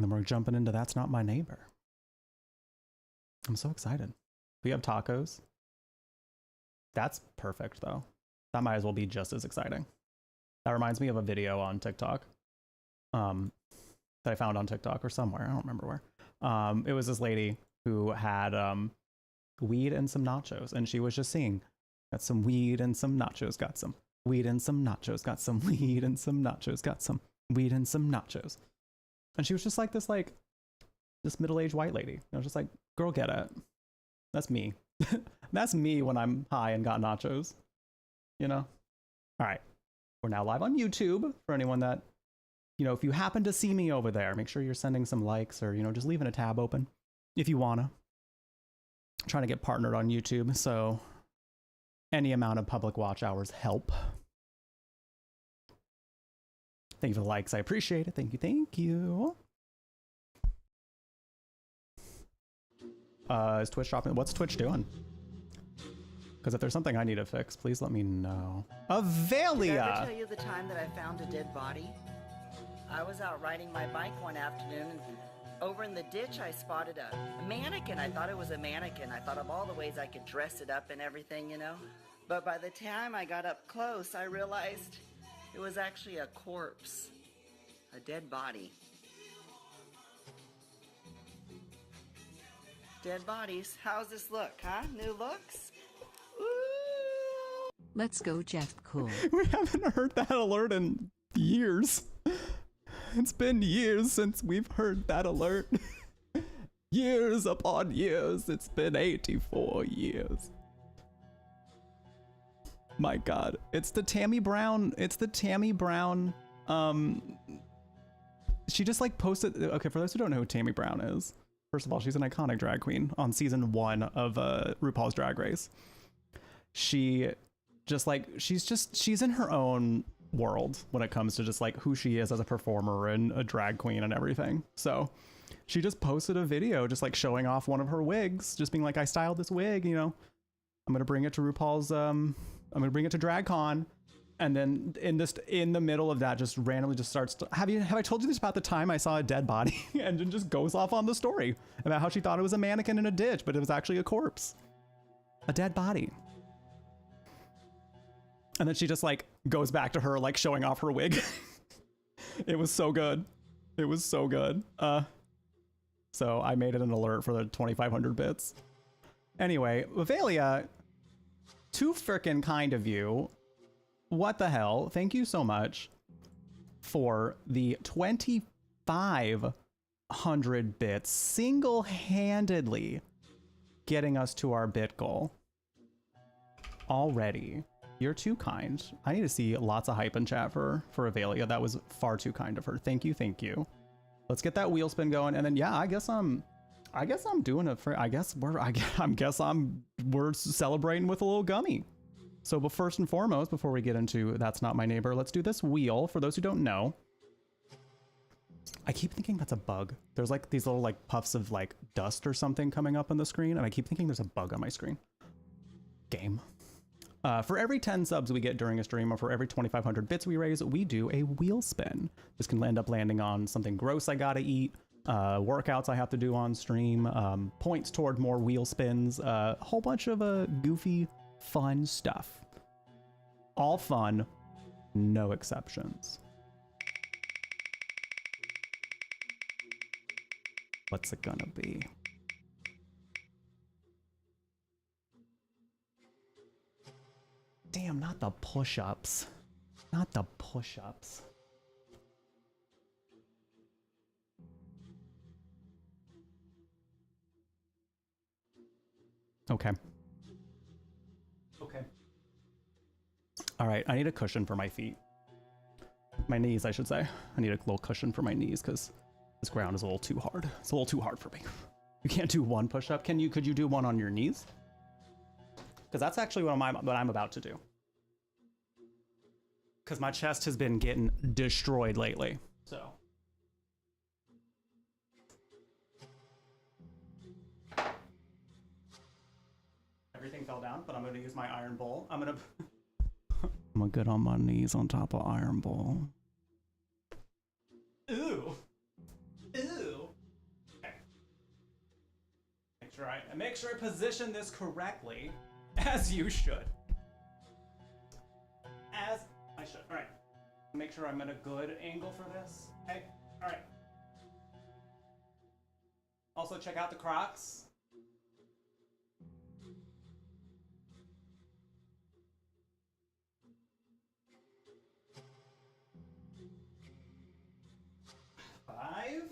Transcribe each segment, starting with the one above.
And then we're jumping into That's Not My Neighbor. I'm so excited. We have tacos. That's perfect, though. That might as well be just as exciting. That reminds me of a video on TikTok that I found on TikTok or somewhere. I don't remember where. It was this lady who had weed and some nachos, and she was just singing, got some weed and some nachos, got some weed and some nachos, got some weed and some nachos, got some weed and some nachos. And she was just like this middle-aged white lady. You know, just like, girl, get it. That's me. That's me when I'm high and got nachos. You know? All right. We're now live on YouTube for anyone that, you know, if you happen to see me over there, make sure you're sending some likes or, you know, just leaving a tab open if you wanna. I'm trying to get partnered on YouTube, so any amount of public watch hours help. Thank you for the likes. I appreciate it. Thank you. Thank you. Is Twitch dropping? What's Twitch doing? Because if there's something I need to fix, please let me know. Avelia! Did I ever tell you the time that I found a dead body? I was out riding my bike one afternoon, and over in the ditch I spotted a mannequin. I thought it was a mannequin. I thought of all the ways I could dress it up and everything, you know? But by the time I got up close, I realized it was actually a corpse. A dead body. Dead bodies. How's this look, huh? New looks? Ooh. Let's go, Jeff Cool. We haven't heard that alert in years. It's been years since we've heard that alert. Years upon years. It's been 84 years. My God. It's the Tammy Brown. It's the Tammy Brown. She just like posted. Okay, for those who don't know who Tammy Brown is. First of all, she's an iconic drag queen on season 1 of RuPaul's Drag Race. She just like, she's in her own world when it comes to just like who she is as a performer and a drag queen and everything. So she just posted a video just like showing off one of her wigs, just being like, I styled this wig, you know, I'm going to bring it to RuPaul's, I'm going to bring it to DragCon. And then in the middle of that, just randomly just starts to, have I told you this about the time I saw a dead body? And then just goes off on the story about how she thought it was a mannequin in a ditch, but it was actually a corpse, a dead body. And then she just like goes back to her like showing off her wig. It was so good. It was so good. So I made it an alert for the 2,500 bits. Anyway, Avelia, too frickin' kind of you. What the hell? Thank you so much for the 2,500 bits single-handedly getting us to our bit goal already. You're too kind. I need to see lots of hype in chat for Avelia. That was far too kind of her. Thank you, thank you. Let's get that wheel spin going, and then yeah, I guess I'm doing it for. We're celebrating with a little gummy. So, but first and foremost, before we get into That's Not My Neighbor, let's do this wheel. For those who don't know, I keep thinking that's a bug. There's like these little like puffs of like dust or something coming up on the screen, and I keep thinking there's a bug on my screen. Game. For every 10 subs we get during a stream, or for every 2,500 bits we raise, we do a wheel spin. This can end up landing on something gross I gotta eat, workouts I have to do on stream, points toward more wheel spins, a whole bunch of goofy, fun stuff. All fun, no exceptions. What's it gonna be? Damn, not the push-ups. Not the push-ups. Okay. Okay. All right, I need a cushion for my feet. My knees, I should say. I need a little cushion for my knees because this ground is a little too hard. It's a little too hard for me. You can't do one push-up. Could you do one on your knees? Because that's actually what I'm about to do. Because my chest has been getting destroyed lately. So. Everything fell down, but I'm going to use my iron bowl. I'm going to get on my knees on top of iron bowl. Ooh. Ooh. and make sure I position this correctly, as you should. As I should. All right. Make sure I'm at a good angle for this. Okay. All right. Also, check out the Crocs. Five.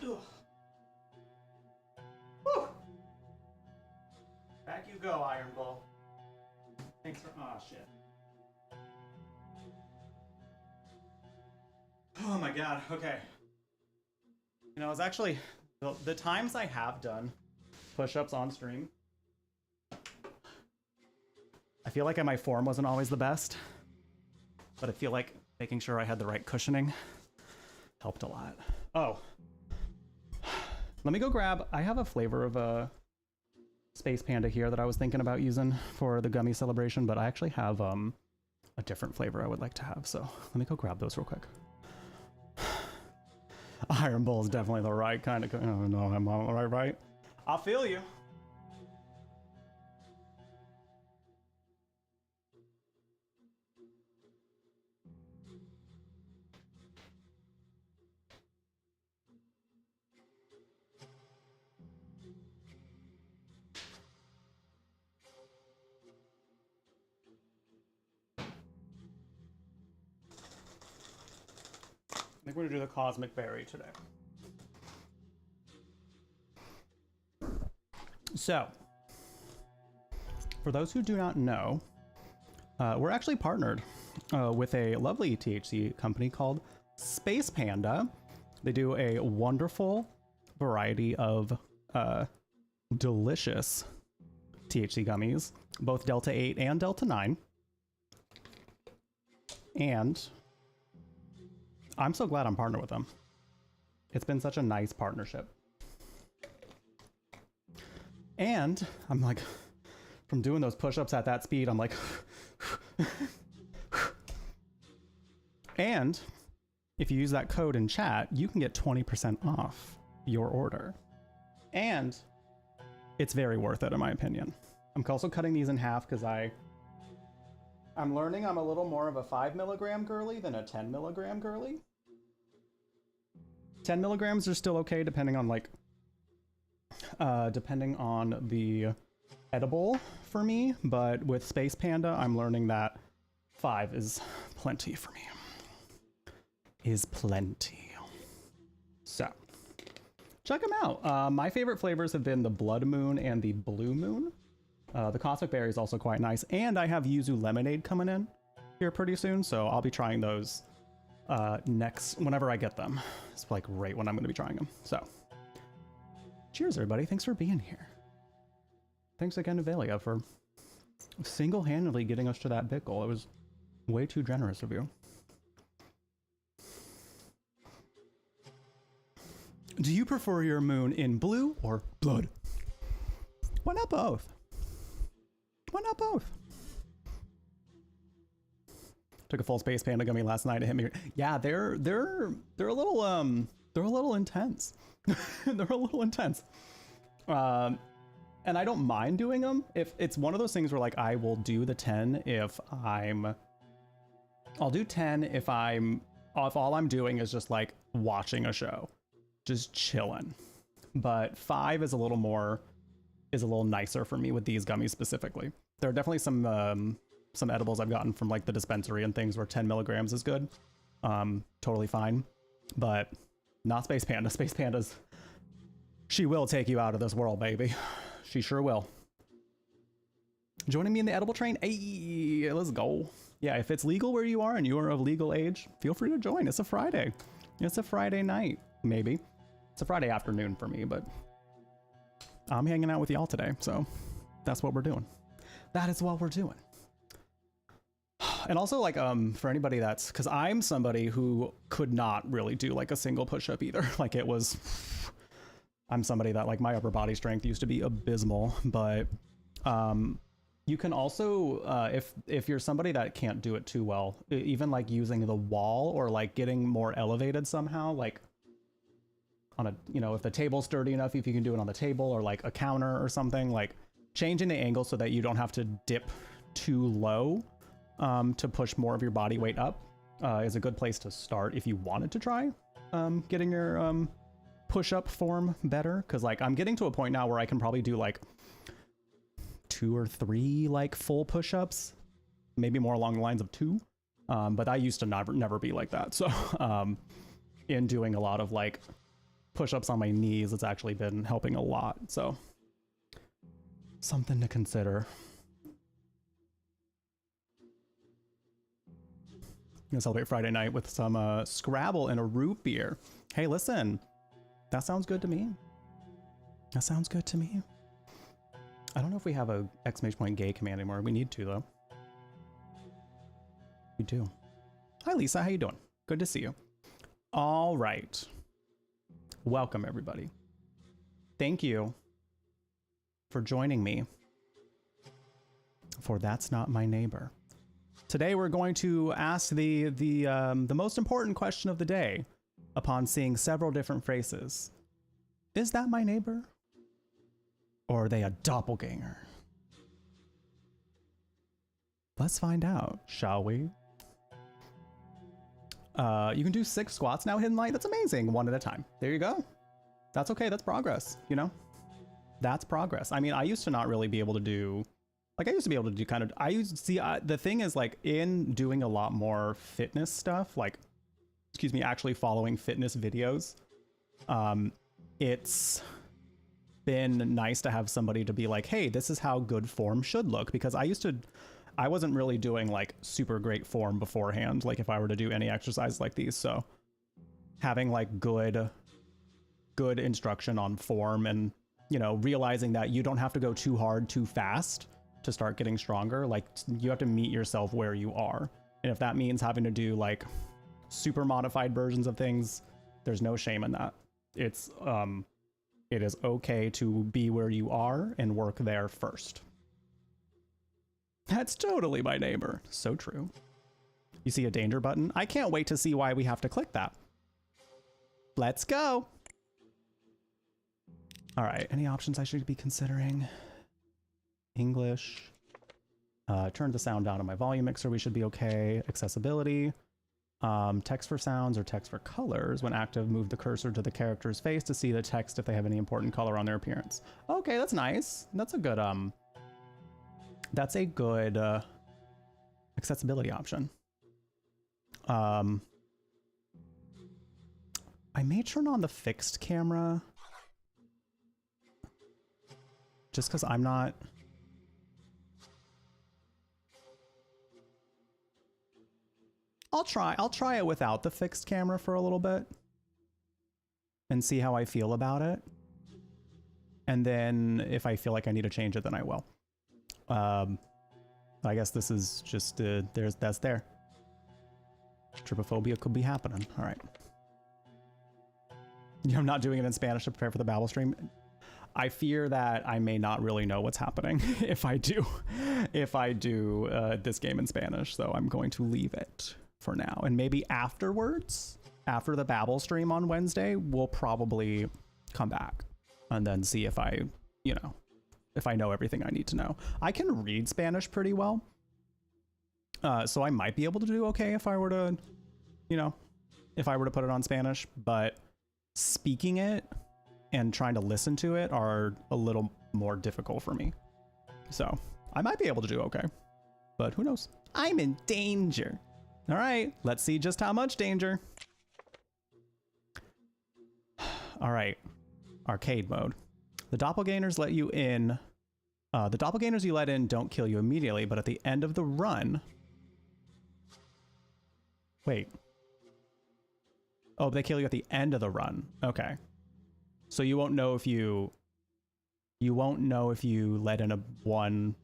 Ugh. Woo. Back you go, Iron Bull. Thanks for. Oh shit. Oh my god. Okay. You know, it's actually the times I have done push-ups on stream, I feel like my form wasn't always the best, but I feel like making sure I had the right cushioning helped a lot. Oh. Let me go grab, I have a flavor of a Space Panda here that I was thinking about using for the gummy celebration, but I actually have a different flavor I would like to have, so let me go grab those real quick. Iron Bull is definitely the right kind of, oh no, I'm all right. I feel you. I think we're gonna do the Cosmic Berry today. So, for those who do not know, we're actually partnered with a lovely THC company called Space Panda. They do a wonderful variety of delicious THC gummies, both Delta 8 and Delta 9. And I'm so glad I'm partnered with them. It's been such a nice partnership. And I'm like, from doing those push-ups at that speed, I'm like, and if you use that code in chat, you can get 20% off your order. And it's very worth it, in my opinion. I'm also cutting these in half because I'm learning I'm a little more of a 5 milligram girly than a 10 milligram girly. 10 milligrams are still okay depending on depending on the edible for me, but with Space Panda, I'm learning that 5 is plenty for me. Is plenty. So, check them out. My favorite flavors have been the Blood Moon and the Blue Moon. The Cosmic Berry is also quite nice, and I have Yuzu Lemonade coming in here pretty soon, so I'll be trying those whenever I get them. It's like right when I'm going to be trying them. So, cheers, everybody. Thanks for being here. Thanks again to Velia for single-handedly getting us to that big goal. It was way too generous of you. Do you prefer your moon in blue or blood? Why not both? Why not both? Took a full Space Panda gummy last night to hit me. Yeah, they're a little intense. They're a little intense. And I don't mind doing them. If it's one of those things where like I will do the 10 if I'll do 10 if all I'm doing is just like watching a show, just chilling. But 5 is a little nicer for me with these gummies specifically. There are definitely some edibles I've gotten from like the dispensary and things where 10 milligrams is good. Totally fine, but not Space Panda. Space Panda's, she will take you out of this world, baby. She sure will. Joining me in the edible train? Hey, let's go. Yeah, if it's legal where you are and you are of legal age, feel free to join. It's a Friday. It's a Friday night, maybe. It's a Friday afternoon for me, but I'm hanging out with y'all today, so that's what we're doing. That is what we're doing. And also, like, for anybody that's, because I'm somebody who could not really do like a single push-up either. Like I'm somebody that like my upper body strength used to be abysmal, but You can also, if you're somebody that can't do it too well, even like using the wall or like getting more elevated somehow, like on a, you know, if the table's sturdy enough, if you can do it on the table or like a counter or something, like changing the angle so that you don't have to dip too low to push more of your body weight up is a good place to start if you wanted to try getting your push-up form better. Because like I'm getting to a point now where I can probably do like 2 or 3 like full push-ups, maybe more along the lines of 2, but I used to never be like that. So in doing a lot of like push-ups on my knees, it's actually been helping a lot. So something to consider. Gonna celebrate Friday night with some Scrabble and a root beer. Hey, listen, that sounds good to me. That sounds good to me. I don't know if we have a !gay command anymore. We need to, though. We do. Hi, Lisa. How you doing? Good to see you. All right. Welcome, everybody. Thank you for joining me for That's Not My Neighbor. Today, we're going to ask the most important question of the day upon seeing several different phrases. Is that my neighbor? Or are they a doppelganger? Let's find out, shall we? You can do 6 squats now, Hidden Light. That's amazing. 1 at a time. There you go. That's okay. That's progress, you know? That's progress. I mean, I used to not really be able to do... Like, I used to be able to do kind of... I used to see... the thing is, like, in doing a lot more fitness stuff, like, excuse me, actually following fitness videos, it's been nice to have somebody to be like, hey, this is how good form should look, because I wasn't really doing like super great form beforehand, like if I were to do any exercise like these. So having like good instruction on form, and, you know, realizing that you don't have to go too hard too fast to start getting stronger. Like, you have to meet yourself where you are. And if that means having to do like super modified versions of things, there's no shame in that. It is okay to be where you are and work there first. That's totally my neighbor. So true. You see a danger button? I can't wait to see why we have to click that. Let's go. All right. Any options I should be considering? English. Turn the sound down on my volume mixer. We should be okay. Accessibility. Text for sounds or text for colors. When active, move the cursor to the character's face to see the text if they have any important color on their appearance. Okay, that's nice. That's a good accessibility option. I may turn on the fixed camera just because I'm not... I'll try it without the fixed camera for a little bit and see how I feel about it. And then if I feel like I need to change it, then I will. I guess this is just, that's there. Trypophobia could be happening. All right. I'm not doing it in Spanish to prepare for the Babel stream. I fear that I may not really know what's happening if I do this game in Spanish. So I'm going to leave it for now, and maybe afterwards, after the Babel stream on Wednesday, we'll probably come back and then see if I know everything I need to know. I can read Spanish pretty well, so I might be able to do okay if I were to put it on Spanish, but speaking it and trying to listen to it are a little more difficult for me. So I might be able to do okay, but who knows? I'm in danger. All right, let's see just how much danger. All right, arcade mode. The doppelgangers let you in. The doppelgangers you let in don't kill you immediately, but at the end of the run... Wait. Oh, they kill you at the end of the run. Okay. So you won't know if you let in a one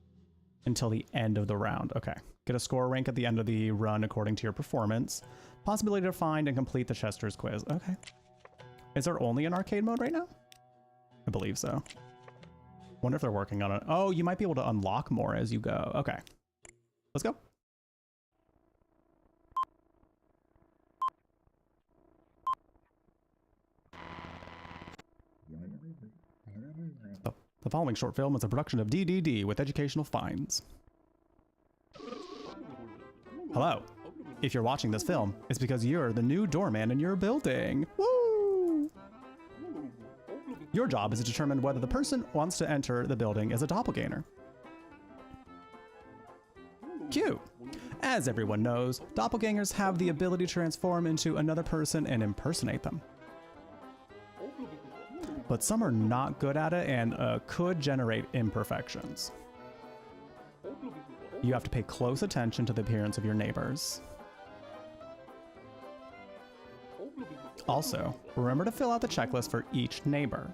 until the end of the round. Okay. Get a score rank at the end of the run according to your performance. Possibility to find and complete the Chester's quiz. Okay. Is there only an arcade mode right now? I believe so. Wonder if they're working on it. Oh, you might be able to unlock more as you go. Okay. Let's go. The following short film is a production of DDD with educational fines. Hello. If you're watching this film, it's because you're the new doorman in your building. Woo! Your job is to determine whether the person wants to enter the building as a doppelganger. Cute. As everyone knows, doppelgangers have the ability to transform into another person and impersonate them. But some are not good at it and could generate imperfections. You have to pay close attention to the appearance of your neighbors. Also, remember to fill out the checklist for each neighbor.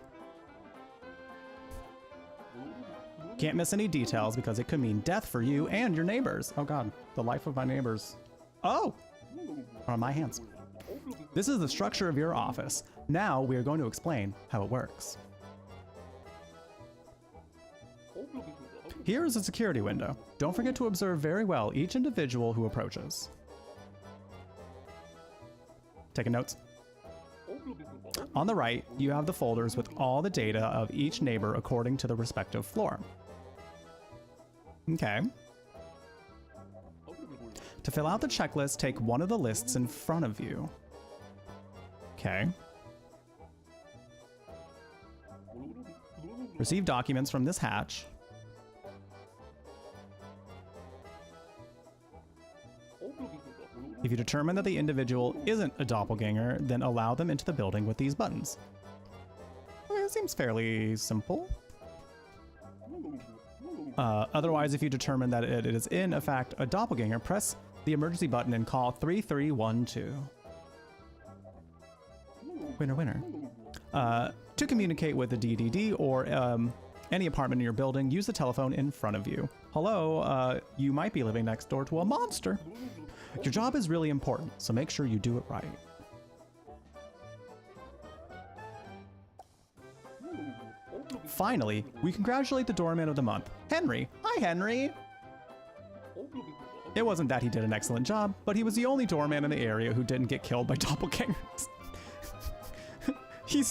Can't miss any details because it could mean death for you and your neighbors. Oh god, the life of my neighbors. Oh! Are on my hands. This is the structure of your office. Now we are going to explain how it works. Here is a security window. Don't forget to observe very well each individual who approaches. Taking notes? On the right, you have the folders with all the data of each neighbor according to the respective floor. Okay. To fill out the checklist, take one of the lists in front of you. Okay. Receive documents from this hatch. If you determine that the individual isn't a doppelganger, then allow them into the building with these buttons. It seems fairly simple. Otherwise, if you determine that it is in fact a doppelganger, press the emergency button and call 3312. Winner, winner. To communicate with the DDD or any apartment in your building, use the telephone in front of you. Hello, you might be living next door to a monster. Your job is really important, so make sure you do it right. Finally, we congratulate the doorman of the month, Henry. Hi, Henry. It wasn't that he did an excellent job, but he was the only doorman in the area who didn't get killed by doppelgangers. He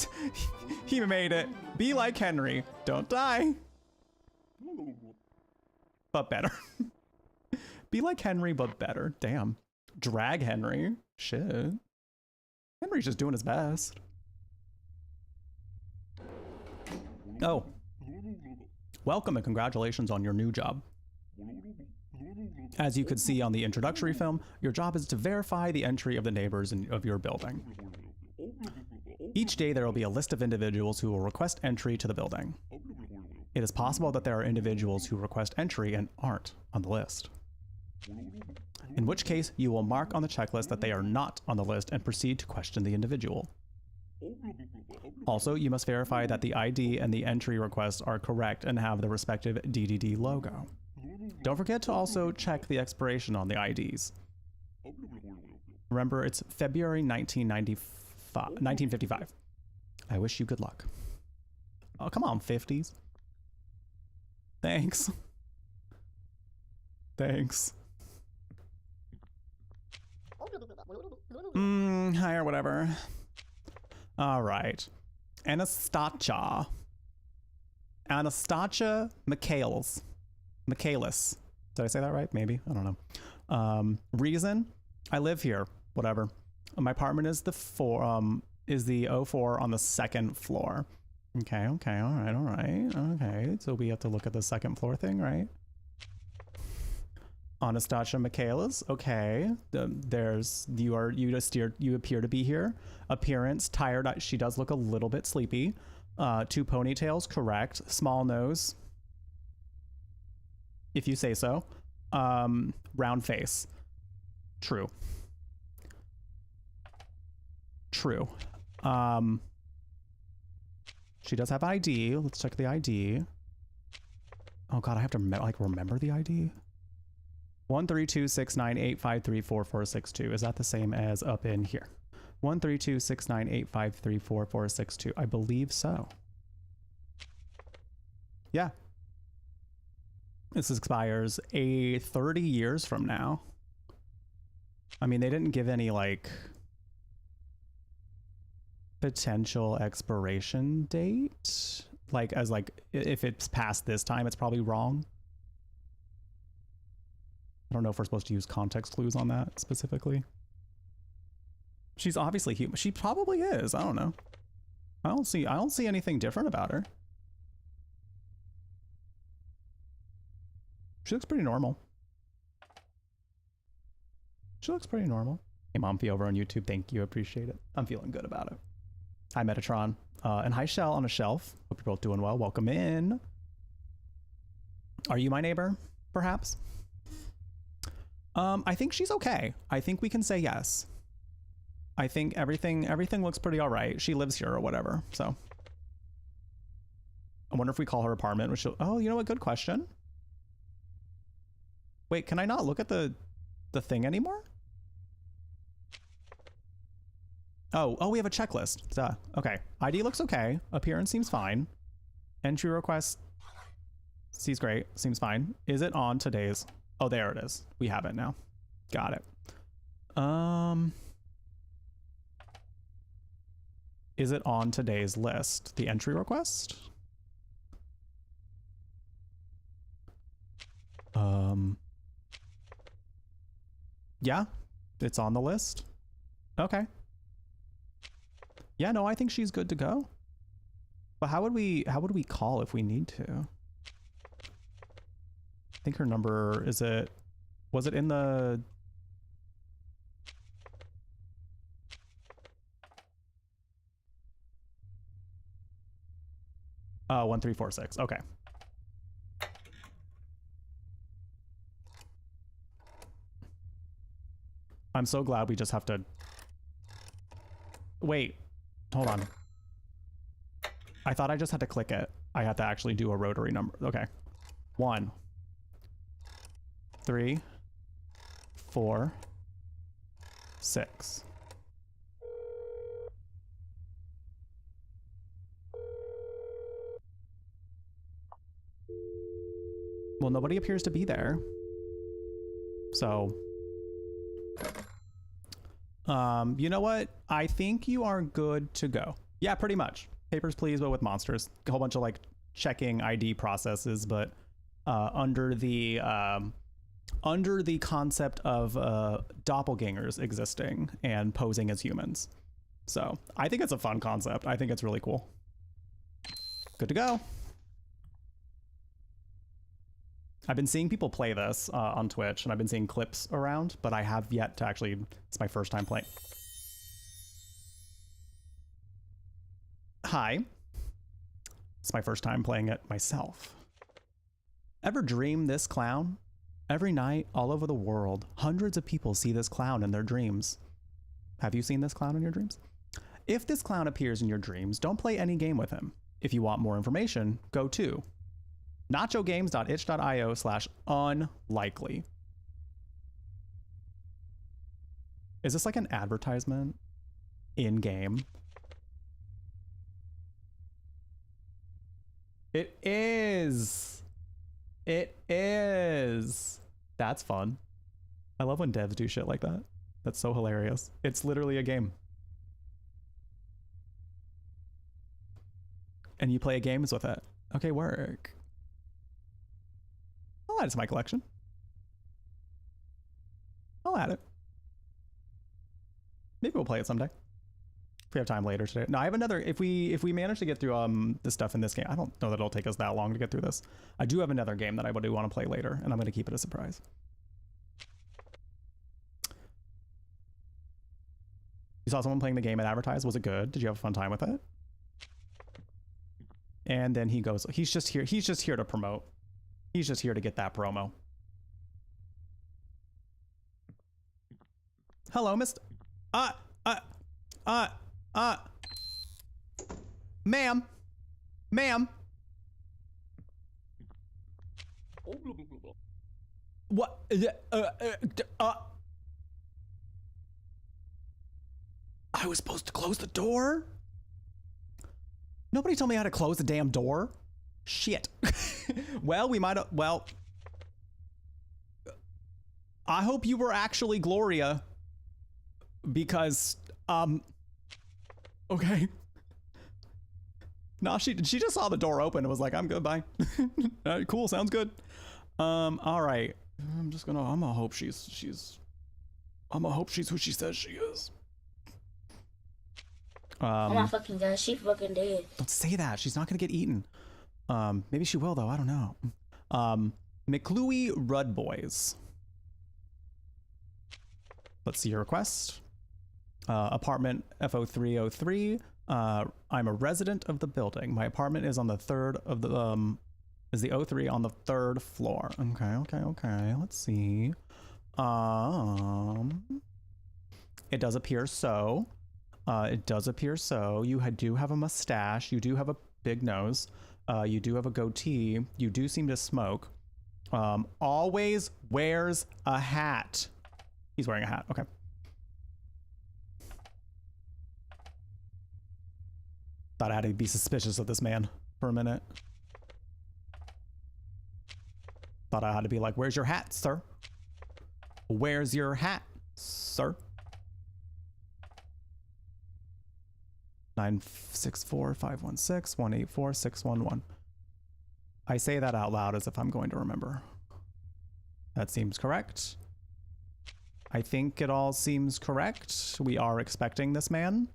made it. Be like Henry. Don't die. But better. Be like Henry, but better. Damn. Drag Henry. Shit. Henry's just doing his best. Oh. Welcome and congratulations on your new job. As you could see on the introductory film, your job is to verify the entry of the neighbors of your building. Each day there will be a list of individuals who will request entry to the building. It is possible that there are individuals who request entry and aren't on the list. In which case, you will mark on the checklist that they are not on the list and proceed to question the individual. Also, you must verify that the ID and the entry request are correct and have the respective DDD logo. Don't forget to also check the expiration on the IDs. Remember, it's February 1955. I wish you good luck. Oh, come on, 50s. Thanks. Thanks. Hi or whatever. All right. Anastasia Michaelis. Did I say that right? Maybe. I don't know. Reason? I live here. Whatever. My apartment is the 04 on the second floor. Okay. All right. Okay. So we have to look at the second floor thing, right? Anastasia Michaelis. Okay. You appear to be here. Appearance, tired. She does look a little bit sleepy. 2 ponytails, correct. Small nose. If you say so. Round face. True. She does have ID. Let's check the ID. Oh god, I have to remember the ID. 1326985344462. Is that the same as up in here? 1326985344462. I believe so. Yeah. This expires 30 years from now. I mean, they didn't give any like potential expiration date. Like as like if it's past this time, it's probably wrong. I don't know if we're supposed to use context clues on that specifically. She's obviously human. She probably is. I don't know. I don't see anything different about her. She looks pretty normal. She looks pretty normal. Hey, Momfy over on YouTube. Thank you. Appreciate it. I'm feeling good about it. Hi, Metatron. And hi, Shell on a shelf. Hope you're both doing well. Welcome in. Are you my neighbor, perhaps? I think she's okay. I think we can say yes. I think everything looks pretty all right. She lives here or whatever, so. I wonder if we call her apartment, which she'll, oh, you know what? Good question. Wait, can I not look at the thing anymore? Oh, we have a checklist. Duh. Okay. ID looks okay. Appearance seems fine. Entry request seems great. Seems fine. Is it on today's? Oh, there it is. We have it now. Got it. Is it on today's list? The entry request? Yeah, it's on the list. Okay. Yeah, no, I think she's good to go. But how would we call if we need to? I think her number was it in the 1346. Okay. I'm so glad we just have to wait. Hold on. I thought I just had to click it. I had to actually do a rotary number. Okay. 1, 3, 4, 6. Well, nobody appears to be there. So, you know what? I think you are good to go. Yeah, pretty much. Papers, Please, but with monsters. A whole bunch of like checking ID processes, but under the concept of doppelgangers existing and posing as humans. So I think it's a fun concept. I think it's really cool. Good to go. I've been seeing people play this on Twitch, and I've been seeing clips around, but I have yet to actually, it's my first time playing. Hi. It's my first time playing it myself. Ever dream this clown? Every night, all over the world, hundreds of people see this clown in their dreams. Have you seen this clown in your dreams? If this clown appears in your dreams, don't play any game with him. If you want more information, go to nachogames.itch.io/unlikely. Is this like an advertisement in game? It is. It is. That's fun. I love when devs do shit like that. That's so hilarious. It's literally a game. And you play games with it. Okay, work. I'll add it to my collection. I'll add it. Maybe we'll play it someday. If we have time later today. No, I have another, if we manage to get through the stuff in this game, I don't know that it'll take us that long to get through this. I do have another game that I do want to play later, and I'm going to keep it a surprise. You saw someone playing the game at Advertise. Was it good? Did you have a fun time with it? And then he goes, he's just here to promote. He's just here to get that promo. Hello, Mr. Ma'am. What? I was supposed to close the door? Nobody told me how to close the damn door. Shit. Well, we might have, well, I hope you were actually Gloria because, okay. No, she just saw the door open and was like, I'm good, bye. All right, cool, sounds good. All right. I'm gonna hope I'm gonna hope she's who she says she is. Oh my fucking god, she fucking dead. Don't say that. She's not gonna get eaten. Maybe she will though. I don't know. McLuey Rudboys. Let's see your request. Apartment FO303. I'm a resident of the building. My apartment is on the third of the is the 03 on the 3rd floor. Okay. Let's see. It does appear so. You do have a mustache. You do have a big nose. You do have a goatee. You do seem to smoke. Always wears a hat. He's wearing a hat. Okay. Thought I had to be suspicious of this man for a minute. Thought I had to be like, where's your hat, sir? Where's your hat, sir? 964-516-184-611. I say that out loud as if I'm going to remember. That seems correct. I think it all seems correct. We are expecting this man.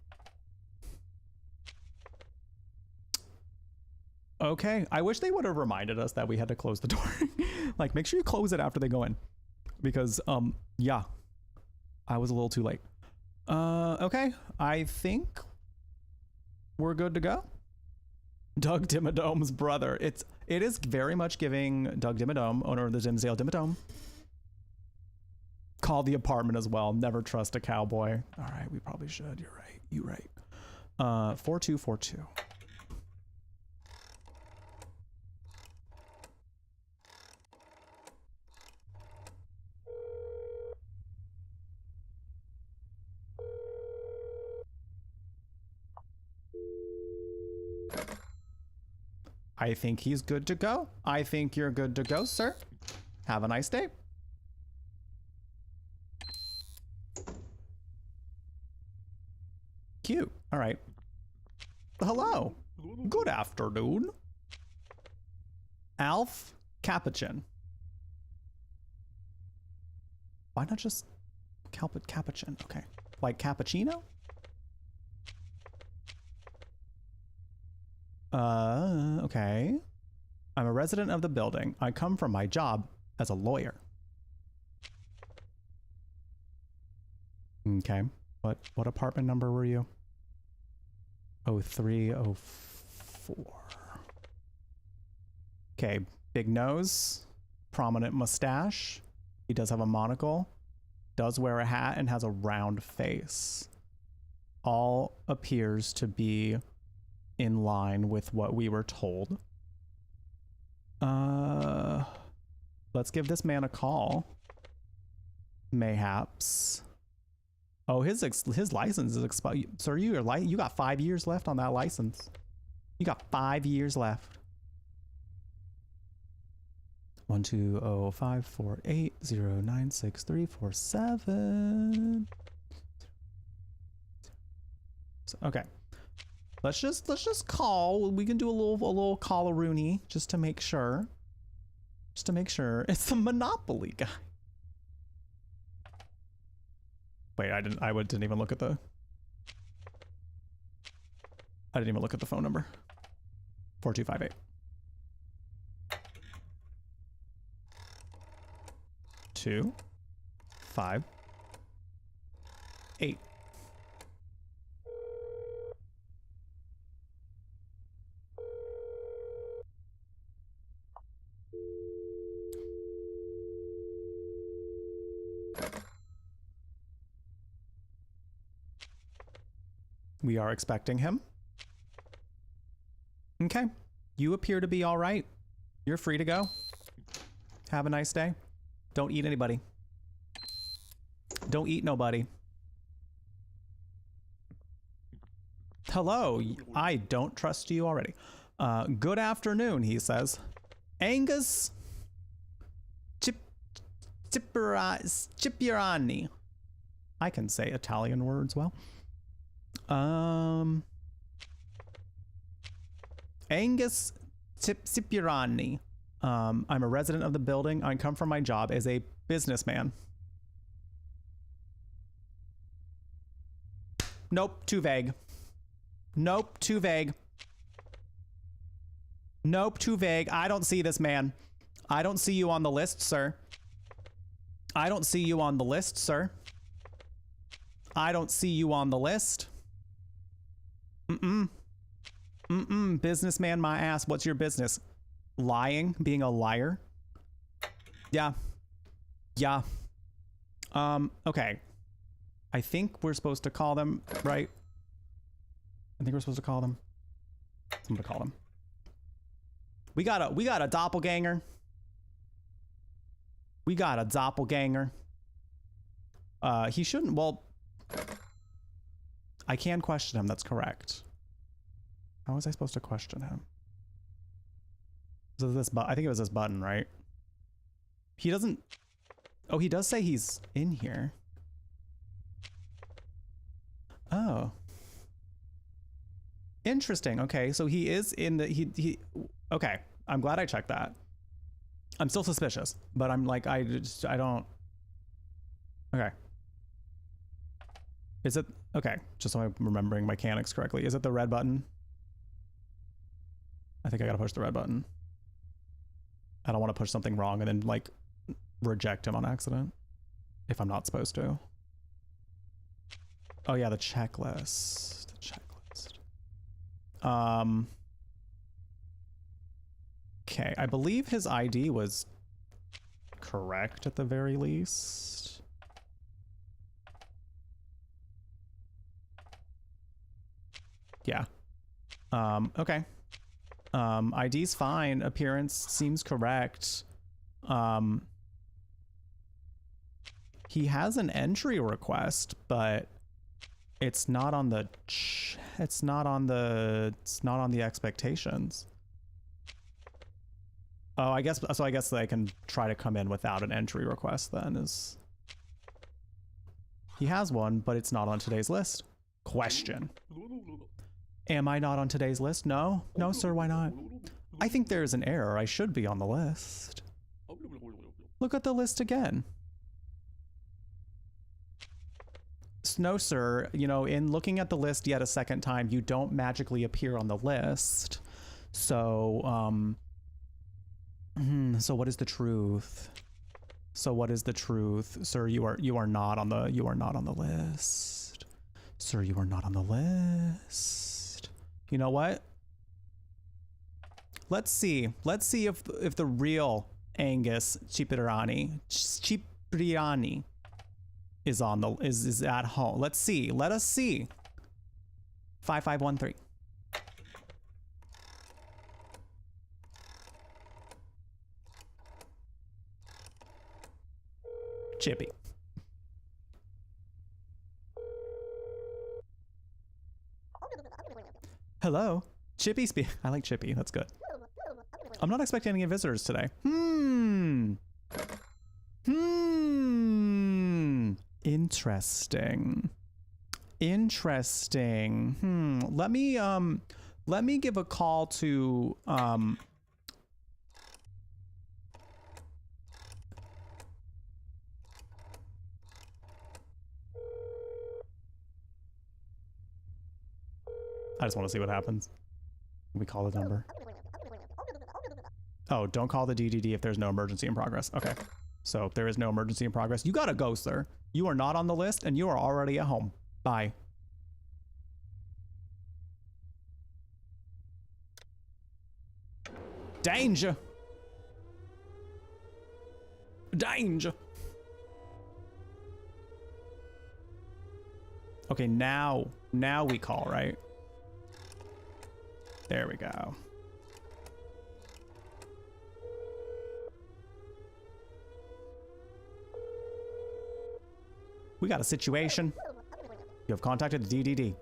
Okay, I wish they would have reminded us that we had to close the door. Like, make sure you close it after they go in. Because, yeah. I was a little too late. Okay, I think we're good to go. Doug Dimmadome's brother. It is very much giving Doug Dimmadome, owner of the Dimsdale Dimmadome. Call the apartment as well. Never trust a cowboy. All right, we probably should. You're right. You're right. 4242. I think he's good to go. I think you're good to go, sir. Have a nice day. Cute. All right. Hello. Good afternoon. Alf Capuchin. Why not just Capuchin? Okay. Like cappuccino? Okay. I'm a resident of the building. I come from my job as a lawyer. Okay. What apartment number were you? 0304. Okay. Big nose, prominent mustache. He does have a monocle, does wear a hat, and has a round face. All appears to be in line with what we were told. Let's give this man a call. Mayhaps. Oh, his license is expired. Sir, you got 5 years left on that license. You got 5 years left. 1205480963447. Okay. Let's just call. We can do a little call-a-rooney just to make sure. Just to make sure. It's the Monopoly guy. Wait, I didn't even look at the phone number. 4258. 2 5 8. We are expecting him. Okay. You appear to be all right. You're free to go. Have a nice day. Don't eat anybody. Don't eat nobody. Hello. I don't trust you already. Good afternoon, he says. Angus Cipriani. I can say Italian words well. Angus Cipriani. I'm a resident of the building. I come from my job as a businessman. Nope, too vague. Nope, too vague. Nope, too vague. I don't see this man. I don't see you on the list, sir. I don't see you on the list, sir. I don't see you on the list. Businessman, my ass. What's your business? Lying? Being a liar? Yeah. Yeah. Okay. I think we're supposed to call them, right? I think we're supposed to call them. I'm gonna call them. We got a doppelganger. We got a doppelganger. He shouldn't, well, I can question him, that's correct. How was I supposed to question him? So this I think it was this button, right? He doesn't, oh, he does say he's in here. Oh. Interesting. Okay, so he is in the, he okay. I'm glad I checked that. I'm still suspicious, but I'm like, I don't. Okay. Is it, okay, just so I'm remembering mechanics correctly. Is it the red button? I think I gotta push the red button. I don't want to push something wrong and then like reject him on accident if I'm not supposed to. Oh yeah, the checklist. The checklist. Okay, I believe his ID was correct at the very least. Yeah. Okay. ID's fine. Appearance seems correct. He has an entry request, but it's not on the it's not on the expectations. Oh, I guess so. I guess they can try to come in without an entry request then. Is he has one, but it's not on today's list. Question. Am I not on today's list? No. No, sir, why not? I think there's an error. I should be on the list. Look at the list again. No, sir, you know, in looking at the list yet a second time, you don't magically appear on the list. So, so what is the truth? So what is the truth? Sir, you are not on the list. Sir, you are not on the list. You know what? Let's see if the real Angus Cipriani is on the is at home. Let's see. Let us see. 5513. Chippy. Hello, Chippy I like Chippy. That's good. I'm not expecting any visitors today. Interesting. Let me give a call to I just want to see what happens. We call the number. Oh, don't call the DDD if there's no emergency in progress. Okay. So if there is no emergency in progress, you gotta go, sir. You are not on the list and you are already at home. Bye. Danger. Danger. Okay, now we call, right? There we go. We got a situation. You have contacted the DDD.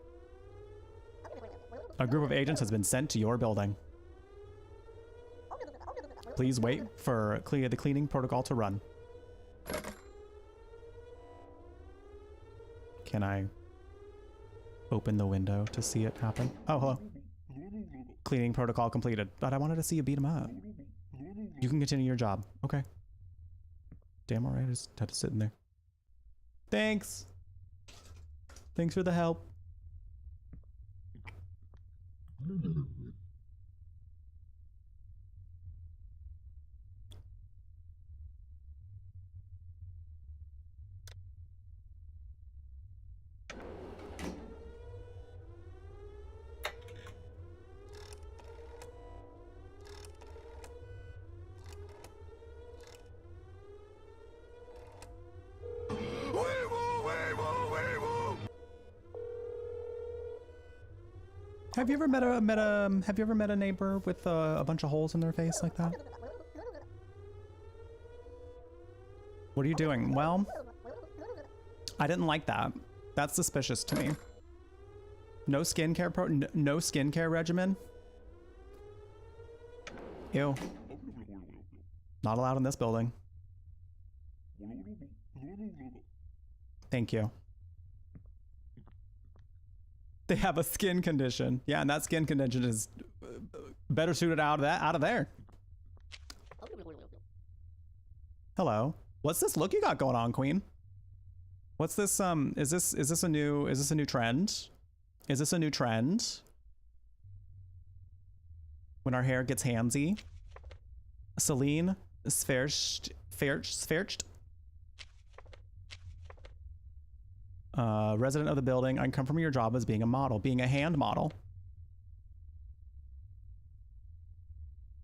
A group of agents has been sent to your building. Please wait for the cleaning protocol to run. Can I open the window to see it happen? Oh, hello. Cleaning protocol completed. But I wanted to see you beat him up. You can continue your job. Okay. Damn, alright. I just had to sit in there. Thanks. Thanks for the help. Have you ever met a neighbor with a bunch of holes in their face like that? What are you doing? Well, I didn't like that. That's suspicious to me. No skincare no skincare regimen. Ew. Not allowed in this building. Thank you. They have a skin condition. Yeah, and that skin condition is better suited out of there. Hello. What's this look you got going on, Queen? What's this is this a new trend? Is this a new trend? When our hair gets handsy? Celine Sfercht. Resident of the building. I come from your job as being a model, being a hand model.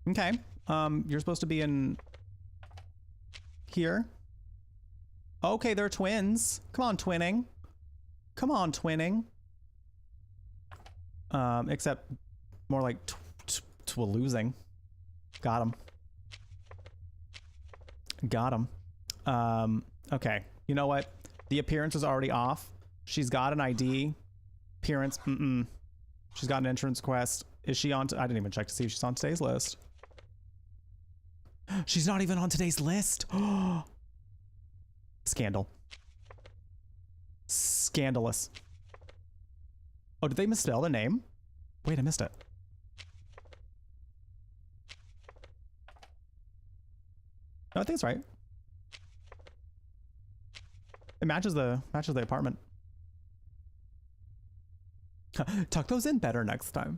Okay. You're supposed to be in here. Okay, they're twins. Come on, twinning. Come on, twinning. Except more like losing. Got him. Got him. Okay. You know what? The appearance is already off. She's got an ID. Appearance, She's got an entrance quest. Is she on? I didn't even check to see if she's on today's list. She's not even on today's list. Scandal. Scandalous. Oh, did they misspell the name? Wait, I missed it. No, I think it's right. It matches the apartment. Tuck those in better next time.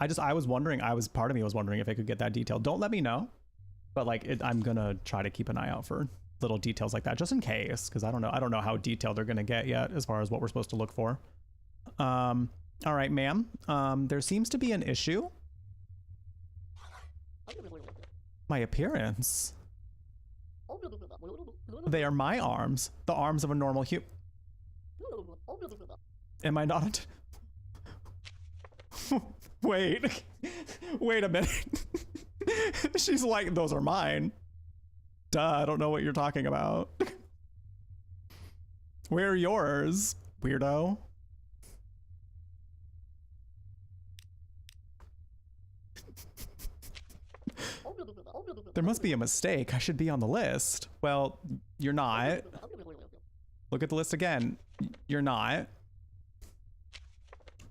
I was wondering, part of me was wondering if I could get that detail. Don't let me know, but like I'm gonna try to keep an eye out for little details like that just in case, because I don't know how detailed they're gonna get yet as far as what we're supposed to look for. All right, ma'am. There seems to be an issue. My appearance. They are my arms, the arms of a normal human. Am I not? Wait a minute. She's like, those are mine. Duh, I don't know what you're talking about. Where are yours, weirdo? There must be a mistake. I should be on the list. Well, you're not. Look at the list again. You're not.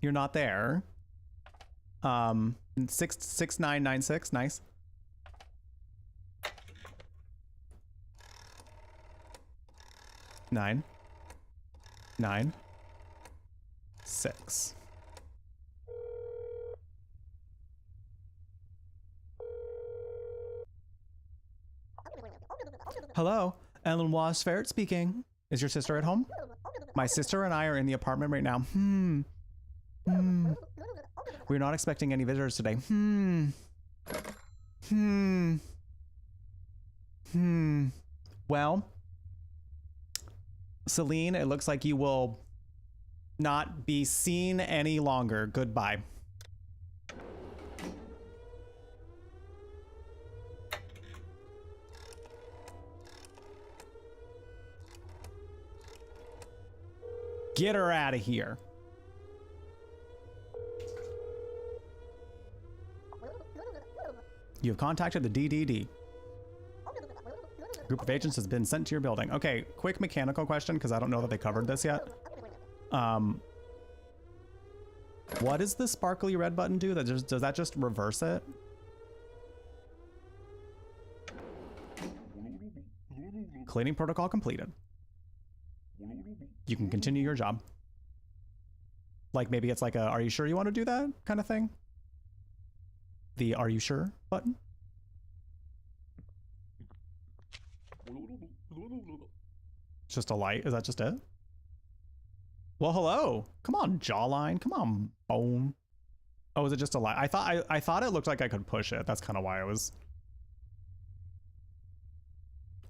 You're not there. 6996. Nice. Nine. 6. Hello, Ellen Wasfert speaking. Is your sister at home? My sister and I are in the apartment right now. We're not expecting any visitors today. Well, Celine, it looks like you will not be seen any longer. Goodbye. Get her out of here. You have contacted the DDD. A group of agents has been sent to your building. Okay, quick mechanical question, because I don't know that they covered this yet. What does the sparkly red button do? Does that just reverse it? Cleaning protocol completed. You can continue your job. Like maybe it's like a, are you sure you want to do that kind of thing? The are you sure button? Just a light, is that just it? Well, hello. Come on, jawline. Come on, bone. Oh, is it just a light? I thought it looked like I could push it. That's kind of why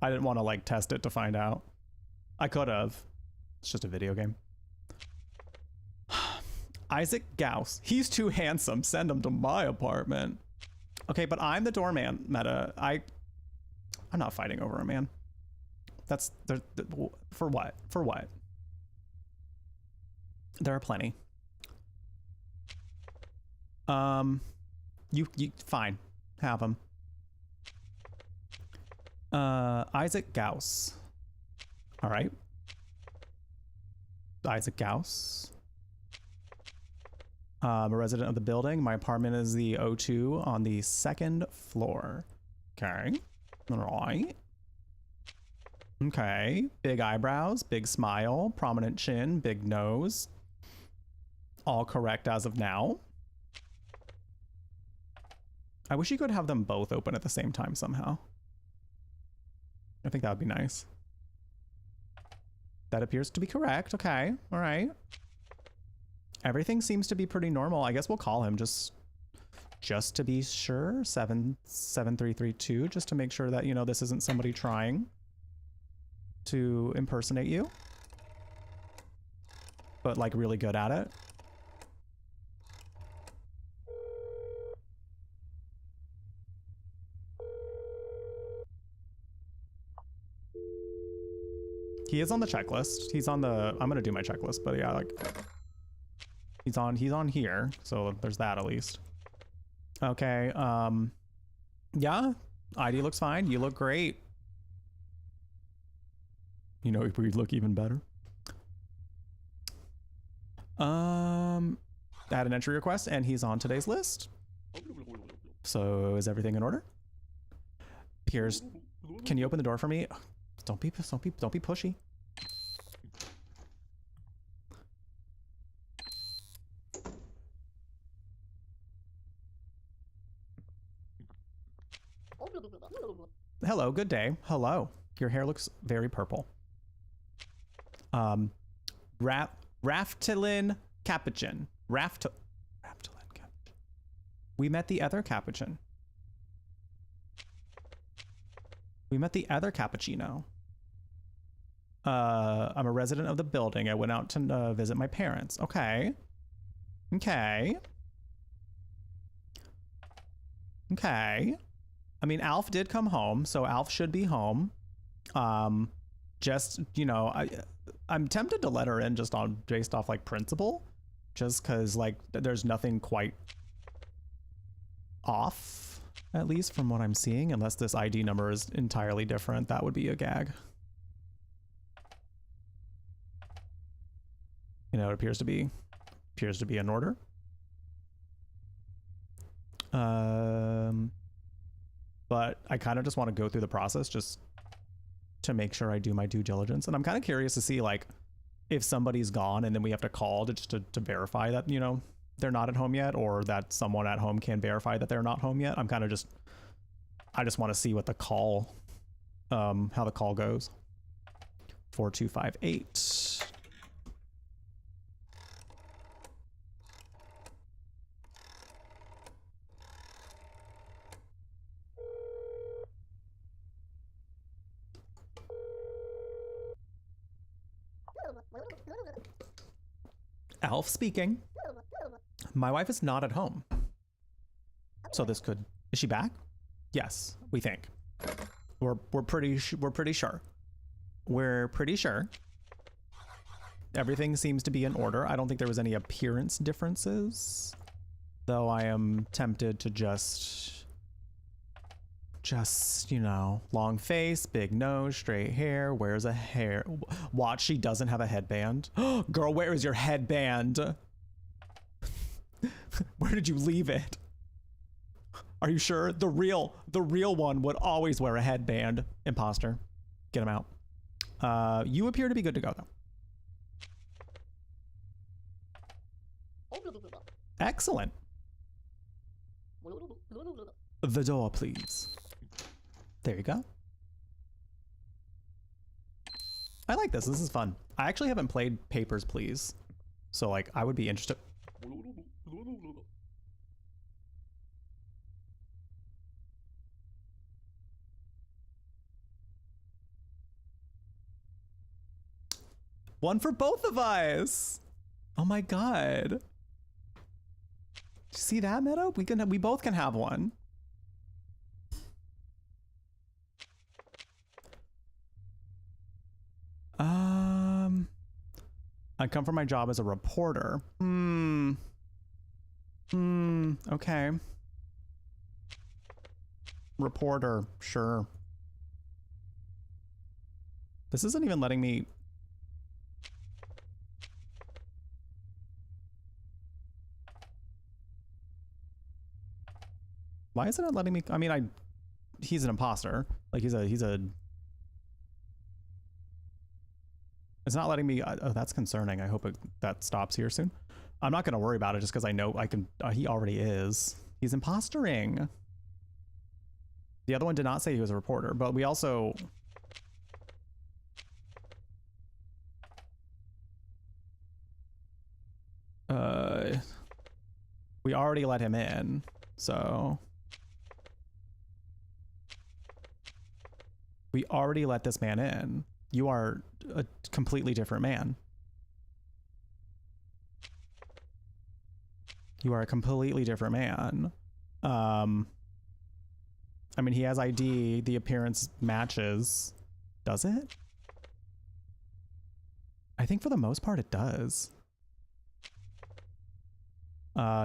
I didn't want to like test it to find out. I could have. It's just a video game. Isaac Gauss. He's too handsome. Send him to my apartment. Okay, but I'm the doorman, Meta. I'm not fighting over a man. That's for what? For what? There are plenty. You fine. Have him. Isaac Gauss. All right. Isaac Gauss. I'm a resident of the building. My apartment is the O2 on the 2nd floor. Okay. All right. Okay. Big eyebrows, big smile, prominent chin, big nose. All correct as of now. I wish you could have them both open at the same time somehow. I think that would be nice. That appears to be correct. Okay. All right. Everything seems to be pretty normal. I guess we'll call him just to be sure. 77332, just to make sure that, you know, this isn't somebody trying to impersonate you, but like really good at it. He is on the checklist. He's on the, I'm gonna do my checklist, but yeah, like he's on here, so there's that at least. Okay, yeah, ID looks fine. You look great. You know, we look even better. I had an entry request and he's on today's list. So is everything in order? Piers, can you open the door for me? Don't be pushy. Hello, good day. Hello. Your hair looks very purple. Raftalin Capuchin. Raftalin Capuchin. We met the other Capuchin. We met the other cappuccino. I'm a resident of the building. I went out to visit my parents. Okay. Okay. Okay. I mean, Alf did come home, so Alf should be home. Just, you know, I'm tempted to let her in just based off like principle, just because like there's nothing quite off, at least from what I'm seeing, unless this ID number is entirely different. That would be a gag. You know, it appears to be in order. But I kind of just want to go through the process just to make sure I do my due diligence. And I'm kind of curious to see like if somebody's gone and then we have to call to verify that, you know, they're not at home yet, or that someone at home can verify that they're not home yet. I just want to see what the call, how the call goes. 4258. Alf speaking. My wife is not at home. So this could, is she back? Yes, we think. We're pretty sure. We're pretty sure. Everything seems to be in order. I don't think there was any appearance differences, though I am tempted to just just, you know, long face, big nose, straight hair, wears a hair. Watch, she doesn't have a headband. Girl, where is your headband? Where did you leave it? Are you sure? The real one would always wear a headband. Imposter. Get him out. You appear to be good to go, though. Excellent. The door, please. There you go. I like this. This is fun. I actually haven't played Papers, Please. So, like, I would be interested. One for both of us. Oh my god. See that, Meadow? We both can have one. I come from my job as a reporter. Okay. Reporter, sure. This isn't even letting me. Why isn't it letting me? I mean, he's an imposter. Like he's a. It's not letting me. Oh, that's concerning. I hope that stops here soon. I'm not going to worry about it just because I know I can. He already is. He's impostering. The other one did not say he was a reporter, but we also. We already let him in, so. We already let this man in. You are a completely different man. You are a completely different man. I mean, he has ID. The appearance matches. Does it? I think for the most part it does.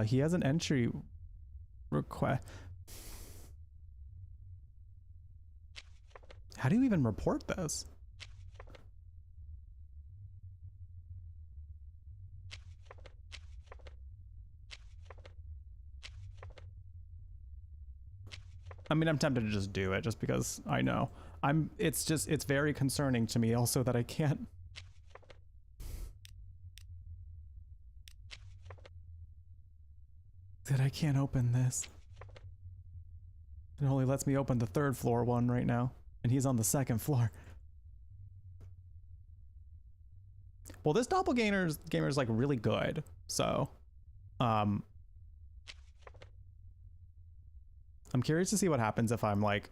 He has an entry request. How do you even report this? I mean, I'm tempted to just do it just because I know. It's very concerning to me also that I can't. That I can't open this. It only lets me open the 3rd floor one right now. And he's on the 2nd floor. Well, this doppelganger is like really good. So, I'm curious to see what happens if I'm like,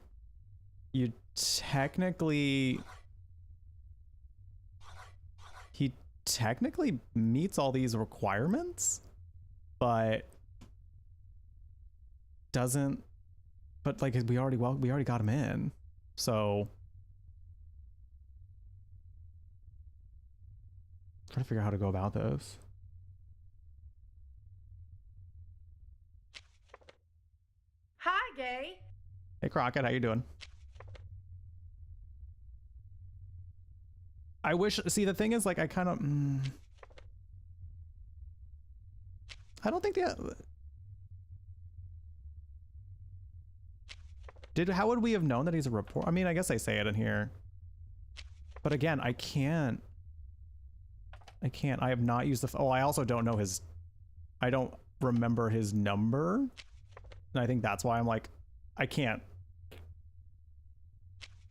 he technically meets all these requirements, but doesn't, but like we already got him in. So trying to figure out how to go about this. Hi, Gay. Hey, Crockett, how you doing? I wish, see, the thing is, like, I kind of, I don't think how would we have known that he's a report? I mean, I guess I say it in here. But again, I can't. I have not used the, I also don't know I don't remember his number. And I think that's why I'm like, I can't.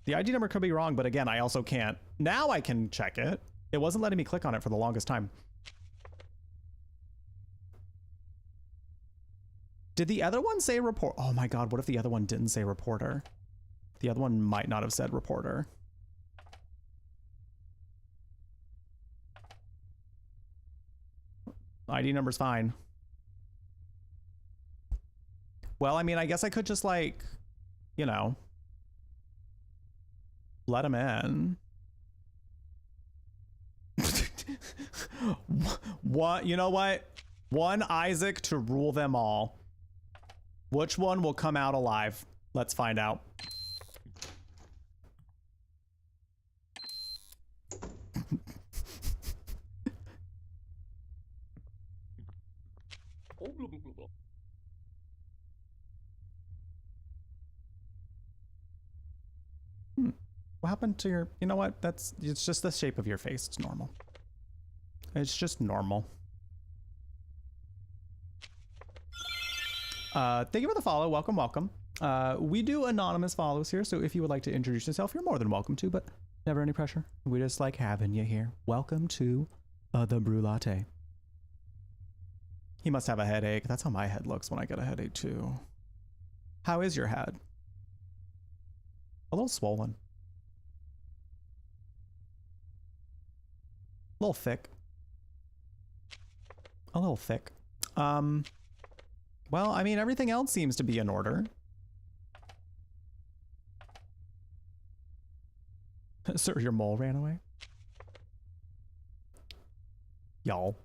The ID number could be wrong, but again, I also can't. Now I can check it. It wasn't letting me click on it for the longest time. Did the other one say report? Oh my God, what if the other one didn't say reporter? The other one might not have said reporter. ID number's fine. Well, I mean, I guess I could just like, you know, let him in. What? You know what? One Isaac to rule them all. Which one will come out alive? Let's find out. What happened to your, you know what? It's just the shape of your face. It's normal. It's just normal. Thank you for the follow. Welcome, welcome. We do anonymous follows here, so if you would like to introduce yourself, you're more than welcome to, but never any pressure. We just like having you here. Welcome to the Brew Latte. He must have a headache. That's how my head looks when I get a headache too. How is your head? A little swollen. A little thick. A little thick. Well, I mean, everything else seems to be in order. Sir, your mole ran away? Y'all.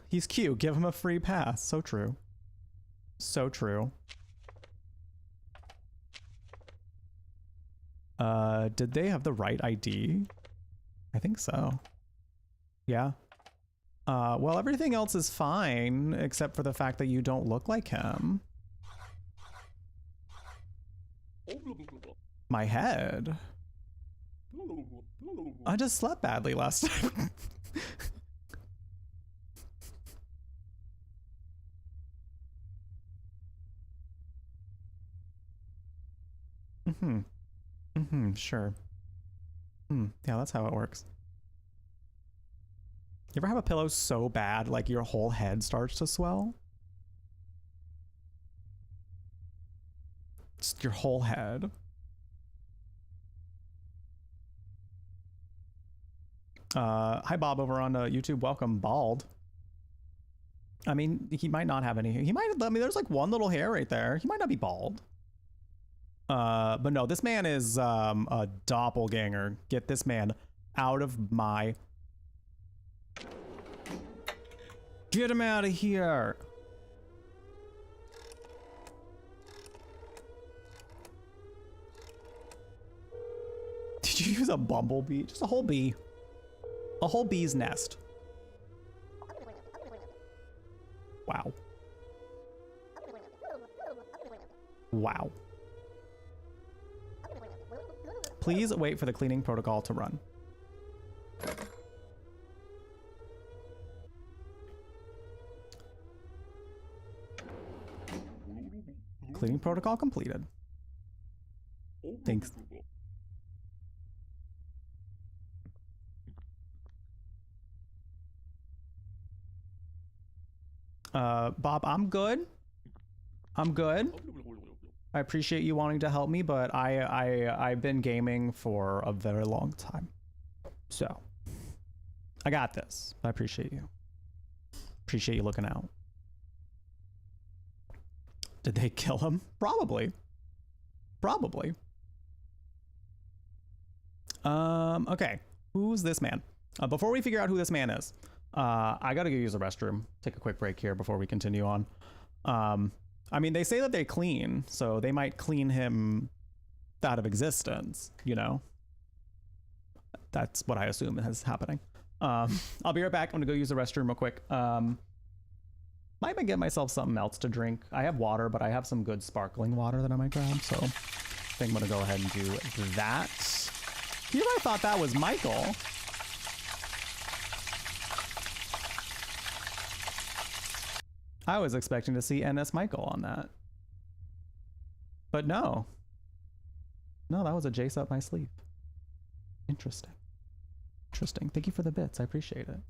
He's cute. Give him a free pass. So true. So true. Did they have the right ID? I think so. Yeah. Well, everything else is fine, except for the fact that you don't look like him. My head. I just slept badly last time. Sure. Yeah, that's how it works. You ever have a pillow so bad, like your whole head starts to swell? Just your whole head. Hi Bob over on YouTube. Welcome, bald. I mean, he might not have any. He might. I mean, there's like one little hair right there. He might not be bald. But no, this man is a doppelganger. Get this man out of my. Get him out of here. Did you use a bumblebee? Just a whole bee. A whole bee's nest. Wow. Wow. Please wait for the cleaning protocol to run. Cleaning protocol completed. Thanks. Bob, I'm good. I'm good. I appreciate you wanting to help me, but I've been gaming for a very long time. So, I got this. I appreciate you. Appreciate you looking out. Did they kill him? Probably. Probably. Okay. Who's this man? Before we figure out who this man is, I gotta go use the restroom. Take a quick break here before we continue on. I mean, they say that they clean, so they might clean him out of existence, you know? That's what I assume is happening. I'll be right back. I'm gonna go use the restroom real quick. Might even get myself something else to drink. I have water, but I have some good sparkling water that I might grab, so I think I'm gonna go ahead and do that. Here I thought that was Michael. I was expecting to see NS Michael on that. But no. No, that was a Jace up my sleeve. Interesting. Interesting. Thank you for the bits. I appreciate it.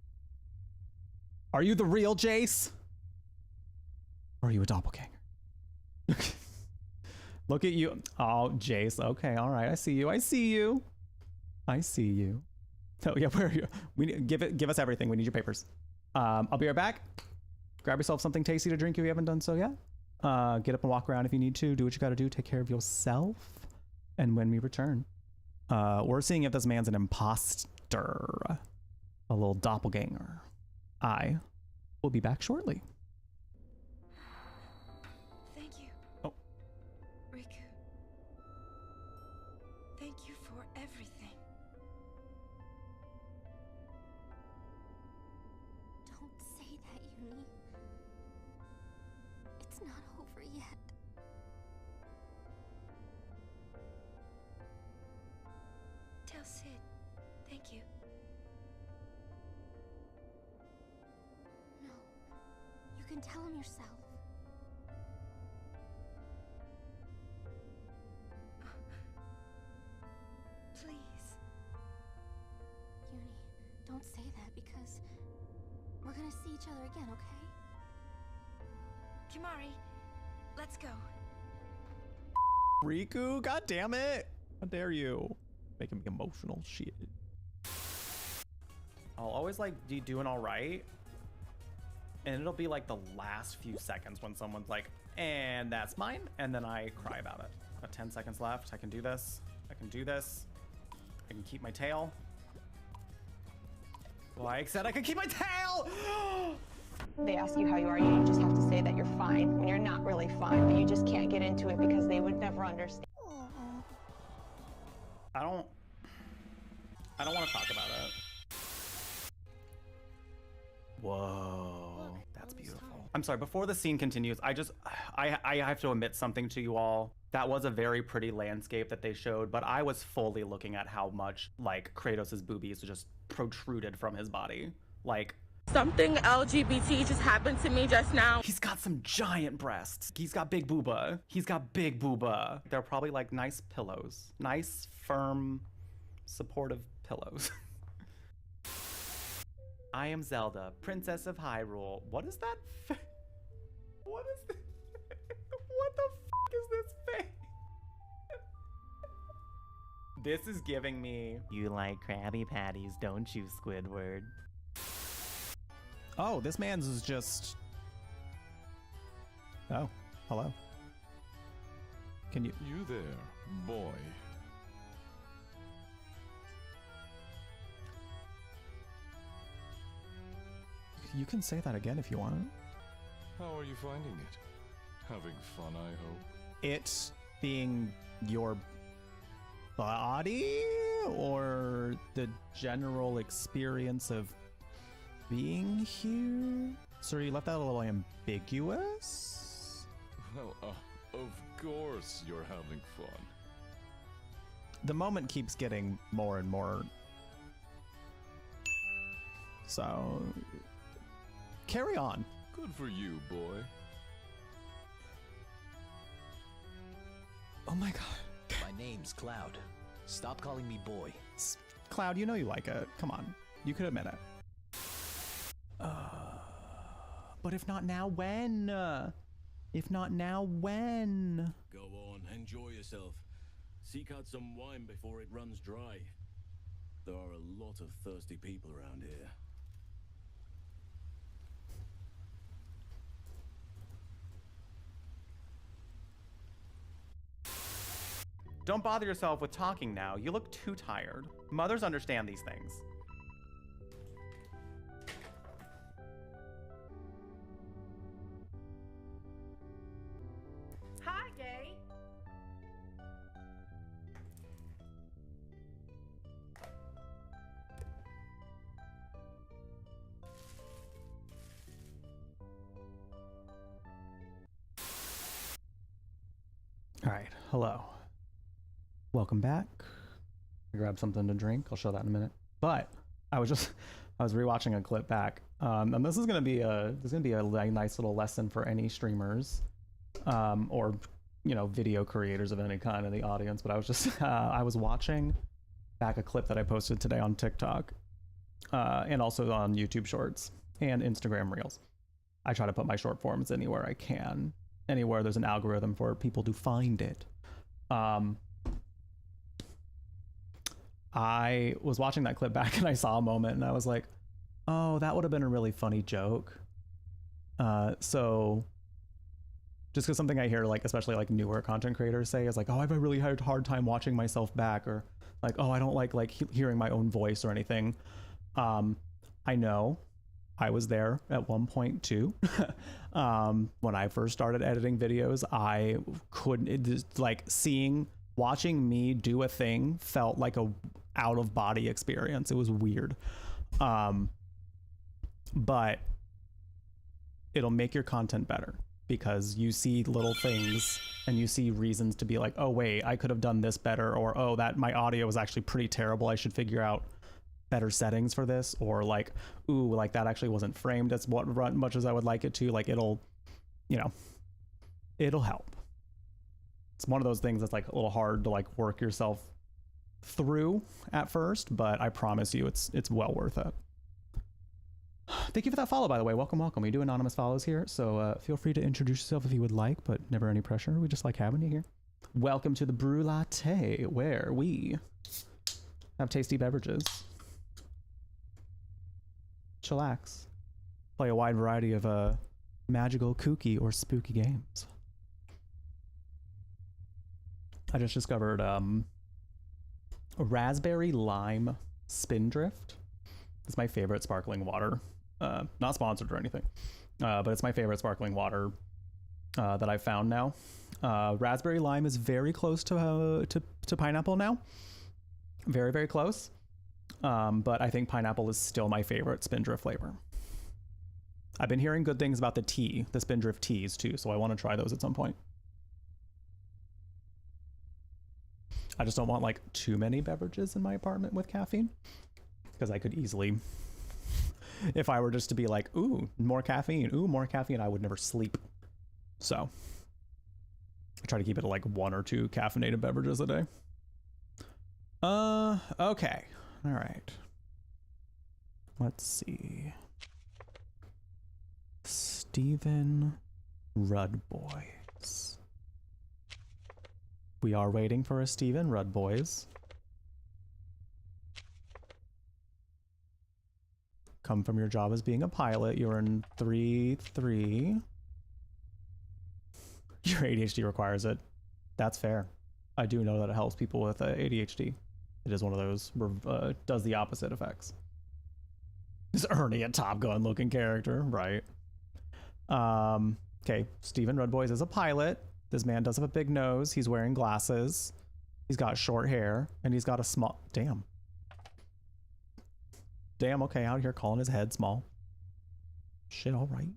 Are you the real Jace? Or are you a doppelganger? Look at you. Oh, Jace. Okay, all right. I see you. I see you. I see you. Oh, yeah, where are you? Give us everything. We need your papers. I'll be right back. Grab yourself something tasty to drink if you haven't done so yet. Get up and walk around if you need to. Do what you got to do. Take care of yourself. And when we return, we're seeing if this man's an imposter, a little doppelganger. I will be back shortly. Thank you. everything. Don't say that, Uni. It's not over yet. Tell Sid. Thank you. No. You can tell him yourself. Please. Uni, don't say that because we're gonna see each other again, okay? Kimari, let's go. Riku, god damn it! How dare you? Making me emotional shit. I'll always like be doing all right, and it'll be like the last few seconds when someone's like, and that's mine, and then I cry about it. Got 10 seconds left. I can do this. I can do this. I can keep my tail. Like I said, I can keep my tail! They ask you how you are, you just have to say that you're fine when you're not really fine, but you just can't get into it because they would never understand. I don't want to talk about it. Whoa, that's beautiful. I'm sorry, before the scene continues, I have to admit something to you all. That was a very pretty landscape that they showed, but I was fully looking at how much like Kratos' boobies just protruded from his body. Like, something LGBT just happened to me just now. he's got some giant breasts. He's got big booba. He's got big booba. They're probably like nice pillows. Nice, firm, supportive pillows. I am Zelda, Princess of Hyrule. What is that? What is this? What the f is this face? This is giving me, you like Krabby Patties, don't you, Squidward? Oh, this man's is just... Oh, hello. Can you... You there, boy. You can say that again if you want. How are you finding it? Having fun, I hope. It being your body or the general experience of being here? Sir, you left that a little ambiguous? Well, of course you're having fun. The moment keeps getting more and more. So, carry on. Good for you, boy. Oh my god. My name's Cloud. Stop calling me boy. Cloud, you know you like it. Come on. You could admit it. But if not now, when? If not now, when? Go on, enjoy yourself. Seek out some wine before it runs dry. There are a lot of thirsty people around here. Don't bother yourself with talking now. You look too tired. Mothers understand these things. Hi, Gay. All right, hello. Welcome back. I grabbed something to drink. I'll show that in a minute. But I was rewatching a clip back, and this is gonna be a nice little lesson for any streamers, or video creators of any kind in the audience. But I was watching back a clip that I posted today on TikTok, and also on YouTube Shorts and Instagram Reels. I try to put my short forms anywhere I can, anywhere there's an algorithm for people to find it. I was watching that clip back and I saw a moment and I was like, oh, that would have been a really funny joke. So just because something I hear, like, especially like newer content creators say is like, oh, I have a really hard time watching myself back, or like, oh, I don't like hearing my own voice or anything. I know I was there at one point too. When I first started editing videos, I couldn't, like, seeing watching me do a thing felt like a out of body experience. It was weird. But it'll make your content better because you see little things and you see reasons to be like, oh wait, I could have done this better, or oh, that my audio was actually pretty terrible, I should figure out better settings for this, or like, ooh, like that actually wasn't framed as much as I would like it to. Like it'll, you know, it'll help. It's one of those things that's like a little hard to like work yourself through at first, but I promise you it's well worth it. Thank you for that follow, by the way. Welcome. We do anonymous follows here, so feel free to introduce yourself if you would like, but never any pressure. We just like having you here. Welcome to the Brew Latte, where we have tasty beverages, chillax, play a wide variety of magical, kooky, or spooky games. I just discovered a raspberry lime Spindrift. It's my favorite sparkling water. Not sponsored or anything, but it's my favorite sparkling water that I've found now. Raspberry lime is very close to pineapple now. Very, very close. But I think pineapple is still my favorite Spindrift flavor. I've been hearing good things about the Spindrift teas too, so I want to try those at some point. I just don't want like too many beverages in my apartment with caffeine, because I could easily, if I were just to be like, ooh, more caffeine, I would never sleep. So I try to keep it to like 1 or 2 caffeinated beverages a day. Okay. All right. Let's see. Stephen Rudboys. We are waiting for a Stephen Rudboys. Come from your job as being a pilot. You're in 3-3. Your ADHD requires it. That's fair. I do know that it helps people with ADHD. It is one of those where does the opposite effects. Is Ernie a Top Gun looking character, right? Okay, Stephen Rudboys is a pilot. This man does have a big nose. He's wearing glasses. He's got short hair, and he's got a small... Damn, okay, out here calling his head small. Shit, all right.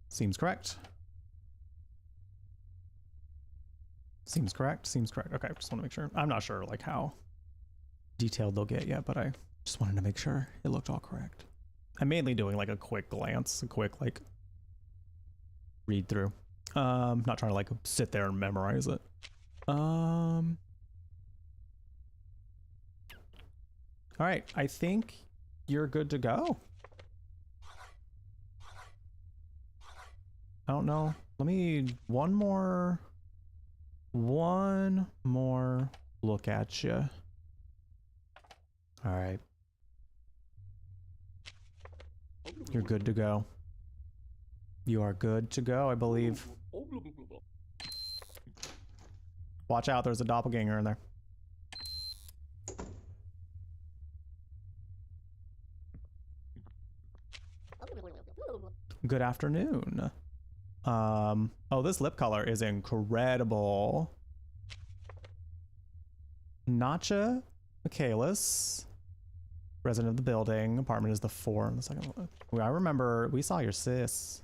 Seems correct. Seems correct. Okay, just want to make sure. I'm not sure like how detailed they'll get yet, but I just wanted to make sure it looked all correct. I'm mainly doing like a quick glance, a quick like read through. Not trying to like sit there and memorize it. All right, I think you're good to go. I don't know. Let me one more look at you. All right. You're good to go. You are good to go, I believe. Watch out, there's a doppelganger in there. Good afternoon. Oh, this lip color is incredible. Nacha Michaelis, resident of the building. Apartment is the 4 on the second one. I remember we saw your sis.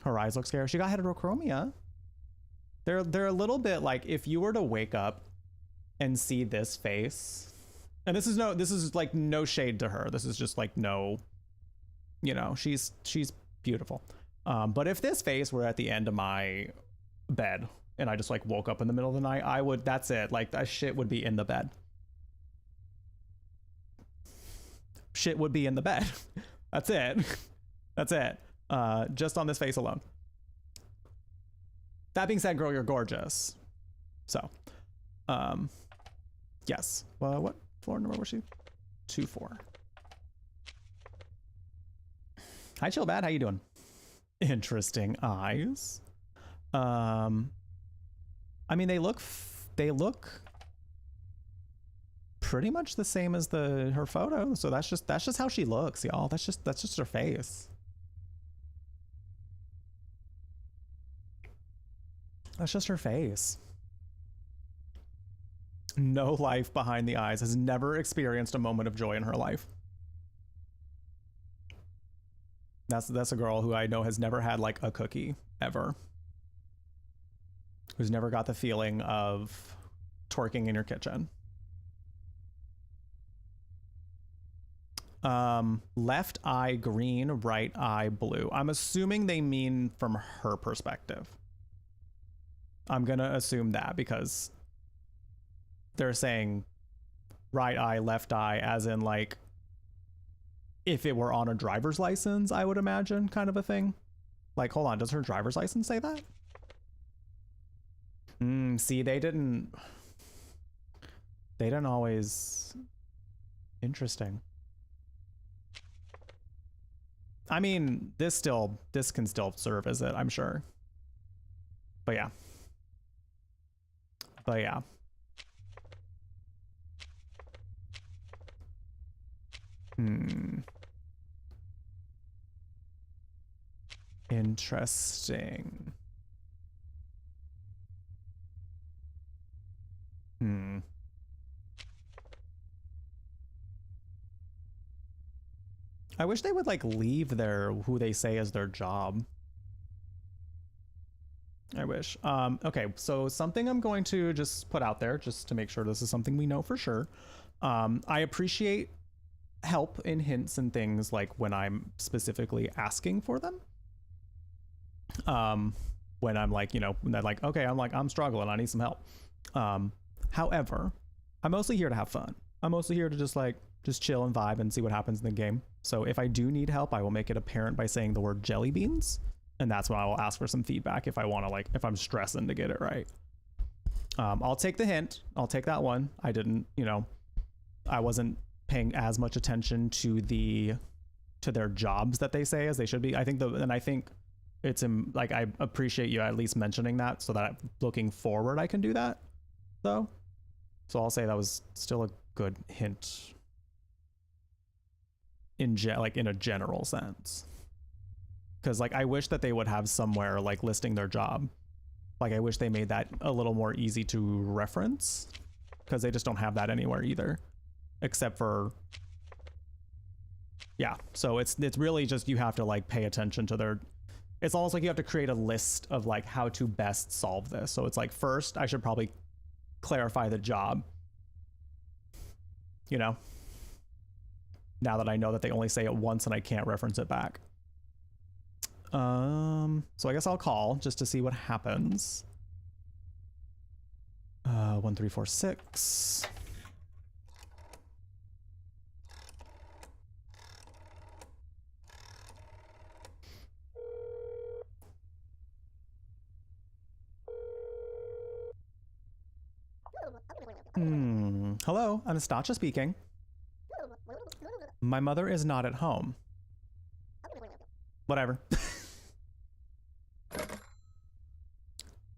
Her eyes look scary. She got heterochromia. They're a little bit like, if you were to wake up and see this face, and this is like no shade to her. This is just like no, you know, she's beautiful. But if this face were at the end of my bed and I just like woke up in the middle of the night, that's it. Like that shit would be in the bed. Shit would be in the bed. That's it. That's it. Just on this face alone. That being said, girl, you're gorgeous. So, yes. Well, what floor number was she? 2-4. Hi, Chill Bad. How you doing? Interesting eyes. I mean, they look pretty much the same as her photo. So that's just how she looks, y'all. That's just her face. That's just her face. No life behind the eyes, has never experienced a moment of joy in her life. That's a girl who I know has never had like a cookie ever. Who's never got the feeling of twerking in your kitchen. Left eye green, right eye blue. I'm assuming they mean from her perspective. I'm gonna assume that because they're saying right eye, left eye, as in like if it were on a driver's license, I would imagine, kind of a thing. Like, hold on, does her driver's license say that? See, they didn't always. Interesting. I mean, this can still serve as it, I'm sure. But yeah. Interesting. I wish they would like leave their who they say is their job. I wish. Okay, so something I'm going to just put out there just to make sure this is something we know for sure. I appreciate help and hints and things like when I'm specifically asking for them. When I'm like, you know, when they're like, okay, I'm struggling, I need some help. However, I'm mostly here to have fun. I'm mostly here to just chill and vibe and see what happens in the game. So if I do need help, I will make it apparent by saying the word jelly beans. And that's when I will ask for some feedback if I want to, like, if I'm stressing to get it right. I'll take the hint. I'll take that one. I didn't, you know, I wasn't paying as much attention to their jobs that they say as they should be. I think it's like, I appreciate you at least mentioning that so that looking forward, I can do that though. So I'll say that was still a good hint in a general sense. Cause like, I wish that they would have somewhere like listing their job. Like I wish they made that a little more easy to reference, cause they just don't have that anywhere either, except for, yeah. So it's really just, you have to like pay attention to it's almost like you have to create a list of like how to best solve this. So it's like, first I should probably clarify the job, you know, now that I know that they only say it once and I can't reference it back. So I guess I'll call just to see what happens. 1346. Hello, Anastasia speaking. My mother is not at home. Whatever.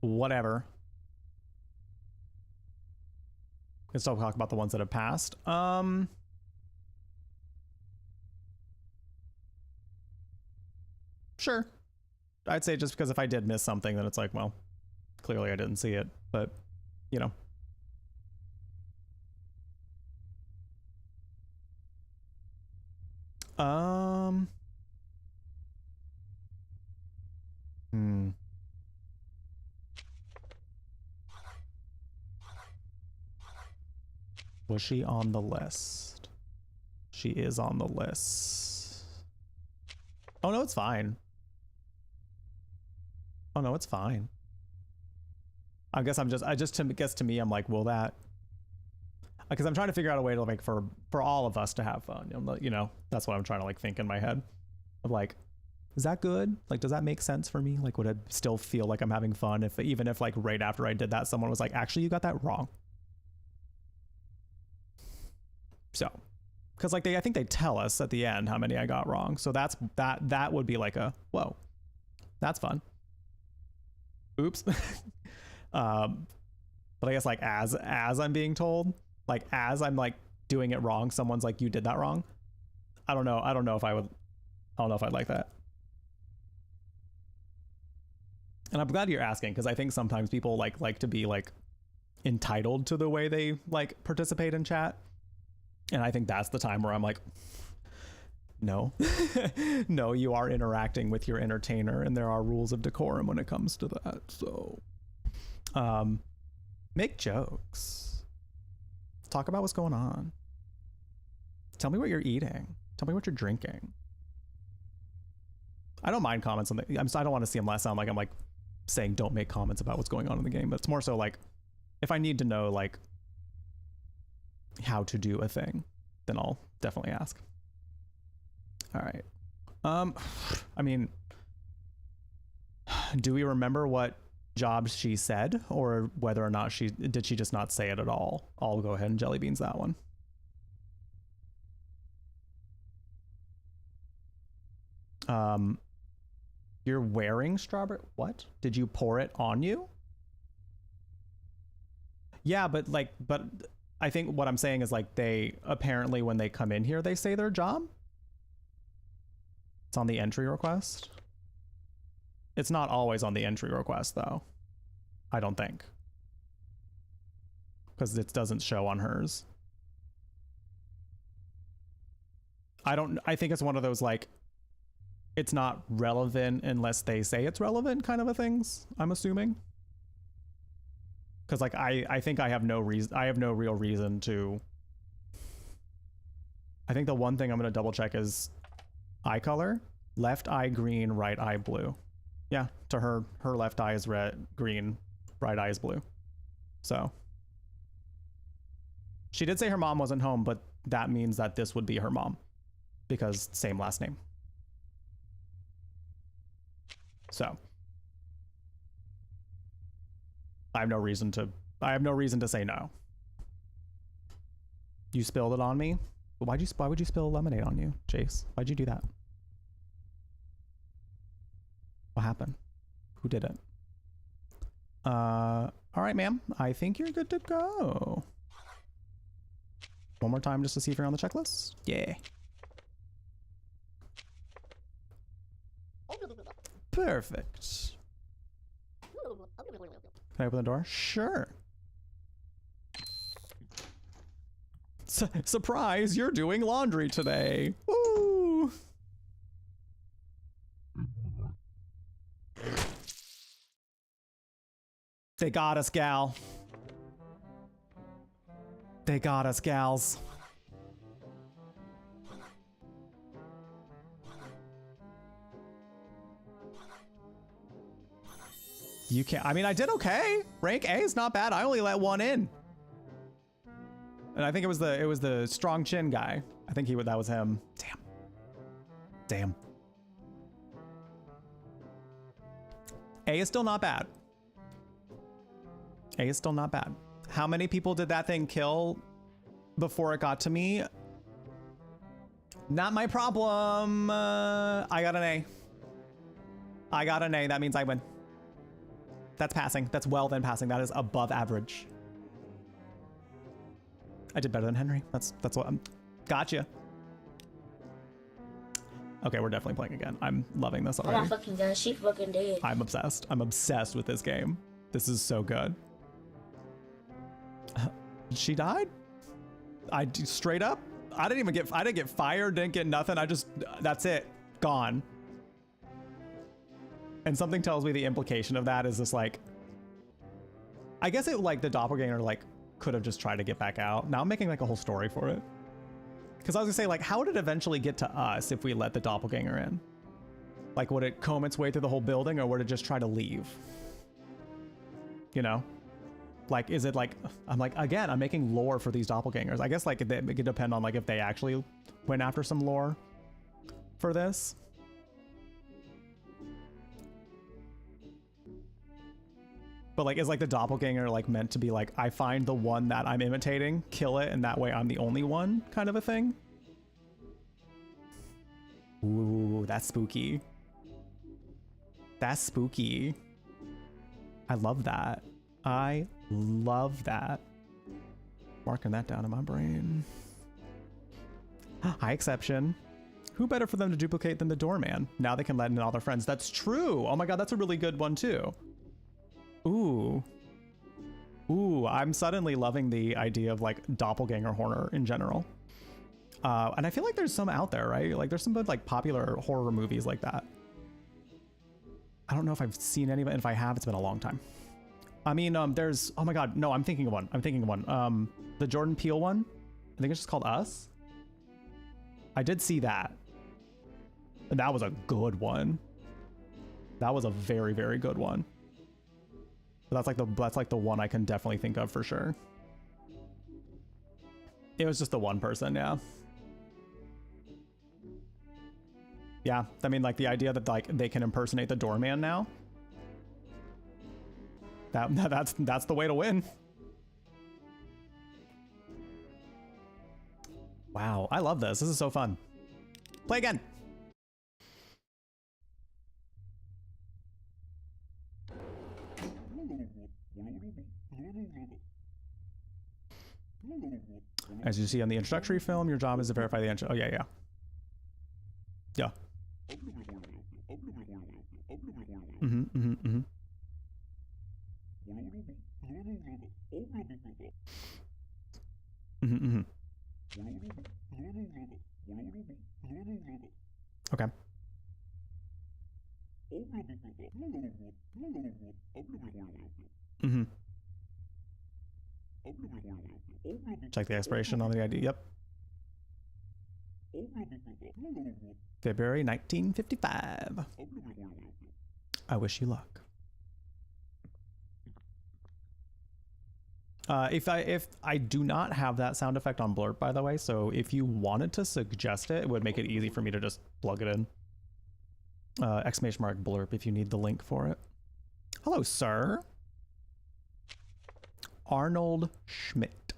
Whatever. We can still talk about the ones that have passed. Sure. I'd say just because if I did miss something, then it's like, well, clearly I didn't see it, but you know. Was she on the list? She is on the list. Oh no, it's fine. Oh no, it's fine. I guess to me, I'm like, will that, because I'm trying to figure out a way to like for all of us to have fun. You know, that's what I'm trying to like think in my head of like, is that good? Like, does that make sense for me? Like, would it still feel like I'm having fun even if like right after I did that, someone was like, actually, you got that wrong. So, because like I think they tell us at the end how many I got wrong. So that would be like a, whoa, that's fun. Oops. But I guess like as I'm being told, like as I'm like doing it wrong, someone's like, you did that wrong. I don't know if I'd like that. And I'm glad you're asking, because I think sometimes people like to be like entitled to the way they like participate in chat. And I think that's the time where I'm like, no, no, you are interacting with your entertainer, and there are rules of decorum when it comes to that. So, make jokes. Talk about what's going on. Tell me what you're eating. Tell me what you're drinking. I don't mind comments on the. I don't want to see them sound like I'm like saying don't make comments about what's going on in the game, but it's more so like if I need to know like how to do a thing, then I'll definitely ask. All right. I mean, do we remember what jobs she said, or whether or not she just not say it at all? I'll go ahead and jelly beans that one. You're wearing strawberry. What? Did you pour it on you? Yeah, but I think what I'm saying is like they apparently when they come in here, they say their job. It's on the entry request. It's not always on the entry request though. I don't think. Because it doesn't show on hers. I think it's one of those like, it's not relevant unless they say it's relevant kind of a things, I'm assuming. Because like I think I have no real reason to. I think the one thing I'm gonna double check is eye color. Left eye green, right eye blue. Yeah, to her left eye is red, green, right eye is blue. So she did say her mom wasn't home, but that means that this would be her mom because same last name. So I have no reason to say no. You spilled it on me? Why would you spill lemonade on you, Chase? Why'd you do that? What happened? Who did it? All right, ma'am. I think you're good to go. One more time just to see if you're on the checklist. Yeah. Perfect. Can I open the door? Sure. Surprise, you're doing laundry today. Woo! They got us, gal. They got us, gals. You can't. I mean, I did okay. Rank A is not bad. I only let one in, and I think it was the strong chin guy. I think that was him. Damn. A is still not bad. A is still not bad. How many people did that thing kill before it got to me? Not my problem. I got an A. I got an A. That means I win. That's passing. That's well then passing. That is above average. I did better than Henry. That's what I'm. Gotcha. Okay, we're definitely playing again. I'm loving this already. Oh my fucking god, she fucking dead. I'm obsessed. I'm obsessed with this game. This is so good. She died? Straight up? I didn't get fired, didn't get nothing. That's it. Gone. And something tells me the implication of that is just like, I guess it like the doppelganger like could have just tried to get back out. Now I'm making like a whole story for it. Because I was gonna say like, how would it eventually get to us if we let the doppelganger in? Like, would it comb its way through the whole building, or would it just try to leave? You know? Like, is it like, I'm like, again, I'm making lore for these doppelgangers. I guess like it could depend on like if they actually went after some lore for this. But like, is like the doppelganger like meant to be like, I find the one that I'm imitating, kill it, and that way I'm the only one kind of a thing? Ooh, that's spooky. That's spooky. I love that. I love that. Marking that down in my brain. High exception. Who better for them to duplicate than the doorman? Now they can let in all their friends. That's true. Oh my god, that's a really good one too. Ooh. Ooh, I'm suddenly loving the idea of like doppelganger horror in general. And I feel like there's some out there, right? Like there's some good like popular horror movies like that. I don't know if I've seen any of it. If I have, it's been a long time. I mean, there's, oh my god, no, I'm thinking of one. The Jordan Peele one. I think it's just called Us. I did see that. And that was a good one. That was a very, very good one. But that's like the one I can definitely think of for sure. It was just the one person, yeah. Yeah, I mean, like the idea that like they can impersonate the doorman now. That's the way to win. Wow, I love this. This is so fun. Play again. As you see on the introductory film, your job is to verify the entry. Oh, yeah, yeah. Yeah. Mm-hmm, mm-hmm, mm-hmm. Mm-hmm, mm-hmm. Okay. Mm-hmm. Check the expiration on the ID. Yep. February 1955. I wish you luck. If I do not have that sound effect on Blurp, by the way, so if you wanted to suggest it, it would make it easy for me to just plug it in. Exclamation mark Blurp if you need the link for it. Hello, sir. Arnold Schmidt.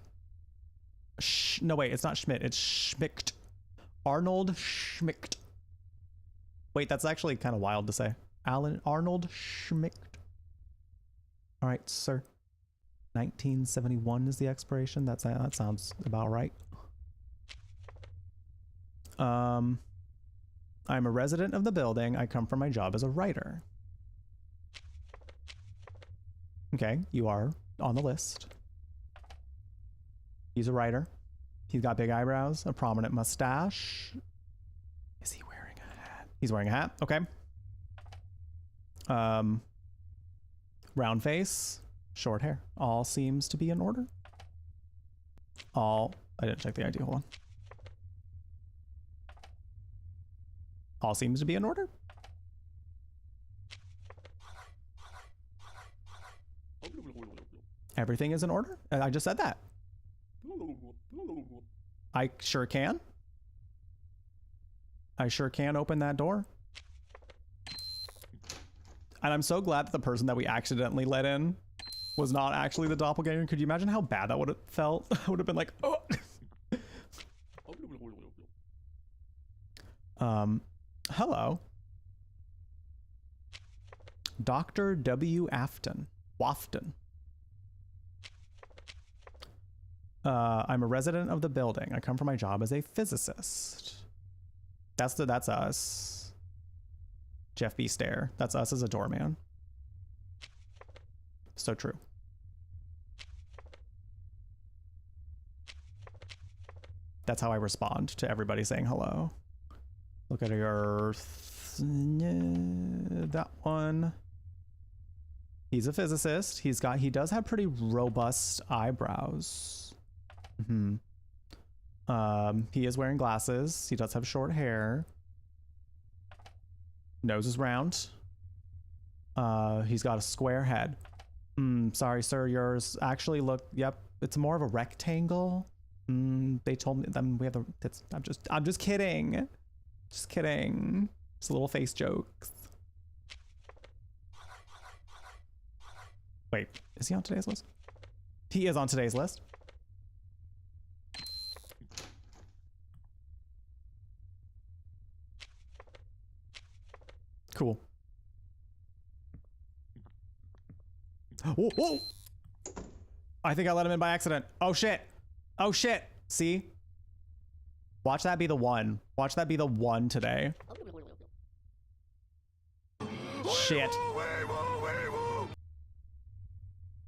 No, wait, it's not Schmidt, it's Schmicht. Arnold Schmicht. Wait, that's actually kind of wild to say. Arnold Schmicht. All right, sir. 1971 is the expiration. That sounds about right. I'm a resident of the building. I come from my job as a writer. Okay, you are on the list. He's a writer. He's got big eyebrows, a prominent mustache. Is he wearing a hat? He's wearing a hat. Okay. Round face, short hair. All seems to be in order. I didn't check the ID. Hold on. All seems to be in order. Everything is in order. I just said that. I sure can. I sure can open that door. And I'm so glad that the person that we accidentally let in was not actually the doppelganger. Could you imagine how bad that would have felt? I would have been like, oh. Hello. Dr. W. Wafton. I'm a resident of the building. I come from my job as a physicist. That's us. Jeff B. Stare. That's us as a doorman. So true. That's how I respond to everybody saying hello. Look at your that one. He's a physicist. He does have pretty robust eyebrows. Mm-hmm. He is wearing glasses. He does have short hair. Nose is round. He's got a square head. Sorry, sir. Yours actually yep, it's more of a rectangle. They told me that we have I'm just kidding. Just kidding. It's a little face jokes. Wait, is he on today's list? He is on today's list. Cool. Whoa, whoa! I think I let him in by accident. Oh shit. Oh shit. See? Watch that be the one. Watch that be the one today. Shit.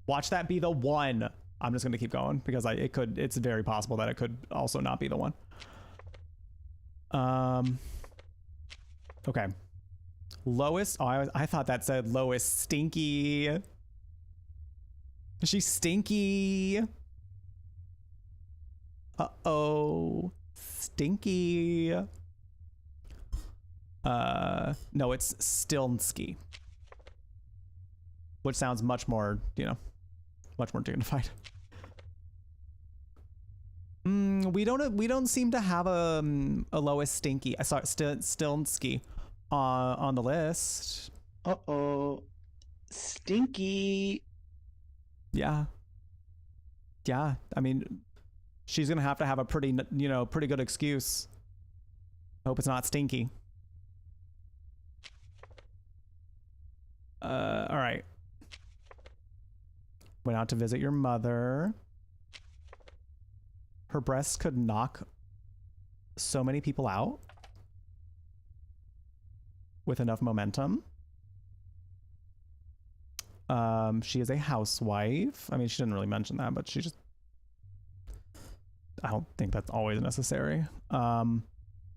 Watch that be the one. I'm just gonna keep going because it's very possible that it could also not be the one. Okay. Lois. Oh, I thought that said Lois Stinky. She's stinky. Uh-oh. Stinky. No, it's Stilnsky. Which sounds much more, you know, much more dignified. We don't seem to have a Lois Stinky. Sorry, Stilnsky on the list. Uh-oh. Stinky. Yeah. Yeah, I mean, she's gonna have to have a pretty good excuse. Hope it's not Stinky. All right. Went out to visit your mother. Her breasts could knock so many people out with enough momentum. She is a housewife. I mean, she didn't really mention that, but I don't think that's always necessary.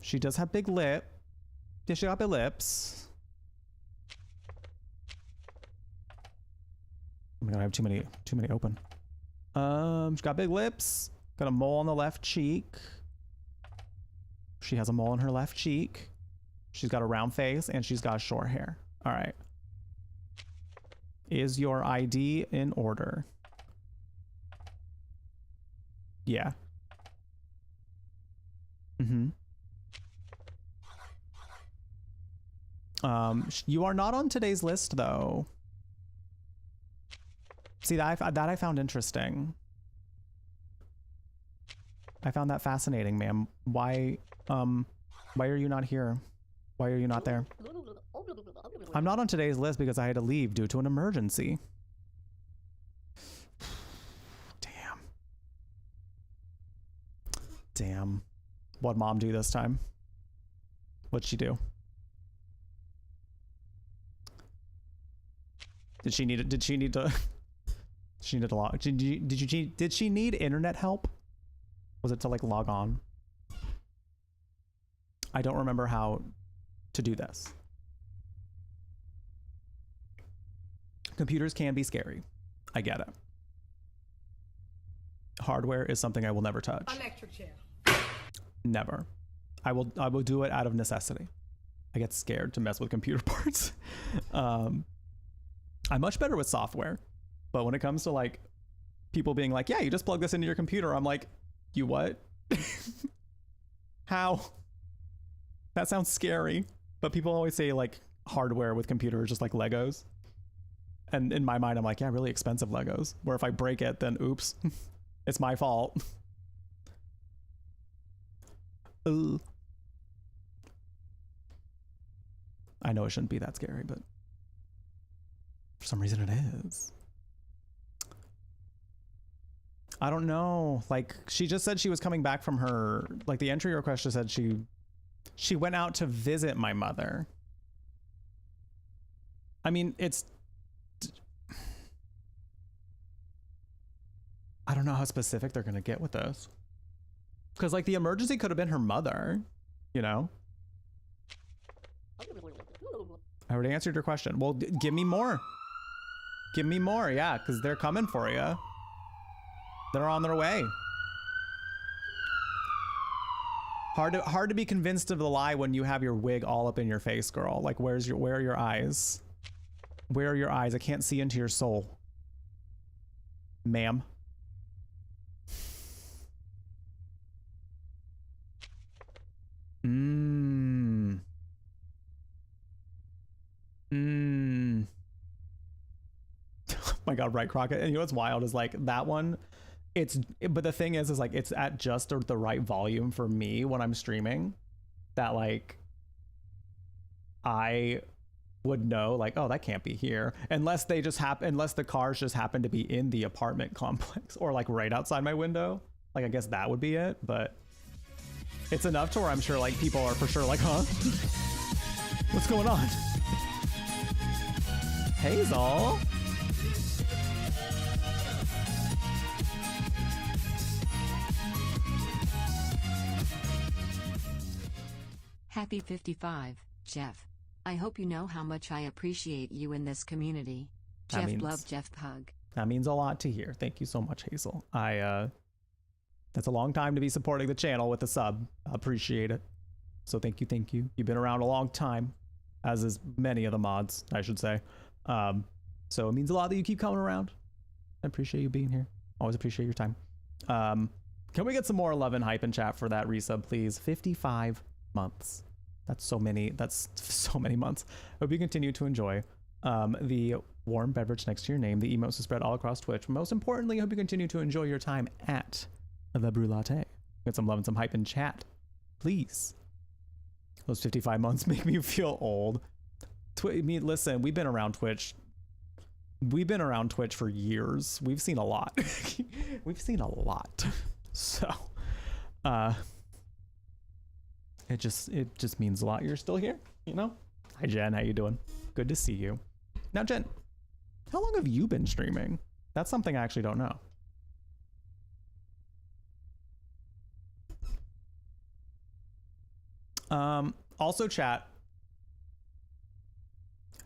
She does have big lip. Yeah, she got big lips. Oh my god, I have too many open. She got big lips. Got a mole on the left cheek. She has a mole on her left cheek. She's got a round face and she's got short hair. All right. Is your ID in order? Yeah. You are not on today's list though. See, that I found interesting. I found that fascinating, ma'am. Why are you not here? Why are you not there? I'm not on today's list because I had to leave due to an emergency. Damn. What'd mom do this time? What'd she do? Did she need to log? Did she need internet help? Was it to like log on? I don't remember how to do this. Computers can be scary. I get it. Hardware is something I will never touch. Electric chair. Never. I will do it out of necessity. I get scared to mess with computer parts. I'm much better with software, but when it comes to like people being like, yeah, you just plug this into your computer, I'm like, you what? How? That sounds scary. But people always say like hardware with computers just like Legos. And in my mind, I'm like, yeah, really expensive Legos. Where if I break it, then oops, it's my fault. Ugh. I know it shouldn't be that scary, but for some reason it is. I don't know. Like, she just said she was coming back from her, like the entry request just said she went out to visit my mother. I mean, I don't know how specific they're going to get with this. Because, like, the emergency could have been her mother, you know? I already answered your question. Well, give me more. Give me more, yeah, because they're coming for you. They're on their way. Hard to be convinced of the lie when you have your wig all up in your face, girl. Like, where are your eyes? Where are your eyes? I can't see into your soul. Ma'am. Oh my god, right, Crockett? And you know what's wild is like that one, but the thing is like it's at just the right volume for me when I'm streaming that like I would know like, oh, that can't be here unless the cars just happen to be in the apartment complex or like right outside my window. Like I guess that would be it, but It's enough to where I'm sure like people are for sure like, huh? What's going on? Hazel. Happy 55, Jeff. I hope you know how much I appreciate you in this community. Jeff love Jeff Pug. That means a lot to hear. Thank you so much, Hazel. That's a long time to be supporting the channel with a sub. I appreciate it. So thank you, thank you. You've been around a long time, as is many of the mods, I should say. So it means a lot that you keep coming around. I appreciate you being here. Always appreciate your time. Can we get some more 11 hype in chat for that resub, please? 55 months. That's so many months. Hope you continue to enjoy the warm beverage next to your name, the emotes to spread all across Twitch. Most importantly, I hope you continue to enjoy your time at the Brew Latte. Get some love and some hype in chat, please. Those 55 months make me feel old. I mean, listen, we've been around Twitch. We've been around Twitch for years. We've seen a lot. We've seen a lot. So, it just means a lot you're still here, you know? Hi, Jen. How you doing? Good to see you. Now, Jen, how long have you been streaming? That's something I actually don't know. Also, chat.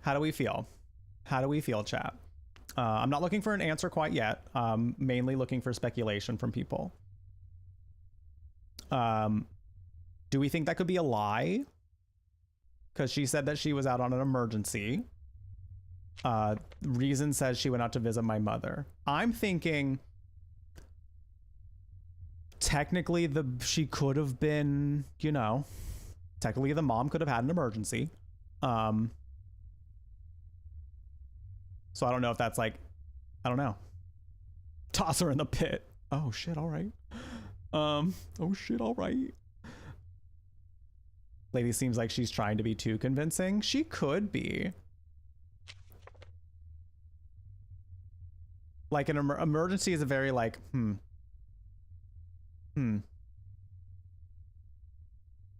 How do we feel? How do we feel, chat? I'm not looking for an answer quite yet. Mainly looking for speculation from people. Do we think that could be a lie? Because she said that she was out on an emergency. Reason says she went out to visit my mother. I'm thinking technically she could have been, you know, technically the mom could have had an emergency. So I don't know if that's like, I don't know. Toss her in the pit. Oh shit, all right. Oh shit, all right. Lady seems like she's trying to be too convincing. She could be. Like an emergency is a very like, What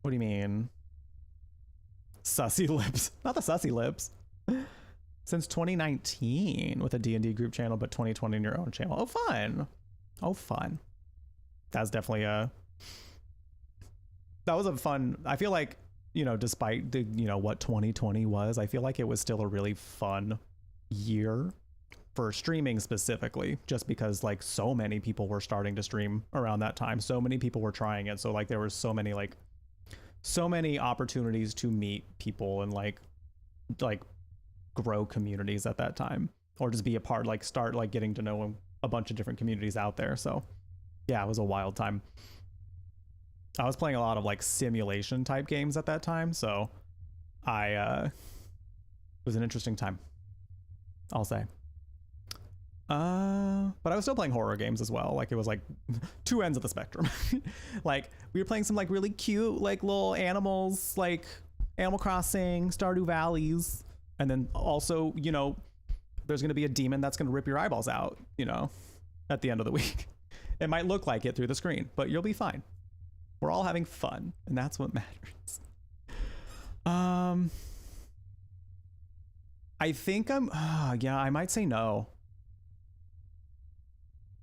do you mean? Sussy lips. Not the sussy lips. Since 2019 with a D&D group channel, but 2020 in your own channel. Oh, fun. Oh, fun. That's definitely that was a fun, I feel like, you know, despite the, you know, what 2020 was, I feel like it was still a really fun year for streaming specifically, just because like so many people were starting to stream around that time. So many people were trying it. So like there was so many opportunities to meet people and like grow communities at that time, or just be a part, like start like getting to know a bunch of different communities out there. So yeah, it was a wild time. I was playing a lot of like simulation type games at that time, so it was an interesting time, I'll say. But I was still playing horror games as well. Like it was like two ends of the spectrum. Like we were playing some like really cute like little animals, like Animal Crossing, Stardew Valleys, and then also, you know, there's gonna be a demon that's gonna rip your eyeballs out, you know, at the end of the week. It might look like it through the screen, but you'll be fine. We're all having fun, and that's what matters. I think yeah, I might say no.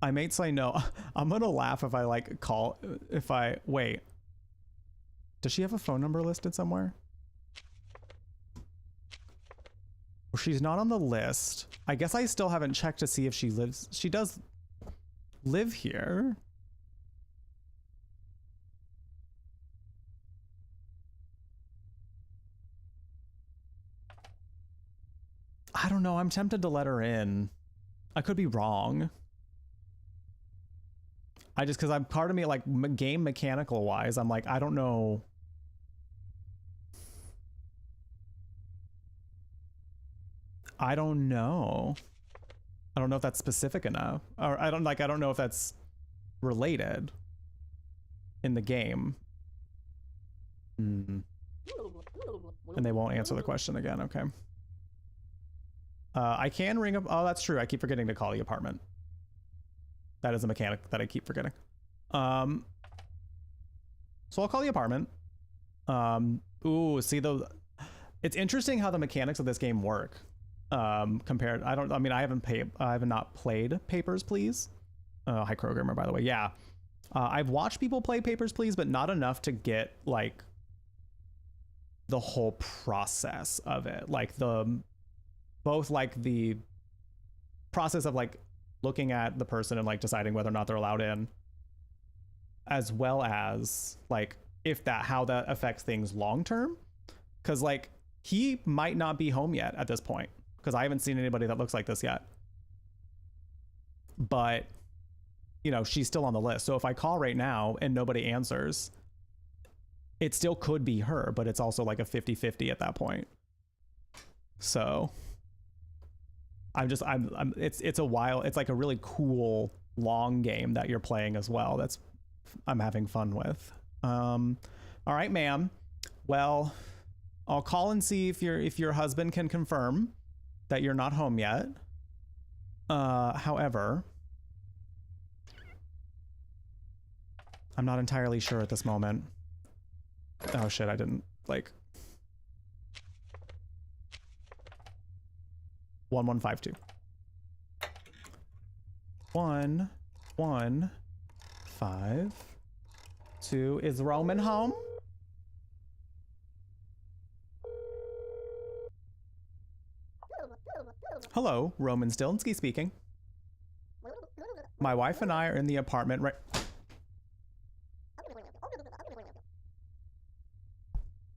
I might say no. I'm gonna laugh if I like wait. Does she have a phone number listed somewhere? Well, she's not on the list. I guess I still haven't checked to see if she lives. She does live here. I don't know. I'm tempted to let her in. I could be wrong. Because I'm part of me, like game mechanical wise, I'm like, I don't know. I don't know if that's specific enough, or I don't know if that's related in the game. And they won't answer the question again. Okay. I can ring up. Oh, that's true. I keep forgetting to call the apartment. That is a mechanic that I keep forgetting. So I'll call the apartment. Ooh, see those. It's interesting how the mechanics of this game work. Compared, I have not played Papers, Please. Hi Krogamer, by the way. Yeah. I've watched people play Papers, Please, but not enough to get like the whole process of it. Like both like the process of like looking at the person and like deciding whether or not they're allowed in, as well as like how that affects things long term. Cause like he might not be home yet at this point, because I haven't seen anybody that looks like this yet. But you know, she's still on the list. So if I call right now and nobody answers, it still could be her, but it's also like a 50-50 at that point. So it's a while. It's like a really cool long game that you're playing as well. I'm having fun with. All right, ma'am. Well, I'll call and see if your husband can confirm that you're not home yet. However, I'm not entirely sure at this moment. Oh shit, I didn't like 1152. 1152. Is Roman home? Hello, Roman Stilinski speaking. My wife and I are in the apartment right.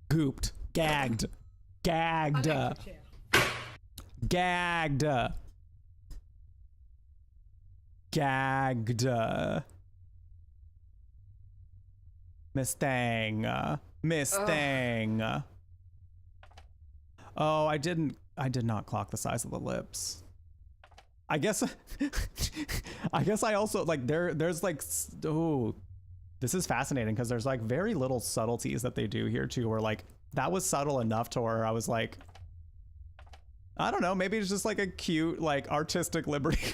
Gooped. Gagged. Gagged. Gagged. Gagged. Mustang. Mustang. Oh, I did not clock the size of the lips. I guess I also like there's like, oh, this is fascinating because there's like very little subtleties that they do here too, where like that was subtle enough to where I was like, I don't know, maybe it's just like a cute like artistic liberty.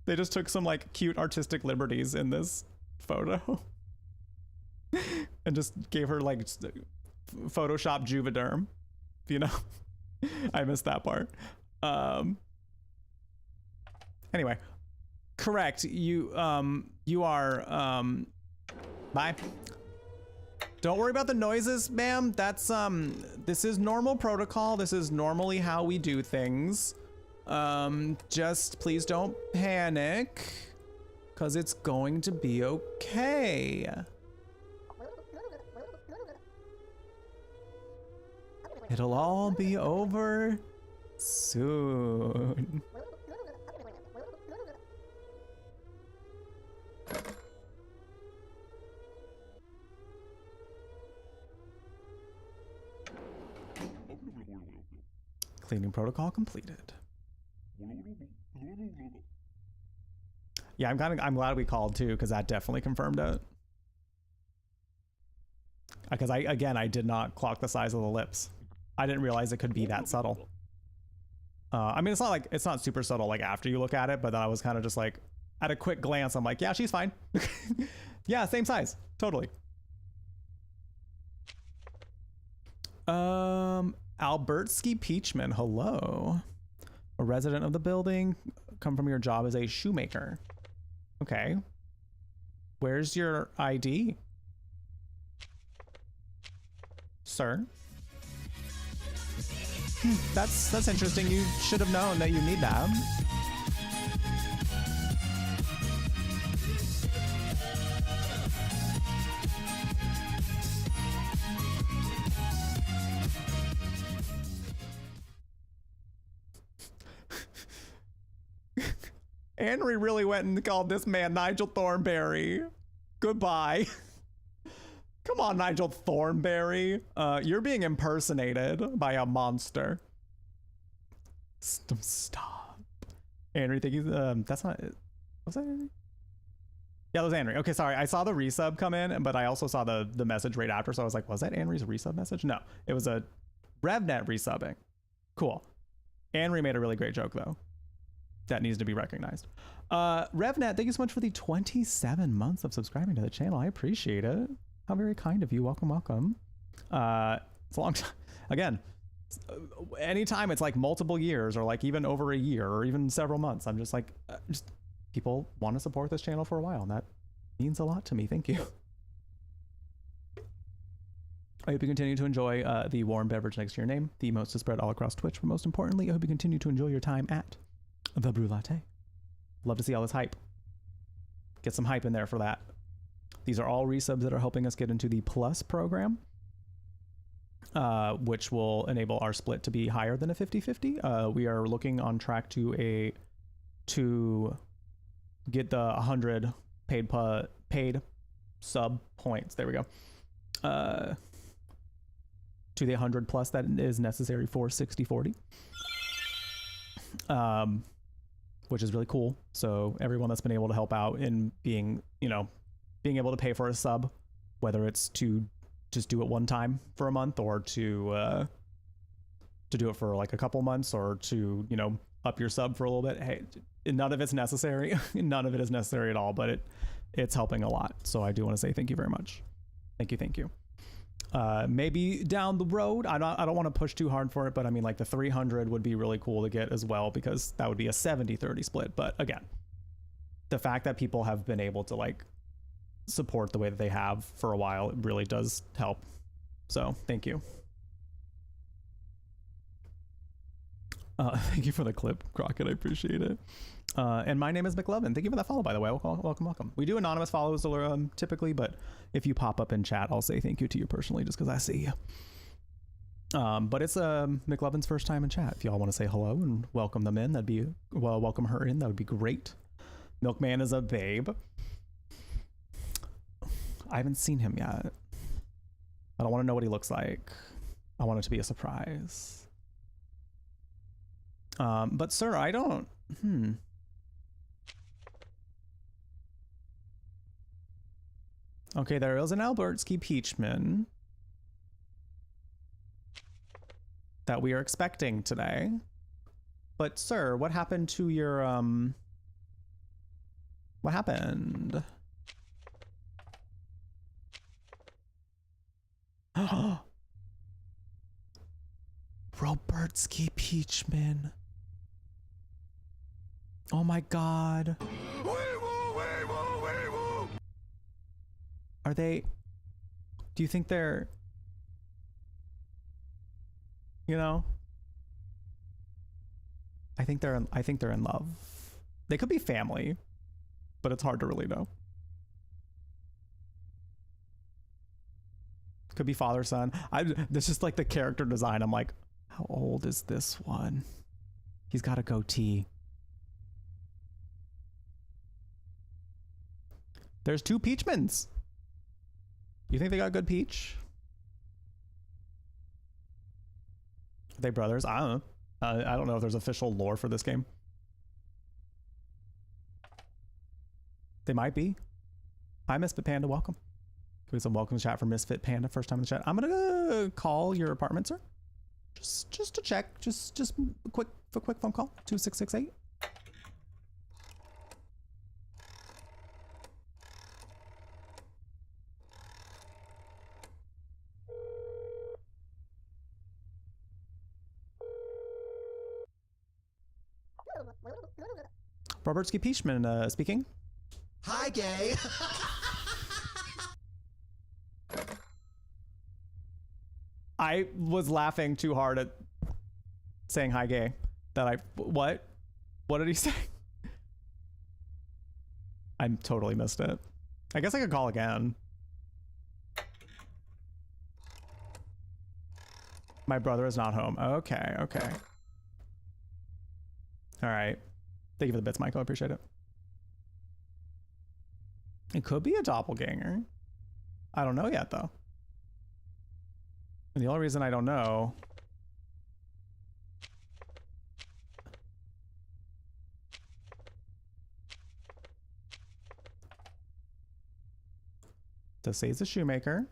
They just took some like cute artistic liberties in this photo and just gave her like Photoshop Juvederm, you know. I missed that part. Anyway, correct. You are bye. Don't worry about the noises, ma'am. That's this is normal protocol. This is normally how we do things. Just please don't panic, cause it's going to be okay. It'll all be over soon. Cleaning protocol completed. Yeah, I'm glad we called too, because that definitely confirmed it. Because I did not clock the size of the lips. I didn't realize it could be that subtle. I mean, it's not super subtle like after you look at it, but then I was kind of just like, at a quick glance, I'm like, yeah, she's fine. Yeah, same size, totally. Albertsky Peachman, hello. A resident of the building, come from your job as a shoemaker. Okay. Where's your ID? Sir? That's interesting. You should have known that you need that. Henry really went and called this man Nigel Thornberry. Goodbye. Come on, Nigel Thornberry. You're being impersonated by a monster. Stop. Henry, think he's, that's not it. Was that Henry? Yeah, that was Henry. Okay, sorry. I saw the resub come in, but I also saw the message right after, so I was like, was that Henry's resub message? No, it was a RevNet resubbing. Cool. Henry made a really great joke, though. That needs to be recognized. RevNet, thank you so much for the 27 months of subscribing to the channel. I appreciate it. How very kind of you. Welcome, welcome. It's a long time. Again, anytime it's like multiple years or like even over a year or even several months, I'm just like, just people want to support this channel for a while, and that means a lot to me. Thank you. I hope you continue to enjoy the warm beverage next to your name, the most to spread all across Twitch, but most importantly, I hope you continue to enjoy your time at the Brew Latte. Love to see all this hype. Get some hype in there for that. These are all resubs that are helping us get into the Plus program, which will enable our split to be higher than a 50-50. We are looking on track to get the 100 paid sub points. There we go. To the 100 plus that is necessary for 60/40, which is really cool. So everyone that's been able to help out in being able to pay for a sub, whether it's to just do it one time for a month or to do it for like a couple months or to, up your sub for a little bit. Hey, none of it's necessary. None of it is necessary at all, but it's helping a lot. So I do want to say thank you very much. Thank you. Maybe down the road, I don't want to push too hard for it, but I mean, like the 300 would be really cool to get as well, because that would be a 70-30 split. But again, the fact that people have been able to like support the way that they have for a while, it really does help. So thank you. Thank you for the clip, Crockett. I appreciate it. And my name is McLovin. Thank you for that follow, by the way. Welcome. We do anonymous follows typically, but if you pop up in chat, I'll say thank you to you personally just because I see you. But it's McLovin's first time in chat. If y'all want to say hello and welcome them in, welcome her in. That would be great. Milkman is a babe. I haven't seen him yet. I don't want to know what he looks like. I want it to be a surprise. But sir, I don't. Okay, there is an Albertsky Peachman that we are expecting today. But sir, what happened to your what happened? Robertsky Peachman. Oh my god. Are they... Do you think they're... I think they're in love. They could be family, but it's hard to really know. Could be father, son. This is just like the character design. I'm like, how old is this one? He's got a goatee. There's two Peachmans. You think they got good peach? Are they brothers? I don't know. I don't know if there's official lore for this game. They might be. Hi, Misfit Panda. Welcome. Give me some welcome chat for Misfit Panda. First time in the chat. I'm gonna call your apartment, sir. Just to check. Just a quick phone call. 2668. Robertsky Peachman speaking. Hi, gay. I was laughing too hard at saying hi, gay. What? What did he say? I totally missed it. I guess I could call again. My brother is not home. Okay. All right. Thank you for the bits, Michael. I appreciate it. It could be a doppelganger. I don't know yet, though. And the only reason I don't know... to say he's a shoemaker.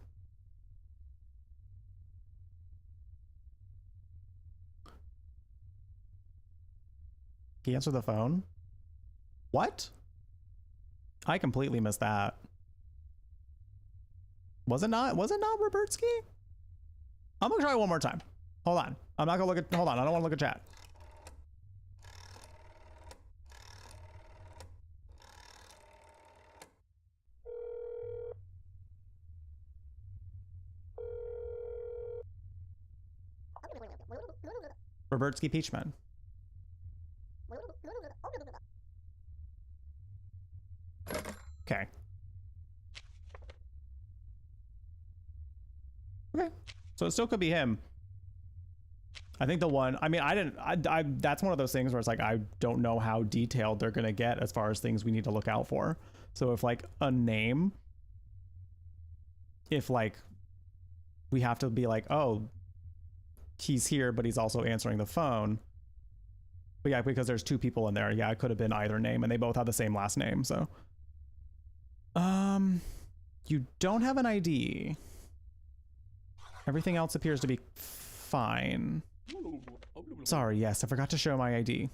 He answered the phone? What? I completely missed that. Was it not Robertsky? I'm gonna try one more time. Hold on. I'm not gonna look at, hold on. I don't want to look at chat. Robertsky Peachman. Okay. Okay. So it still could be him. I think the one, I mean, that's one of those things where it's like, I don't know how detailed they're going to get as far as things we need to look out for. So if like a name, if like we have to be like, oh, he's here, but he's also answering the phone. But yeah, because there's two people in there. Yeah, it could have been either name and they both have the same last name. So, you don't have an ID. Everything else appears to be fine. Sorry, yes, I forgot to show my ID.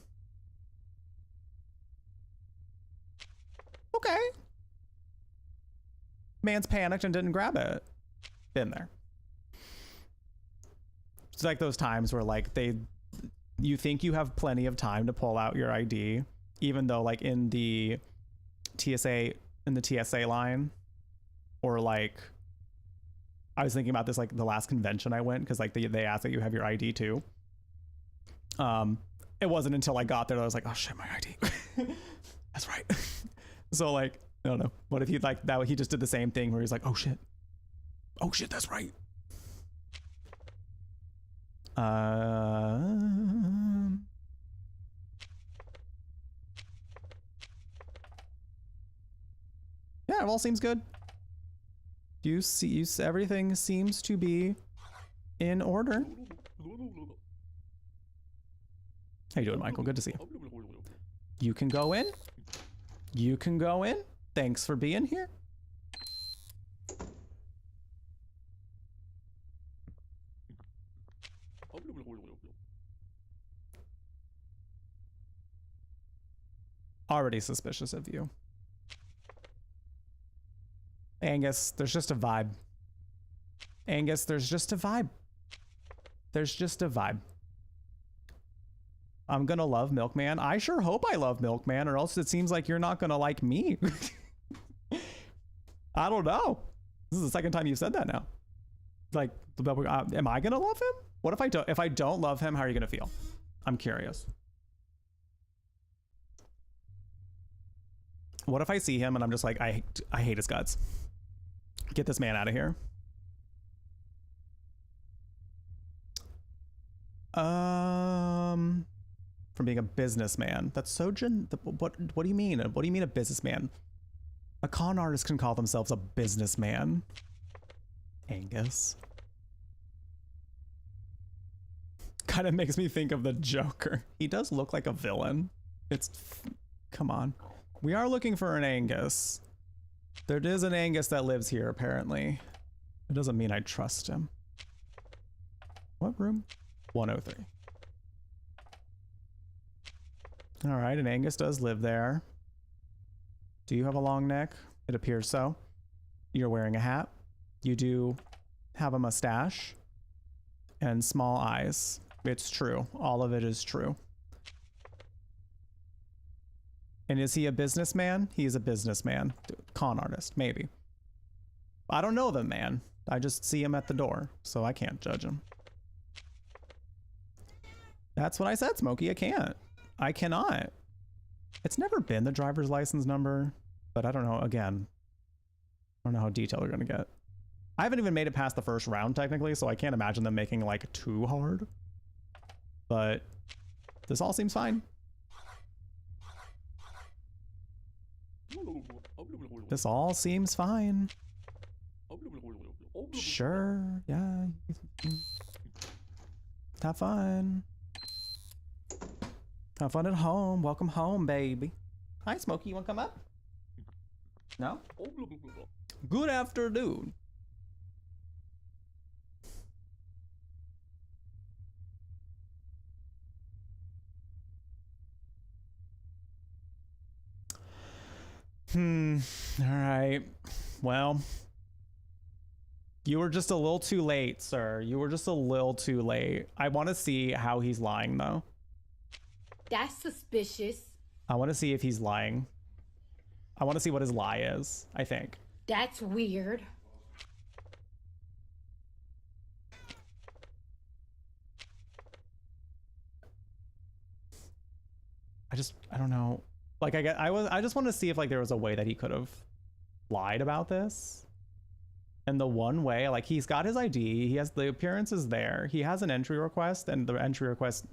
Okay. Man's panicked and didn't grab it. Been there. It's like those times where like you think you have plenty of time to pull out your ID, even though like in the TSA line, or like I was thinking about this like the last convention I went, because like they asked that you have your ID too. It wasn't until I got there that I was like, oh shit, my ID. That's right. So like, I don't know. What if he like that? He just did the same thing where he's like, oh shit, that's right. Yeah, it all seems good. Everything seems to be in order. How you doing, Michael? Good to see you. You can go in. You can go in. Thanks for being here. Already suspicious of you. Angus, there's just a vibe. Angus, there's just a vibe. There's just a vibe. I'm gonna love Milkman. I sure hope I love Milkman, or else it seems like you're not gonna like me. I don't know. This is the second time you've said that now. Like, am I gonna love him? What if I don't love him, how are you gonna feel? I'm curious. What if I see him and I'm just like, I hate his guts. Get this man out of here. From being a businessman. That's so what do you mean? What do you mean a businessman? A con artist can call themselves a businessman. Angus. Kind of makes me think of the Joker. He does look like a villain. Come on. We are looking for an Angus. There is an Angus that lives here, apparently. It doesn't mean I trust him. What room? 103. All right, an Angus does live there. Do you have a long neck? It appears so. You're wearing a hat. You do have a mustache and small eyes. It's true. All of it is true. And is he a businessman? He is a businessman. Con artist, maybe. I don't know the man. I just see him at the door, so I can't judge him. That's what I said, Smokey. I can't. I cannot. It's never been the driver's license number, but I don't know. Again, I don't know how detailed they're going to get. I haven't even made it past the first round, technically, so I can't imagine them making like too hard. But this all seems fine. This all seems fine. Sure, yeah. Have fun. Have fun at home. Welcome home, baby. Hi, Smokey. You want to come up? No? Good afternoon. All right. Well, You were just a little too late, sir. You were just a little too late. I want to see how he's lying, though. That's suspicious. I want to see if he's lying. I want to see what his lie is, I think. That's weird. I don't know. Like, I just want to see if like there was a way that he could have lied about this. And the one way, like, he's got his ID, he has the appearances there, he has an entry request, and the entry request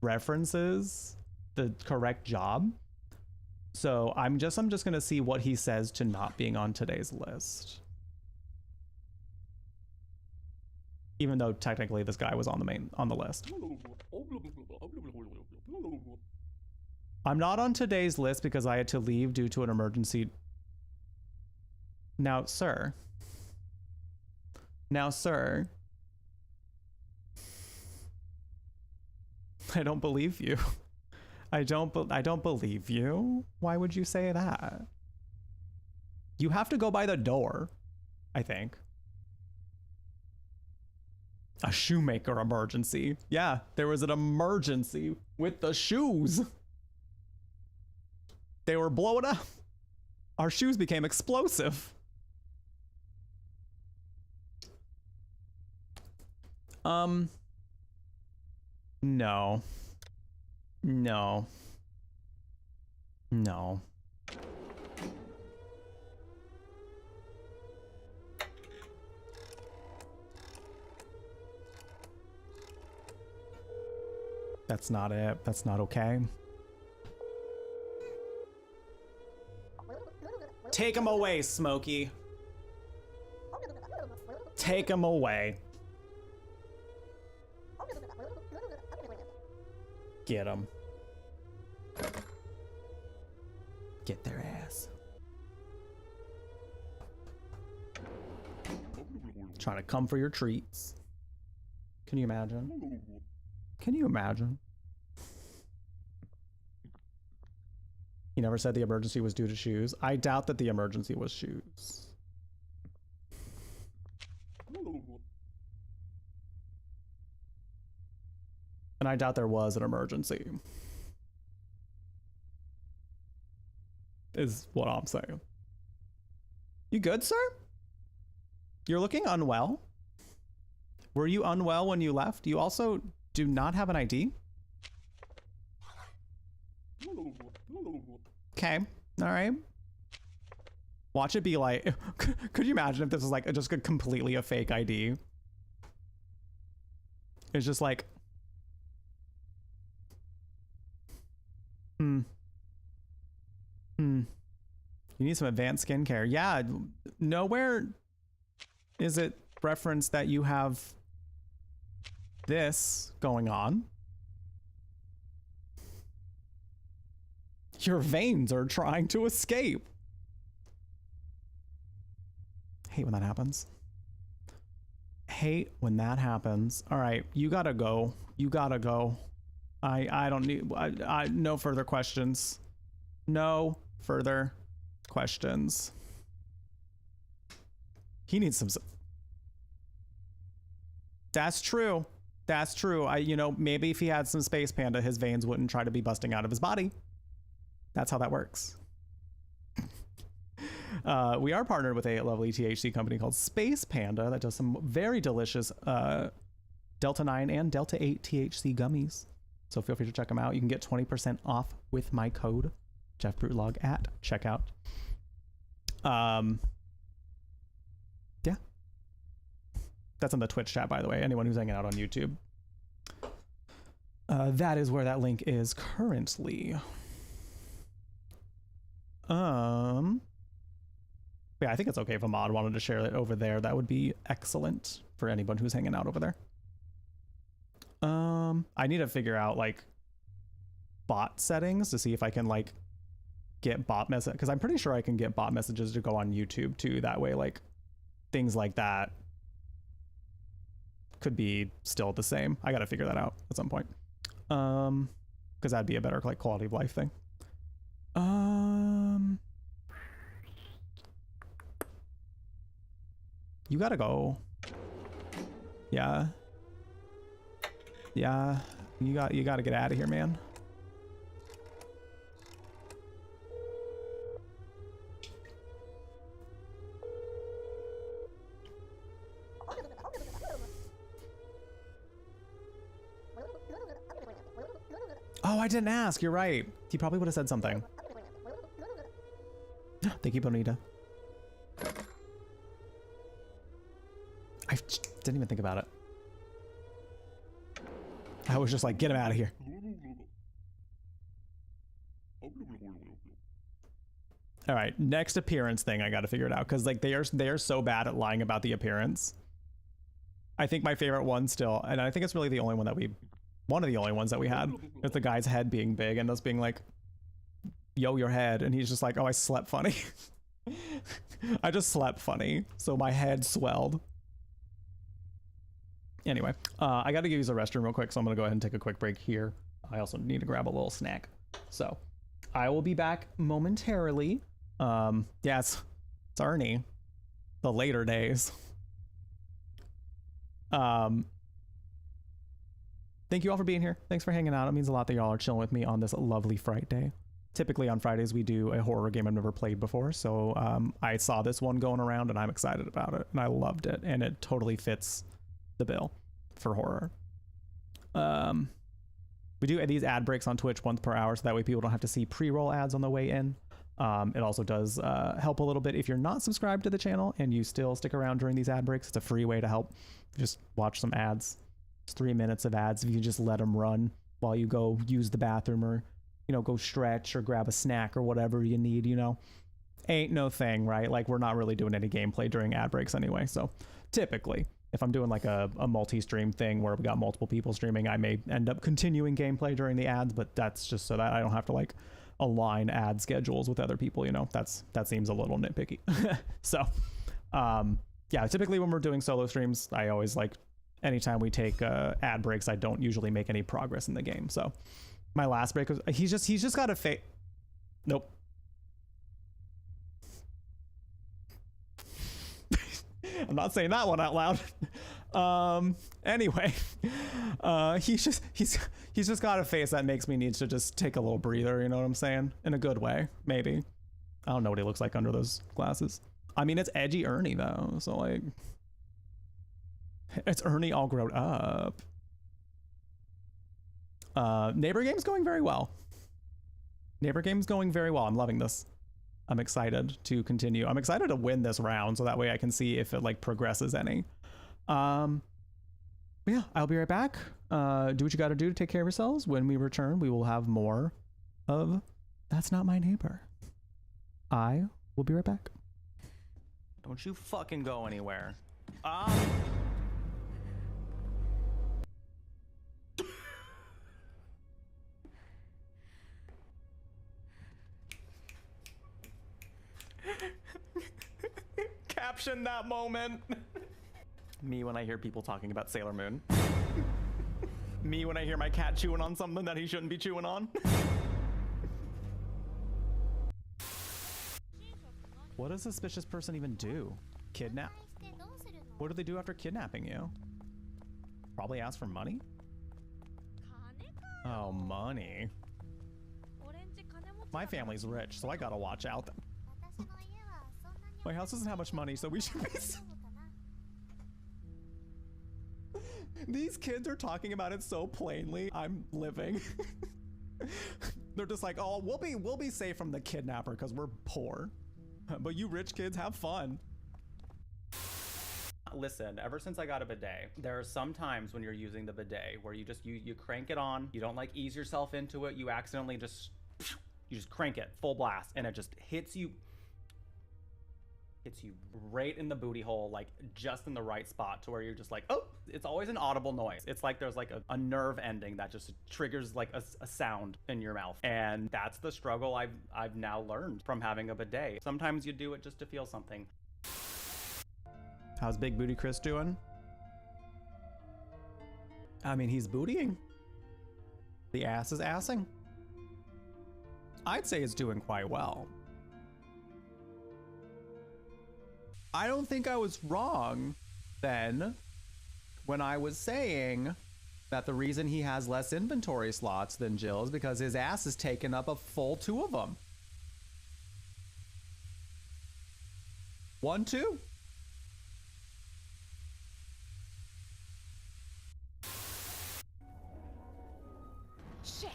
references the correct job. So I'm just gonna see what he says to not being on today's list. Even though technically this guy was on the list. I'm not on today's list because I had to leave due to an emergency. Now, sir. I don't believe you. I don't believe you. Why would you say that? You have to go by the door, I think. A shoemaker emergency. Yeah, there was an emergency with the shoes. They were blowing up. Our shoes became explosive. No. No. No. That's not it. That's not okay. Take him away, Smokey. Take him away. Get him. Get their ass. Trying to come for your treats. Can you imagine? Can you imagine? He never said the emergency was due to shoes. I doubt that the emergency was shoes. And I doubt there was an emergency. Is what I'm saying. You good, sir? You're looking unwell. Were you unwell when you left? You also do not have an ID? Okay, all right. Watch it be like, could you imagine if this was like just completely a fake ID? It's just like, you need some advanced skincare. Yeah, nowhere is it referenced that you have this going on. Your veins are trying to escape. Hate when that happens. Hate when that happens. All right, you gotta go. You gotta go. I don't need, no further questions. No further questions. He needs some. That's true. That's true. You know, maybe if he had some Space Panda, his veins wouldn't try to be busting out of his body. That's how that works. We are partnered with a lovely THC company called Space Panda that does some very delicious Delta 9 and Delta 8 THC gummies. So feel free to check them out. You can get 20% off with my code JeffBruteLog at checkout. Yeah. That's in the Twitch chat, by the way. Anyone who's hanging out on YouTube. That is where that link is currently. Yeah, I think it's okay if a mod wanted to share it over there. That would be excellent for anyone who's hanging out over there. I need to figure out like bot settings to see if I can like get bot message, because I'm pretty sure I can get bot messages to go on YouTube too. That way, like things like that could be still the same. I got to figure that out at some point. Because that'd be a better like quality of life thing. You gotta go. Yeah. Yeah. You gotta get out of here, man. Oh, I didn't ask. You're right. He probably would have said something. Thank you, Bonita. I didn't even think about it. I was just like, get him out of here. All right, next appearance thing I got to figure it out because like they are so bad at lying about the appearance. I think my favorite one still, and I think it's really the only one that one of the only ones that we had, is the guy's head being big and us being like, yo, your head, and he's just like, oh, I slept funny. I just slept funny, so my head swelled. Anyway, I got to use the restroom real quick, so I'm gonna go ahead and take a quick break here. I also need to grab a little snack, so I will be back momentarily. Yeah, it's Ernie, the later days. Thank you all for being here. Thanks for hanging out. It means a lot that y'all are chilling with me on this lovely Friday. Typically on Fridays we do a horror game I've never played before, so I saw this one going around and I'm excited about it, and I loved it, and it totally fits the bill for horror. We do these ad breaks on Twitch once per hour, so that way people don't have to see pre-roll ads on the way in. It also does help a little bit if you're not subscribed to the channel and you still stick around during these ad breaks. It's a free way to help. Just watch some ads. It's 3 minutes of ads if you just let them run while you go use the bathroom or, you know, go stretch or grab a snack or whatever you need, you know. Ain't no thing, right? Like, we're not really doing any gameplay during ad breaks anyway. So typically, if I'm doing like a multi-stream thing where we got multiple people streaming, I may end up continuing gameplay during the ads, but that's just so that I don't have to like align ad schedules with other people, you know. That seems a little nitpicky. So yeah, typically when we're doing solo streams, I always like, anytime we take ad breaks, I don't usually make any progress in the game. So my last break was, he's just got a nope. I'm not saying that one out loud. Anyway, he's just got a face that makes me need to just take a little breather, you know what I'm saying? In a good way, maybe. I don't know what he looks like under those glasses. I mean, it's edgy Ernie though, so like, it's Ernie all grown up. Neighbor game's going very well. Neighbor game's going very well. I'm loving this. I'm excited to continue. I'm excited to win this round so that way I can see if it like progresses any. But yeah, I'll be right back. Do what you got to do to take care of yourselves. When we return, we will have more of That's Not My Neighbor. I will be right back. Don't you fucking go anywhere. Caption that moment. Me when I hear people talking about Sailor Moon. Me when I hear my cat chewing on something that he shouldn't be chewing on. What does a suspicious person even do? Kidnap? What do they do after kidnapping you? Probably ask for money? Oh, money. My family's rich, so I gotta watch out. My house doesn't have much money, so we should be... These kids are talking about it so plainly. I'm living. They're just like, oh, we'll be safe from the kidnapper because we're poor. But you rich kids, have fun. Listen, ever since I got a bidet, there are some times when you're using the bidet where you just you crank it on, you don't like ease yourself into it, you accidentally just crank it full blast and it just hits you right in the booty hole, like just in the right spot to where you're just like, oh, it's always an audible noise. It's like there's like a nerve ending that just triggers like a sound in your mouth. And that's the struggle I've now learned from having a bidet. Sometimes you do it just to feel something. How's Big Booty Chris doing? I mean, he's bootying. The ass is assing. I'd say it's doing quite well. I don't think I was wrong then when I was saying that the reason he has less inventory slots than Jill is because his ass is taking up a full 2 of them. 1, 2. Shit.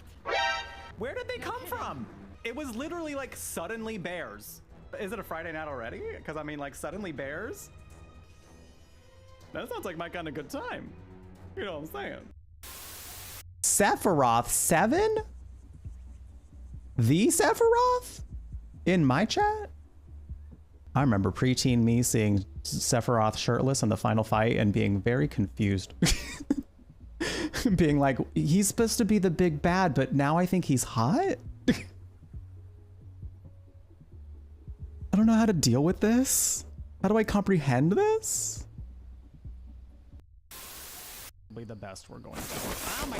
Where did they come from? It was literally like suddenly bears. Is it a Friday night already? Because I mean, like, suddenly bears? That sounds like my kind of good time. You know what I'm saying? Sephiroth 7? The Sephiroth? In my chat? I remember preteen me seeing Sephiroth shirtless in the final fight and being very confused. Being like, he's supposed to be the big bad, but now I think he's hot? I don't know how to deal with this. How do I comprehend this? Probably the best we're going to. Oh my.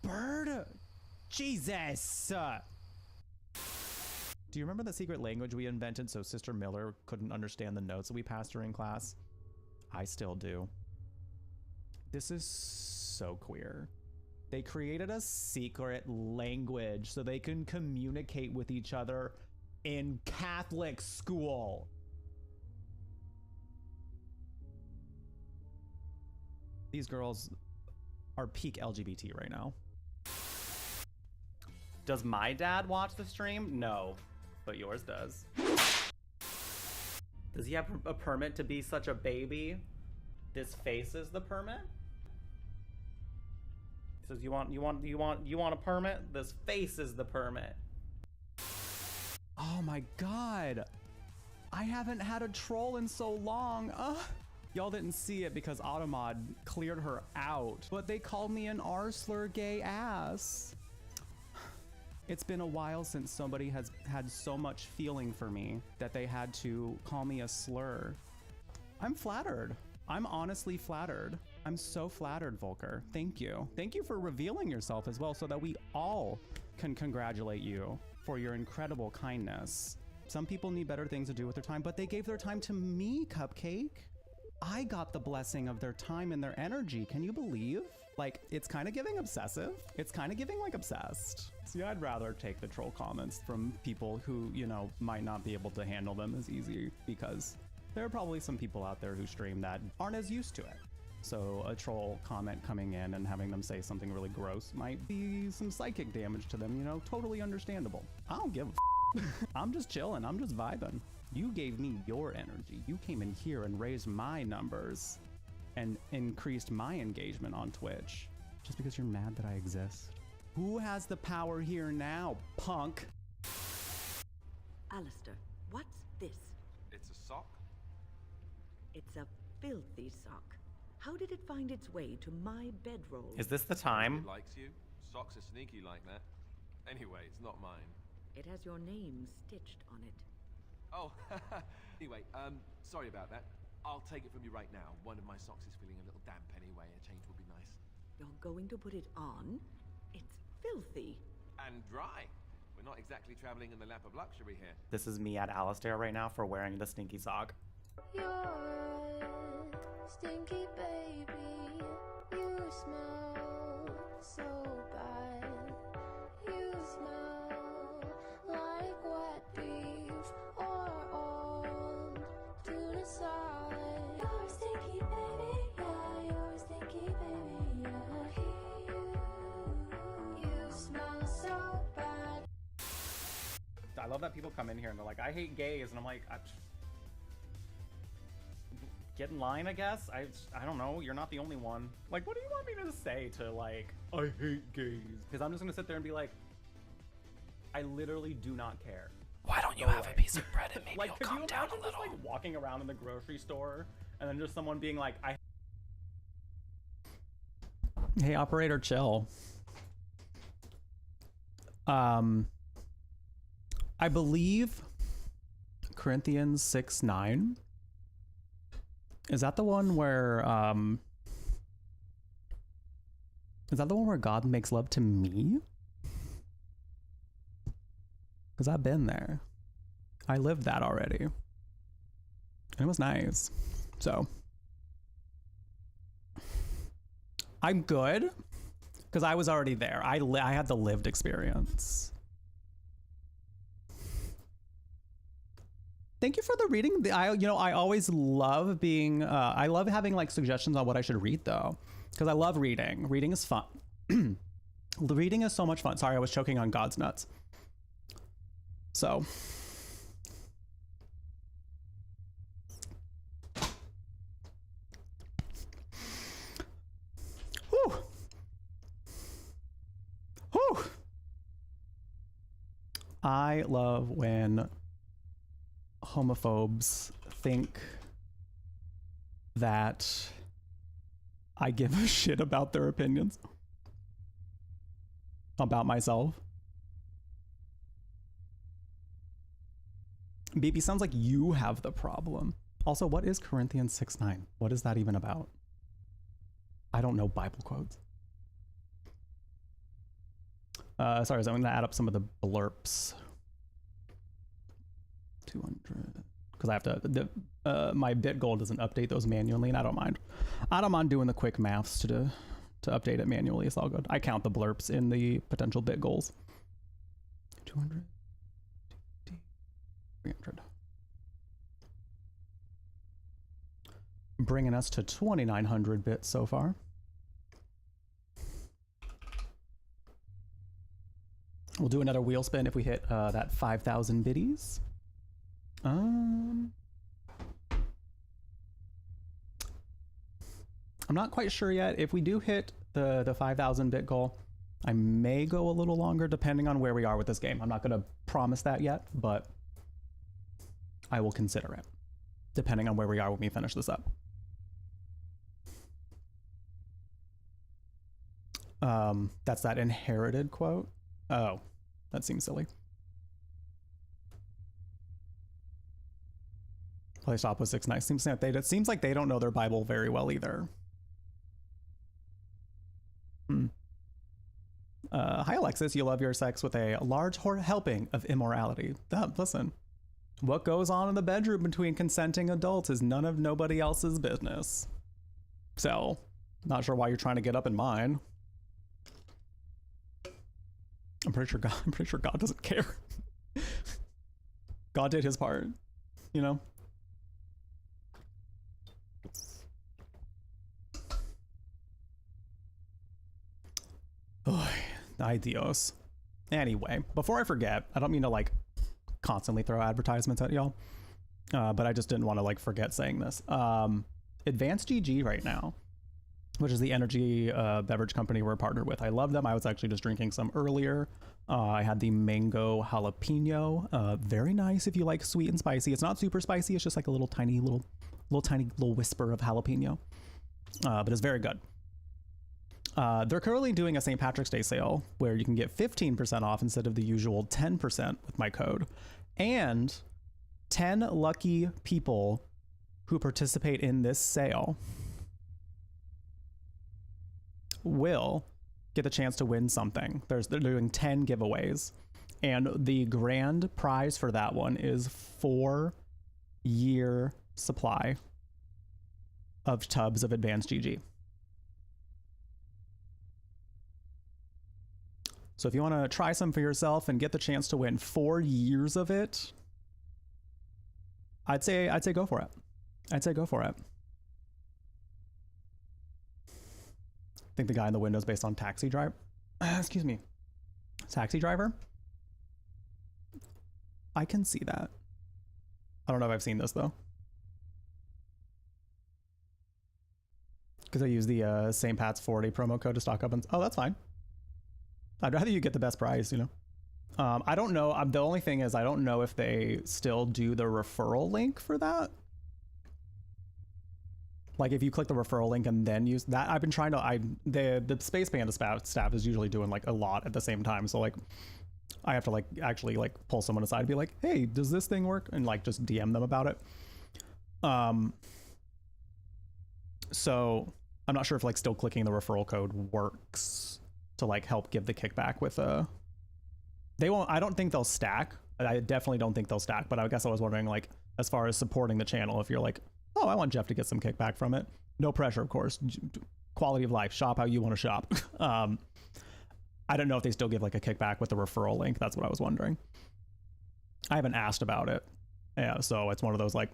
Bird. Jesus. Do you remember the secret language we invented so Sister Miller couldn't understand the notes that we passed her in class? I still do. This is so queer. They created a secret language so they can communicate with each other in Catholic school. These girls are peak LGBT right now. Does my dad watch the stream? No, but yours does. Does he have a permit to be such a baby? This face is the permit? He says, you want a permit? This face is the permit. Oh my God. I haven't had a troll in so long. Y'all didn't see it because Automod cleared her out, but they called me an R-slur gay ass. It's been a while since somebody has had so much feeling for me that they had to call me a slur. I'm flattered. I'm honestly flattered. I'm so flattered, Volker. Thank you. Thank you for revealing yourself as well so that we all can congratulate you for your incredible kindness. Some people need better things to do with their time, but they gave their time to me, Cupcake. I got the blessing of their time and their energy. Can you believe? Like, it's kind of giving obsessive. It's kind of giving like obsessed. See, I'd rather take the troll comments from people who, you know, might not be able to handle them as easy because there are probably some people out there who stream that aren't as used to it. So a troll comment coming in and having them say something really gross might be some psychic damage to them, you know, totally understandable. I don't give a I'm just chilling. I'm just vibing. You gave me your energy. You came in here and raised my numbers and increased my engagement on Twitch just because you're mad that I exist. Who has the power here now, punk? Alistair, what's this? It's a sock. It's a filthy sock. How did it find its way to my bedroll? Is this the time? It likes you. Socks are sneaky like that. Anyway, it's not mine. It has your name stitched on it. Oh, anyway, sorry about that. I'll take it from you right now. One of my socks is feeling a little damp anyway. A change would be nice. You're going to put it on? It's filthy. And dry. We're not exactly traveling in the lap of luxury here. This is me at Alistair right now for wearing the stinky sock. You're a stinky baby. You smell so bad. You smell like wet beef or old tuna salad. You're a stinky baby, yeah. You're a stinky baby, yeah. You smell so bad. I love that people come in here and they're like, I hate gays, and I'm like, get in line, I guess. I don't know. You're not the only one. Like, what do you want me to say to, like, I hate gays? Because I'm just gonna sit there and be like, I literally do not care. Why don't you have a piece of bread and maybe like, you'll calm down a little? Just, like, walking around in the grocery store and then just someone being like, Hey, operator, chill. I believe Corinthians 6:9. Is that the one where God makes love to me? because I've been there. I lived that already. And it was nice. So I'm good because I was already there. I had the lived experience. Thank you for the reading. I always love being, I love having like suggestions on what I should read though, because I love reading. Reading is fun. Reading is so much fun. Sorry, I was choking on God's nuts. So. Whew. Whew. I love when homophobes think that I give a shit about their opinions about myself. BB, sounds like you have the problem. Also, what is Corinthians 6:9? What is that even about? I don't know Bible quotes. Sorry, so I'm gonna add up some of the blurps. 200, because I have to, my bit goal doesn't update those manually, and I don't mind. I don't mind doing the quick maths to update it manually. It's all good. I count the blurps in the potential bit goals. 200, 300. Bringing us to 2,900 bits so far. We'll do another wheel spin if we hit that 5,000 biddies. I'm not quite sure yet. If we do hit the 5,000 bit goal, I may go a little longer depending on where we are with this game. I'm not going to promise that yet, but I will consider it depending on where we are when we finish this up. That's that inherited quote. Oh, that seems silly. Play stop with 6:9. It seems like they don't know their Bible very well either. Hi Alexis, you love your sex with a large helping of immorality. Listen, what goes on in the bedroom between consenting adults is none of nobody else's business. So, not sure why you're trying to get up in mine. I'm pretty sure God doesn't care. God did his part, you know? Ay Dios. Anyway, before I forget, I don't mean to like constantly throw advertisements at y'all, but I just didn't want to like forget saying this. Advanced GG right now, which is the energy beverage company we're partnered with. I love them. I was actually just drinking some earlier. I had the mango jalapeno. Very nice if you like sweet and spicy. It's not super spicy. It's just like a little tiny whisper of jalapeno, but it's very good. They're currently doing a St. Patrick's Day sale where you can get 15% off instead of the usual 10% with my code. And 10 lucky people who participate in this sale will get the chance to win something. They're doing 10 giveaways. And the grand prize for that one is 4-year supply of tubs of Advanced GG. So if you want to try some for yourself and get the chance to win 4 years of it, I'd say go for it. I'd say go for it. I think the guy in the window is based on Taxi Driver. Excuse me. Taxi Driver? I can see that. I don't know if I've seen this though. Because I use the St. Pat's 40 promo code to stock up and... Oh, that's fine. I'd rather you get the best price, you know. I don't know. The only thing is I don't know if they still do the referral link for that. Like if you click the referral link and then use that, I've been trying to, the Space Panda staff is usually doing like a lot at the same time. So like I have to like actually like pull someone aside and be like, hey, does this thing work? And like just DM them about it. So I'm not sure if like still clicking the referral code works to like help give the kickback with they won't, I don't think they'll stack I definitely don't think they'll stack, but I guess I was wondering, like, as far as supporting the channel, if you're like, oh, I want Jeff to get some kickback from it. No pressure, of course. Quality of life. Shop how you want to shop. I don't know if they still give like a kickback with the referral link. That's what I was wondering. I haven't asked about it. Yeah, so it's one of those like,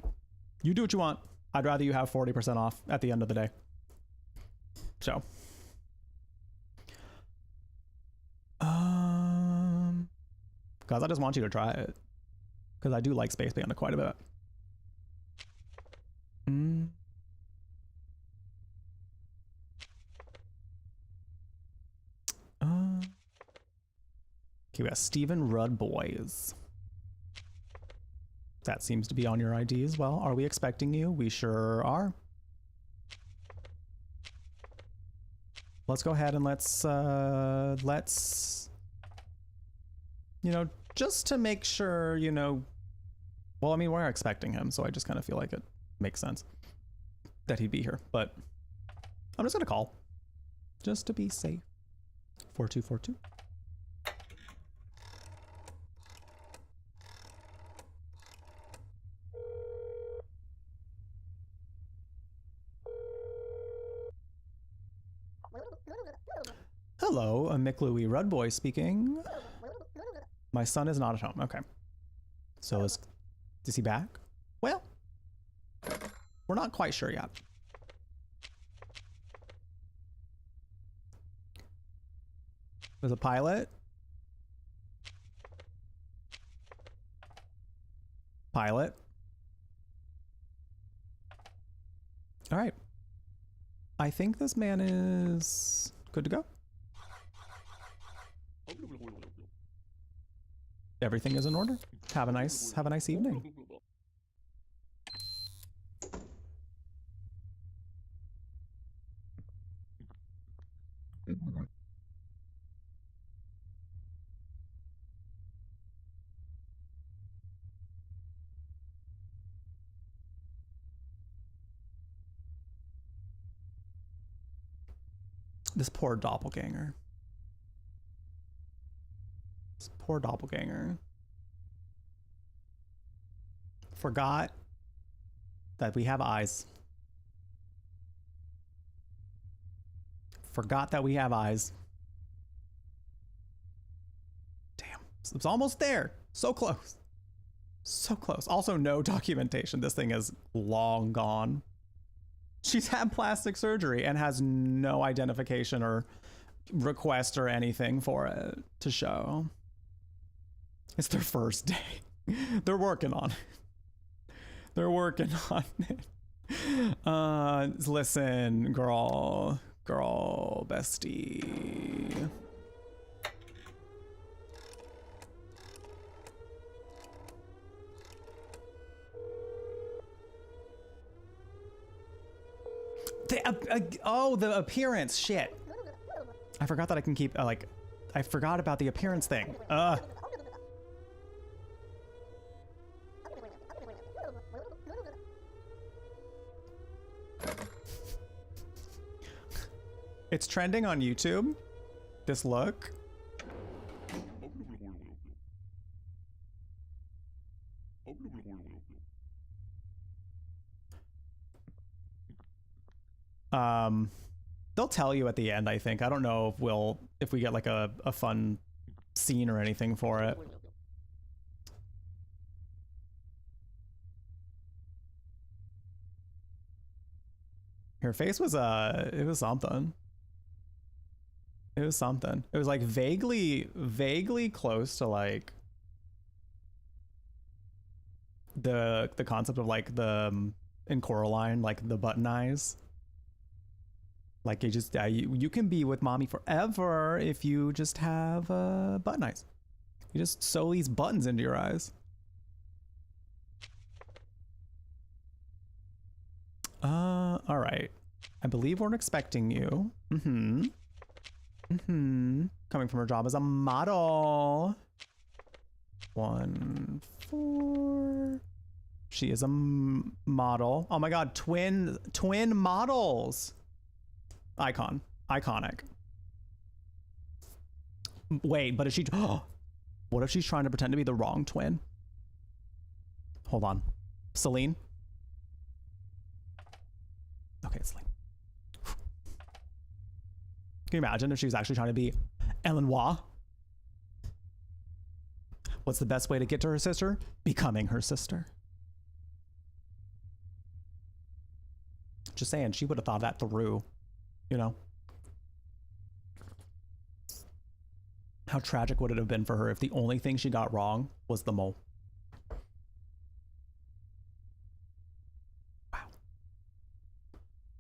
you do what you want. I'd rather you have 40% off at the end of the day. So. Guys, I just want you to try it. Because I do like Space Panda quite a bit. Okay, we got Stephen Rudd Boys. That seems to be on your ID as well. Are we expecting you? We sure are. Let's go ahead and let's, you know, just to make sure, you know, well, I mean, we're expecting him, so I just kind of feel like it makes sense that he'd be here, but I'm just gonna call just to be safe. 4242. Hello, a Mick Louie Rudboy speaking. My son is not at home. Okay. So is he back? Well, we're not quite sure yet. There's a pilot. Pilot. All right. I think this man is good to go. Everything is in order. Have a nice evening. This poor doppelganger. This poor doppelganger. Forgot that we have eyes. Forgot that we have eyes. Damn. It's almost there. So close. So close. Also, no documentation. This thing is long gone. She's had plastic surgery and has no identification or request or anything for it to show. It's their first day. They're working on it. They're working on it. Listen, girl, bestie. The appearance. Shit. I forgot that I can keep, I forgot about the appearance thing. It's trending on YouTube. This look. They'll tell you at the end, I think. I don't know if we get like a fun scene or anything for it. Her face was it was something. It was something. It was like vaguely close to like the concept of like the in Coraline, like the button eyes. Like you just you can be with mommy forever if you just have button eyes. You just sew these buttons into your eyes. All right. I believe we're expecting you. Coming from her job as a model. 1-4. She is a model. Oh my god, twin models. Iconic. Wait, but is she What if she's trying to pretend to be the wrong twin? Hold on. Celine? Okay, it's Celine. Can you imagine if she was actually trying to be Ellen Wah? What's the best way to get to her sister? Becoming her sister. Just saying, she would have thought that through, you know? How tragic would it have been for her if the only thing she got wrong was the mole?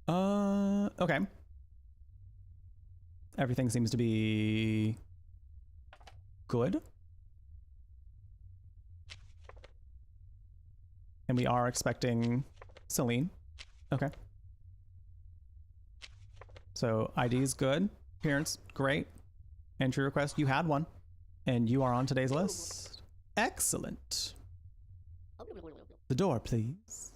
Wow. Okay. Everything seems to be good. And we are expecting Celine. Okay. So ID is good. Appearance, great. Entry request, you had one. And you are on today's list. Excellent. The door, please.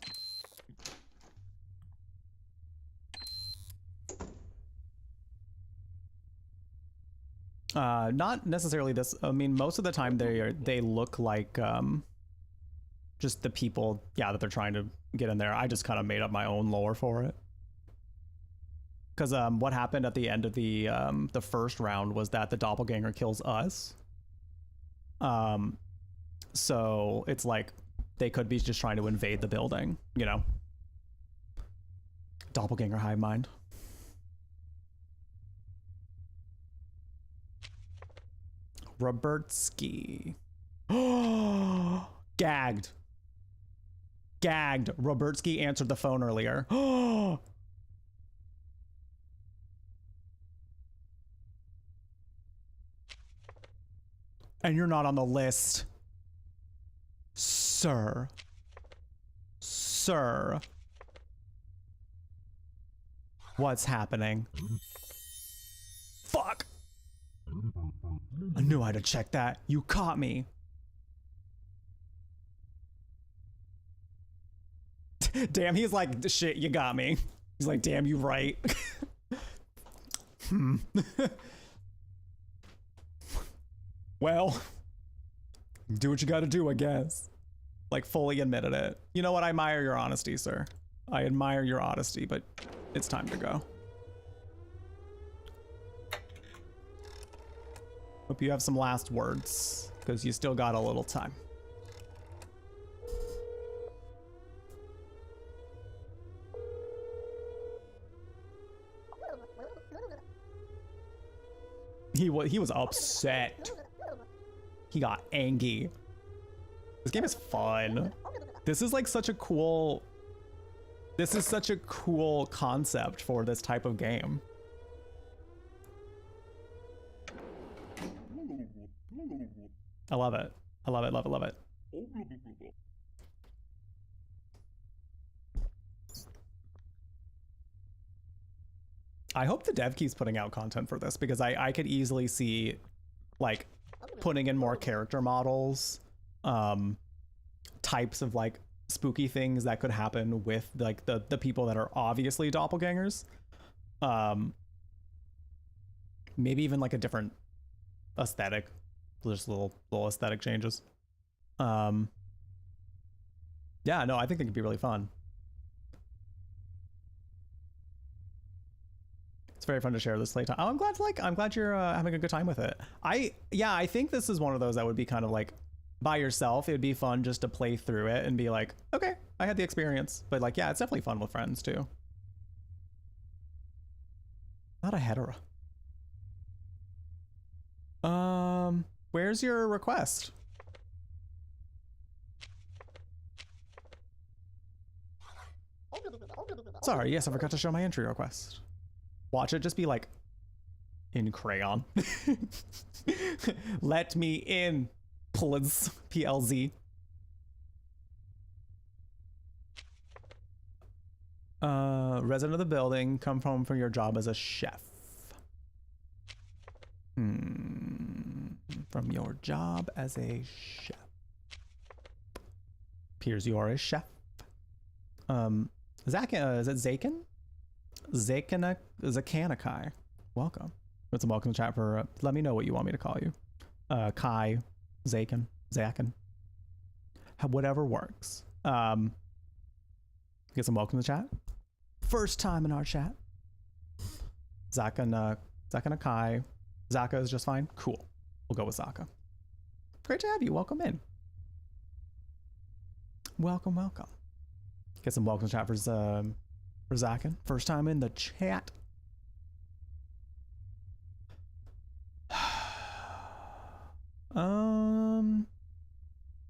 Not necessarily this. I mean, most of the time they look like just the people, yeah, that they're trying to get in there. I just kind of made up my own lore for it. Because what happened at the end of the first round was that the doppelganger kills us. So it's like they could be just trying to invade the building, you know? Doppelganger hive mind. Robertsky. Oh, gagged. Gagged. Robertsky answered the phone earlier. Oh. And you're not on the list. Sir. Sir. What's happening? Fuck. I knew I had to check that. You caught me. Damn, he's like, shit, you got me. He's like, damn, you right. Well, do what you gotta do, I guess. Like, fully admitted it. You know what? I admire your honesty, sir. I admire your honesty, but it's time to go. Hope you have some last words, because you still got a little time. He was upset. He got angry. This game is fun. This is like such a cool... This is such a cool concept for this type of game. I love it. I love it, love it, love it. I hope the dev keeps putting out content for this, because I could easily see like putting in more character models, types of like spooky things that could happen with like the people that are obviously doppelgangers. Maybe even like a different aesthetic, just little aesthetic changes. Yeah, no, I think they could be really fun. It's very fun to share this playtime. Oh, I'm glad you're having a good time with it. I think this is one of those that would be kind of like by yourself. It'd be fun just to play through it and be like, okay, I had the experience. But like, yeah, it's definitely fun with friends too. Not a hetera. Where's your request? Sorry, yes, I forgot to show my entry request. Watch it just be like in crayon. Let me in, please. PLZ. Resident of the building, come home from your job as a chef. From your job as a chef. Appears you are a chef. Is it Zakin? Zakanakai. Welcome. Put some welcome chat for let me know what you want me to call you. Kai. Zakin. Whatever works. Get some welcome to the chat. First time in our chat. Zaka and Akai. Zaka is just fine. Cool. We'll go with Zaka. Great to have you. Welcome in. Welcome. Get some welcome to chat for Zakin. First time in the chat.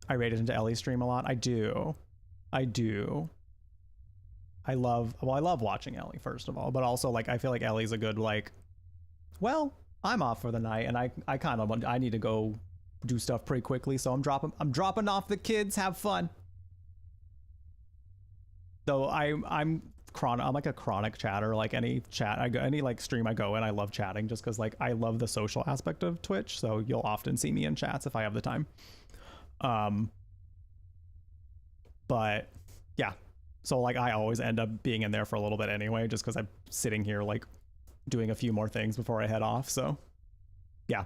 I rated into Ellie's stream a lot. I do. I love watching Ellie, first of all, but also like I feel like Ellie's a good like, well, I'm off for the night and I kind of I need to go do stuff pretty quickly, so I'm dropping off the kids, have fun. Though I'm like a chronic chatter, like any chat I go, any like stream I go in, I love chatting just because like I love the social aspect of Twitch, so you'll often see me in chats if I have the time. But yeah, so like I always end up being in there for a little bit anyway, just because I'm sitting here like doing a few more things before I head off. So yeah,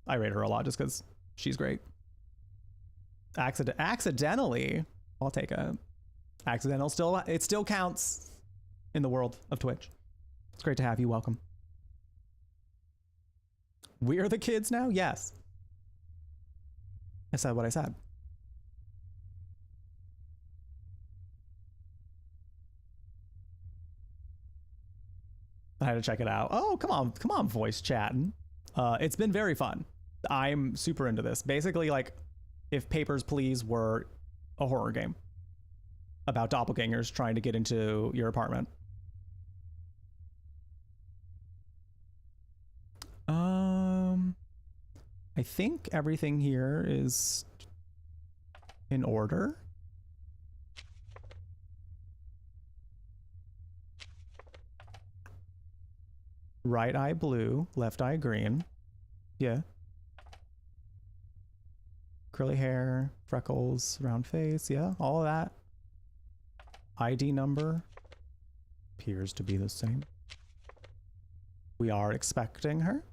I rate her a lot just because she's great. Accidentally, I'll take a accidental. It still counts in the world of Twitch. It's great to have you. Welcome. We're the kids now? Yes. I said what I said. I had to check it out. Oh, come on, voice chatting. It's been very fun. I'm super into this. Basically, like, if Papers, Please were a horror game about doppelgangers trying to get into your apartment. I think everything here is in order. Right eye blue, left eye green. Yeah. Curly hair, freckles, round face. Yeah, all of that. ID number appears to be the same. We are expecting her.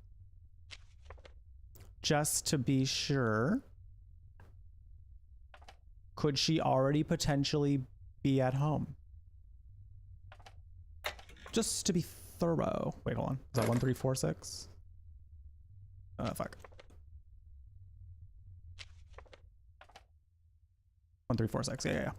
Just to be sure, could she already potentially be at home? Just to be thorough. Wait, hold on. Is that 1346? Fuck. 1346. Yeah.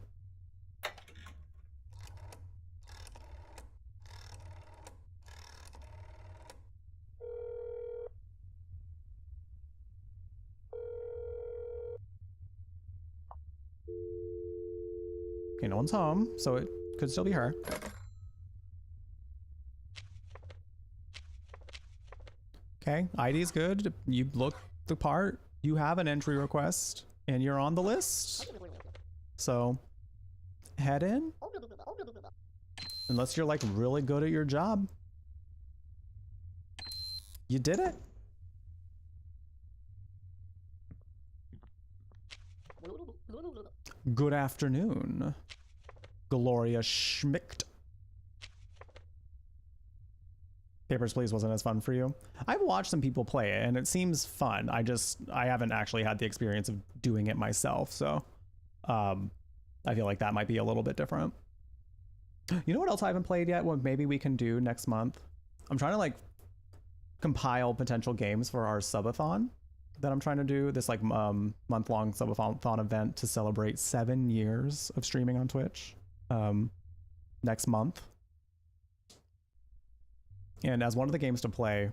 Okay, no one's home, so it could still be her. Okay, ID is good. You look the part. You have an entry request, and you're on the list. So, head in. Unless you're like really good at your job. You did it. Good afternoon, Gloria Schmidt. Papers, Please wasn't as fun for you. I've watched some people play it and it seems fun. I haven't actually had the experience of doing it myself. So I feel like that might be a little bit different. You know what else I haven't played yet? What maybe we can do next month? I'm trying to like compile potential games for our subathon that I'm trying to do, this like month-long subathon event to celebrate 7 years of streaming on Twitch next month. And as one of the games to play,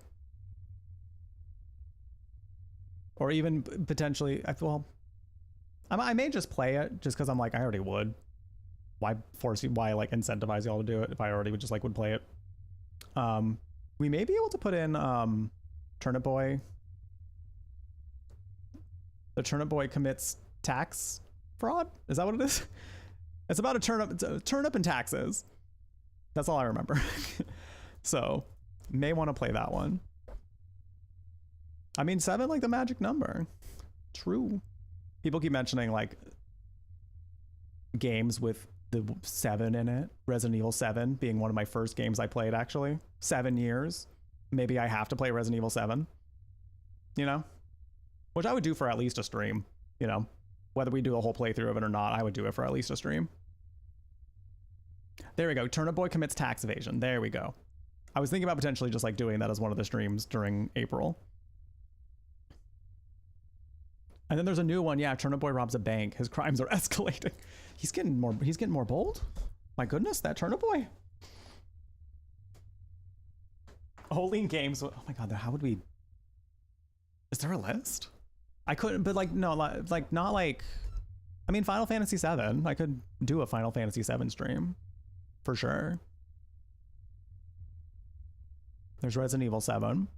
or even potentially, I may just play it just because I'm like, I already would. Why force you? Why like incentivize y'all to do it if I already would play it? We may be able to put in Turnip Boy. The Turnip Boy commits tax fraud. Is that what it is? It's about a turnip and taxes. That's all I remember. So may want to play that one. I mean, 7 like the magic number. True. People keep mentioning like games with the 7 in it. Resident Evil 7 being one of my first games I played, actually. 7 years. Maybe I have to play Resident Evil 7. You know? which I would do for at least a stream, you know, whether we do a whole playthrough of it or not, I would do it for at least a stream. There we go. Turnip Boy commits tax evasion. There we go. I was thinking about potentially just like doing that as one of the streams during April. And then there's a new one. Yeah, Turnip Boy robs a bank. His crimes are escalating. He's getting more bold. My goodness, that Turnip Boy. Olean Games. Oh my god, how would we? Is there a list? I couldn't, but like no, like not like. I mean, Final Fantasy VII. I could do a Final Fantasy VII stream, for sure. There's Resident Evil 7.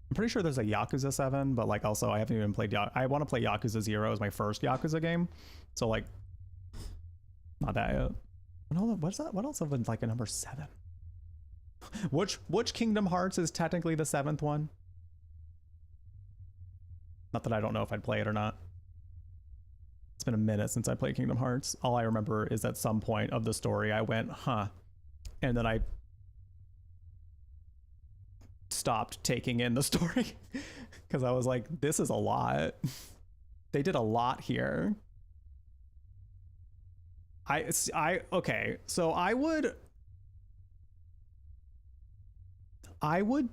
I'm pretty sure there's a Yakuza 7, but like also I haven't even played. I want to play Yakuza 0 as my first Yakuza game, so like, not that yet. What's that? What else have been like a number 7? Which Kingdom Hearts is technically the 7th one? Not that I don't know if I'd play it or not. It's been a minute since I played Kingdom Hearts. All I remember is at some point of the story I went, huh, and then I stopped taking in the story because I was like, this is a lot. They did a lot here. Okay, so I would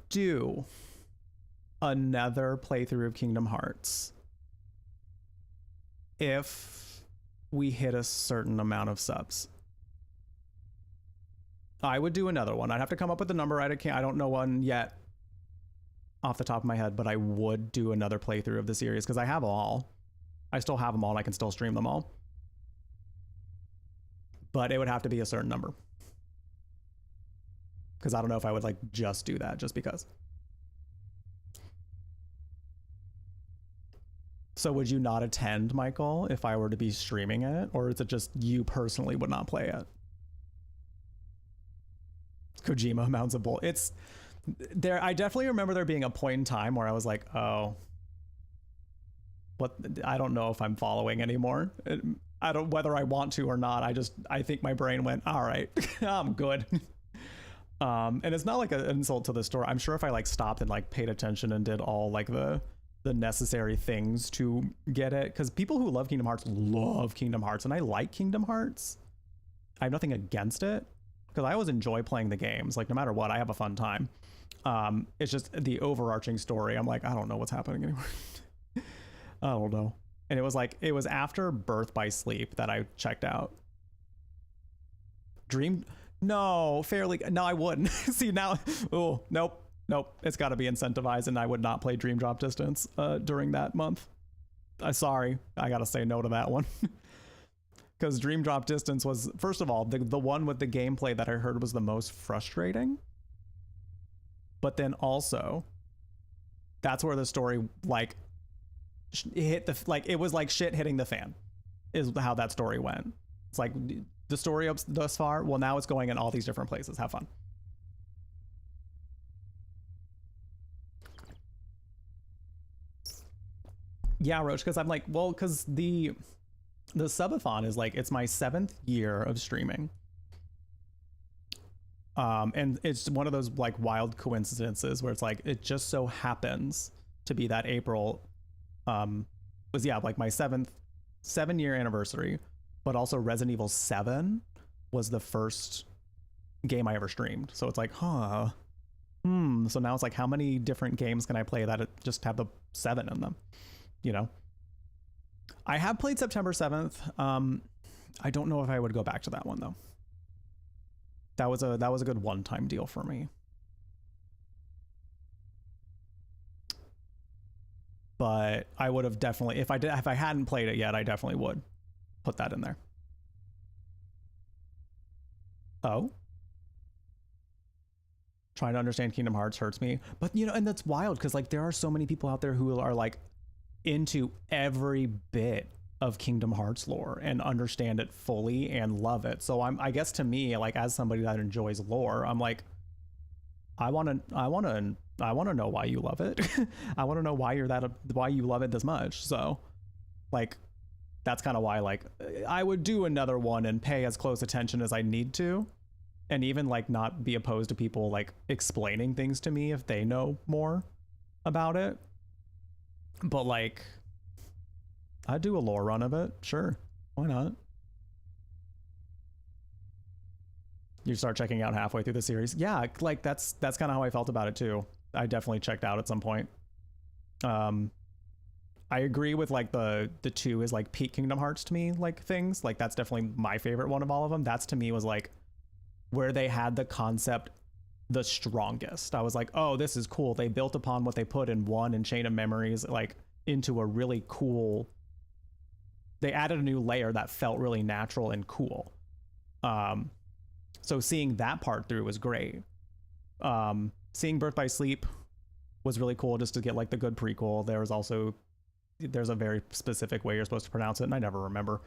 do another playthrough of Kingdom Hearts if we hit a certain amount of subs. I would do another one. I'd have to come up with a number. I don't know one yet off the top of my head, but I would do another playthrough of the series because I have them all. I still have them all and I can still stream them all. But it would have to be a certain number. Because I don't know if I would like just do that just because. So would you not attend, Michael, if I were to be streaming it? Or is it just you personally would not play it? Kojima mounts a bull. It's there. I definitely remember there being a point in time where I was like, oh, what? I don't know if I'm following anymore. I don't, whether I want to or not. I think my brain went, all right, I'm good. And it's not like an insult to the story. I'm sure if I like stopped and like paid attention and did all like the necessary things to get it, because people who love Kingdom Hearts love Kingdom Hearts, and I like Kingdom Hearts. I have nothing against it because I always enjoy playing the games. Like no matter what, I have a fun time. It's just the overarching story. I'm like, I don't know what's happening anymore. I don't know. And it was after Birth by Sleep that I checked out. No, I wouldn't. See now, oh, nope. It's got to be incentivized, and I would not play Dream Drop Distance during that month. Sorry, I got to say no to that one. Because Dream Drop Distance was, first of all, the one with the gameplay that I heard was the most frustrating. But then also, that's where the story like hit it was like shit hitting the fan, is how that story went. It's like the story up thus far. Well, now it's going in all these different places. Have fun. Yeah, Roach, because I'm like, well, because the subathon is like, it's my 7th year of streaming. And it's one of those like wild coincidences where it's like, it just so happens to be that April was like my 7-year anniversary, but also Resident Evil 7 was the first game I ever streamed. So it's like, so now it's like, how many different games can I play that just have the 7 in them? You know, I have played September 7th. I don't know if I would go back to that one though. That was a good one-time deal for me. But I would have definitely, if I hadn't played it yet, I definitely would put that in there. Oh. Trying to understand Kingdom Hearts hurts me. But you know, and that's wild because like there are so many people out there who are like into every bit of Kingdom Hearts lore and understand it fully and love it. So I guess to me, like as somebody that enjoys lore, I'm like, I want to know why you love it. I want to know why you love it this much. So like, that's kind of why like I would do another one and pay as close attention as I need to. and even like not be opposed to people like explaining things to me if they know more about it. But like, I'd do a lore run of it. Sure. Why not? You start checking out halfway through the series. Yeah, like that's kind of how I felt about it too. I definitely checked out at some point. I agree with like the 2 is like peak Kingdom Hearts to me, like things. Like that's definitely my favorite one of all of them. That's to me was like where they had the concept the strongest. I was like, oh, this is cool. They built upon what they put in 1 and Chain of Memories like into a really cool, they added a new layer that felt really natural and cool. So seeing that part through was great. Seeing Birth by Sleep was really cool just to get like the good prequel. There's a very specific way you're supposed to pronounce it, and I never remember.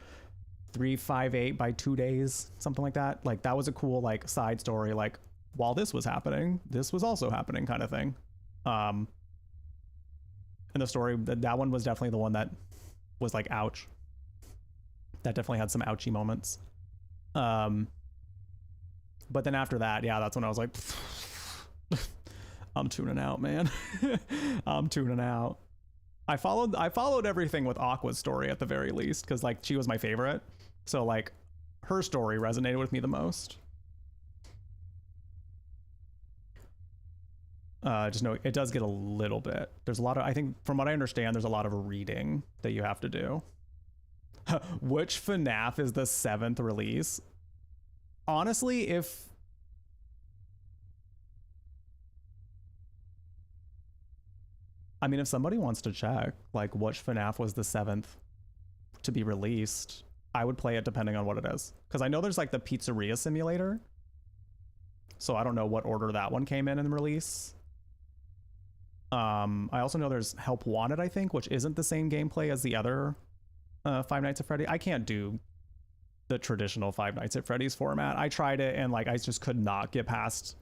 358 by 2 days, something like that. Like that was a cool like side story. Like while this was happening, this was also happening, kind of thing. And the story, that one was definitely the one that was like ouch. That definitely had some ouchy moments. But then after that, yeah, that's when I was like, I'm tuning out, man. I'm tuning out. I followed everything with Aqua's story at the very least, because like she was my favorite. So like her story resonated with me the most. Just know it does get a little bit. There's a lot of, I think from what I understand, there's a lot of reading that you have to do. Which FNAF is the 7th release? Honestly, if somebody wants to check like which FNAF was the 7th to be released, I would play it depending on what it is. Because I know there's like the Pizzeria Simulator. So I don't know what order that one came in release. I also know there's Help Wanted, I think, which isn't the same gameplay as the other Five Nights at Freddy. I can't do the traditional Five Nights at Freddy's format. I tried it and like I just could not get past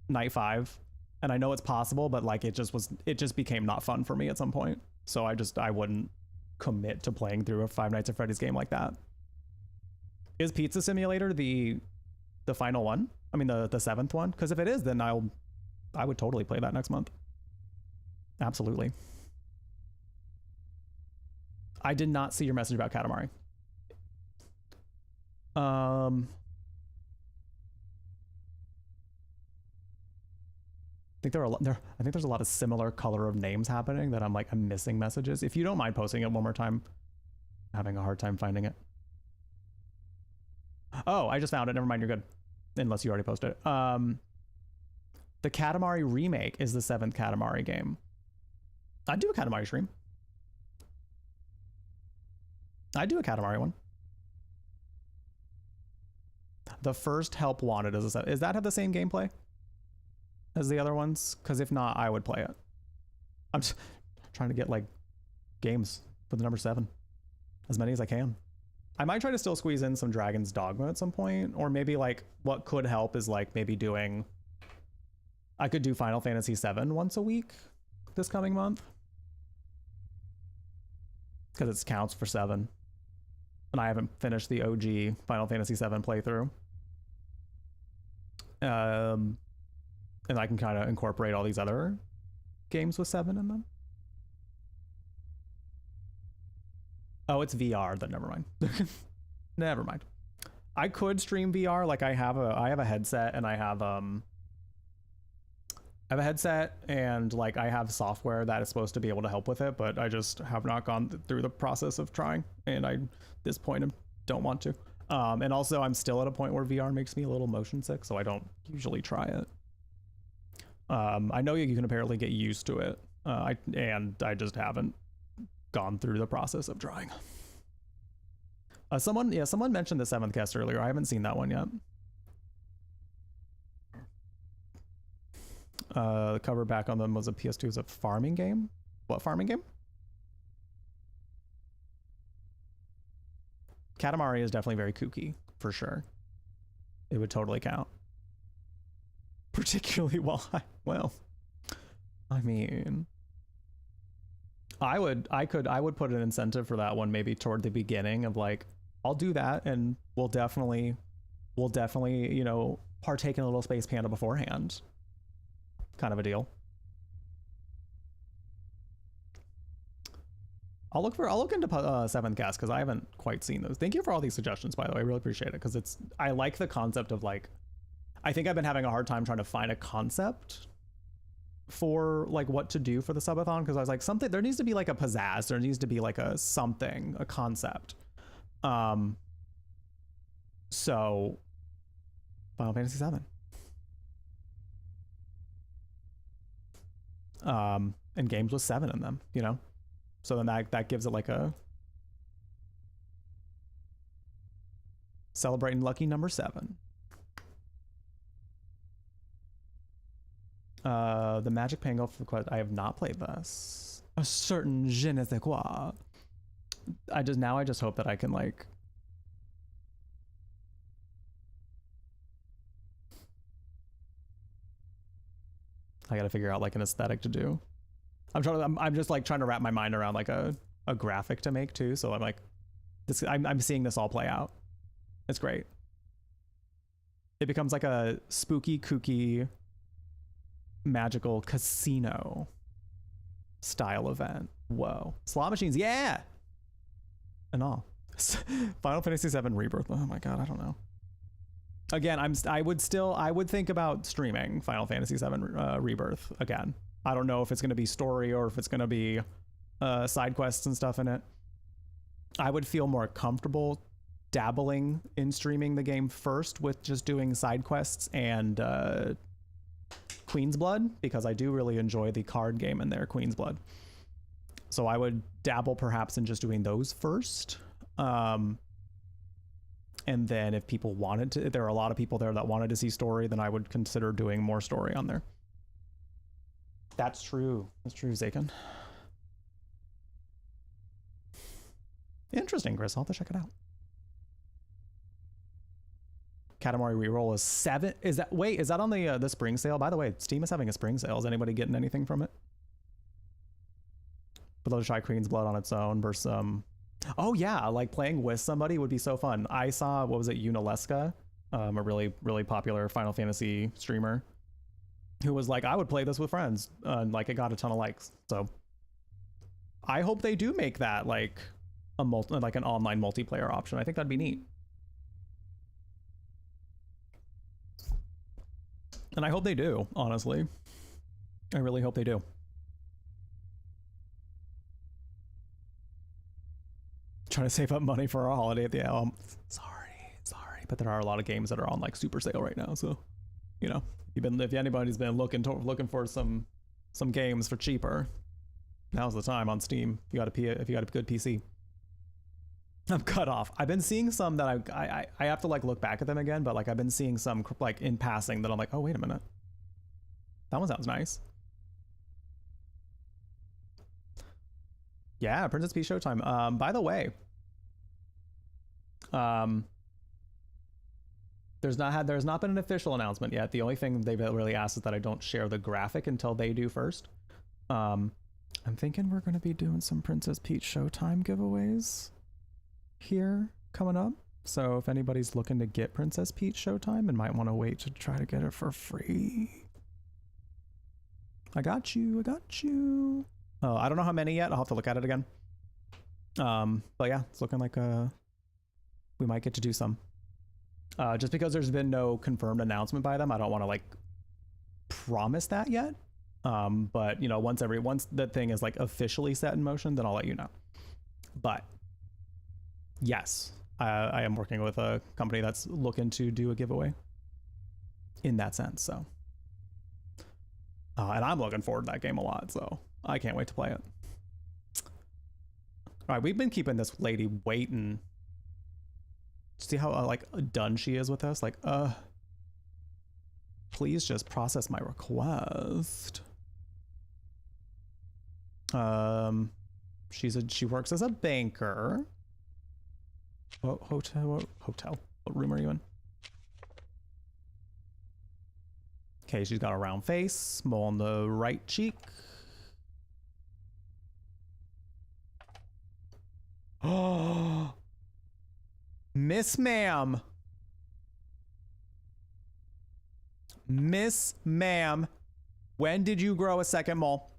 night 5. And I know it's possible, but like it just became not fun for me at some point. So I wouldn't commit to playing through a Five Nights at Freddy's game like that. Is Pizza Simulator the final one? I mean the 7th one? Because if it is, then I would totally play that next month. Absolutely. I did not see your message about Katamari. I think I think there's a lot of similar color of names happening that I'm missing messages. If you don't mind posting it one more time, I'm having a hard time finding it. Oh, I just found it. Never mind, you're good. Unless you already posted it. The Katamari remake is the 7th Katamari game. I'd do a Katamari stream. I'd do a Katamari one. The first Help Wanted is does that have the same gameplay as the other ones? Because if not, I would play it. I'm just trying to get like games for the number 7, as many as I can. I might try to still squeeze in some Dragon's Dogma at some point, or maybe like what could help is like maybe I could do Final Fantasy VII once a week this coming month, because it counts for 7, and I haven't finished the OG Final Fantasy VII playthrough. And I can kind of incorporate all these other games with 7 in them. Oh, it's VR. Then never mind. Never mind. I could stream VR. Like I have a headset, and I have a headset, and like I have software that is supposed to be able to help with it, but I just have not gone through the process of trying, and at this point I don't want to. And also I'm still at a point where VR makes me a little motion sick, so I don't usually try it. I know you can apparently get used to it, and I just haven't gone through the process of trying. Someone mentioned the 7th Guest earlier. I haven't seen that one yet. The cover back on them was a PS2 is a farming game. What farming game? Katamari is definitely very kooky, for sure. It would totally count. Particularly I mean, I would put an incentive for that one maybe toward the beginning of like, I'll do that, and we'll definitely, partake in a little Space Panda beforehand. Kind of a deal. I'll look into Seventh Guest because I haven't quite seen those. Thank you for all these suggestions, by the way. I really appreciate it because I like the concept of like, I think I've been having a hard time trying to find a concept for like what to do for the subathon, because I was like, there needs to be like a pizzazz, there needs to be like a concept. So Final Fantasy VII. And games with 7 in them, you know? So then that gives it like a celebrating lucky number 7. The Magic Pango for Quest. I have not played this. A certain je ne sais quoi. I just hope that I can like I gotta figure out like an aesthetic to do. I'm just like trying to wrap my mind around like a graphic to make too. So I'm like, I'm seeing this all play out. It's great. It becomes like a spooky, kooky, magical casino style event. Whoa. Slot machines, yeah! And all. Final Fantasy VII Rebirth. Oh my god, I don't know. Again, I would think about streaming Final Fantasy VII Rebirth again. I don't know if it's going to be story or if it's going to be side quests and stuff in it. I would feel more comfortable dabbling in streaming the game first with just doing side quests and Queen's Blood, because I do really enjoy the card game in there, Queen's Blood. So I would dabble perhaps in just doing those first. And then if people wanted to, there are a lot of people there that wanted to see story, then I would consider doing more story on there. That's true. That's true, Zaken. Interesting, Chris. I'll have to check it out. Katamari Reroll is 7. Is that on the spring sale? By the way, Steam is having a spring sale. Is anybody getting anything from it? But let's try Queen's Blood on its own versus oh yeah, like playing with somebody would be so fun. I saw, what was it, Unaleska, a really, really popular Final Fantasy streamer, who was like, I would play this with friends, and like it got a ton of likes. So I hope they do make that like an online multiplayer option. I think that'd be neat. And I hope they do, honestly. I really hope they do. Trying to save up money for our holiday at the sorry, but there are a lot of games that are on like super sale right now, so you know, if anybody's been looking for some games for cheaper, now's the time on Steam. If you got a good PC. I'm cut off. I've been seeing some that I have to like look back at them again, but like I've been seeing some like in passing that I'm like, oh wait a minute, that one sounds nice. Yeah, Princess Peach Showtime. By the way, there's not been an official announcement yet. The only thing they've really asked is that I don't share the graphic until they do first. I'm thinking we're going to be doing some Princess Peach Showtime giveaways here coming up. So if anybody's looking to get Princess Peach Showtime and might want to wait to try to get it for free, I got you. Oh, I don't know how many yet. I'll have to look at it again. But yeah, it's looking like we might get to do some. Just because there's been no confirmed announcement by them, I don't want to like promise that yet. But you know, once the thing is like officially set in motion, then I'll let you know. But yes, I am working with a company that's looking to do a giveaway in that sense. So, and I'm looking forward to that game a lot. So I can't wait to play it. All right, we've been keeping this lady waiting. See how like done she is with us? Like, please just process my request. She works as a banker. What hotel? What room are you in? Okay, she's got a round face, mole on the right cheek. Oh, Miss Ma'am. Miss Ma'am, when did you grow a second mole?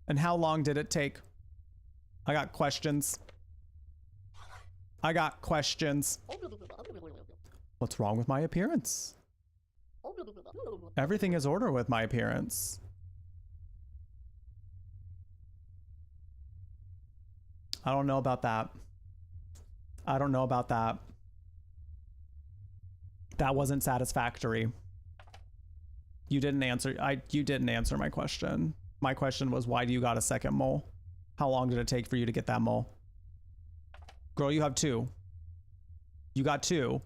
And how long did it take? I got questions. I got questions. What's wrong with my appearance? Everything is order with my appearance. I don't know about that. I don't know about that. That wasn't satisfactory. You didn't answer. You didn't answer my question. My question was, why do you got a second mole? How long did it take for you to get that mole? Girl, you have 2. You got 2.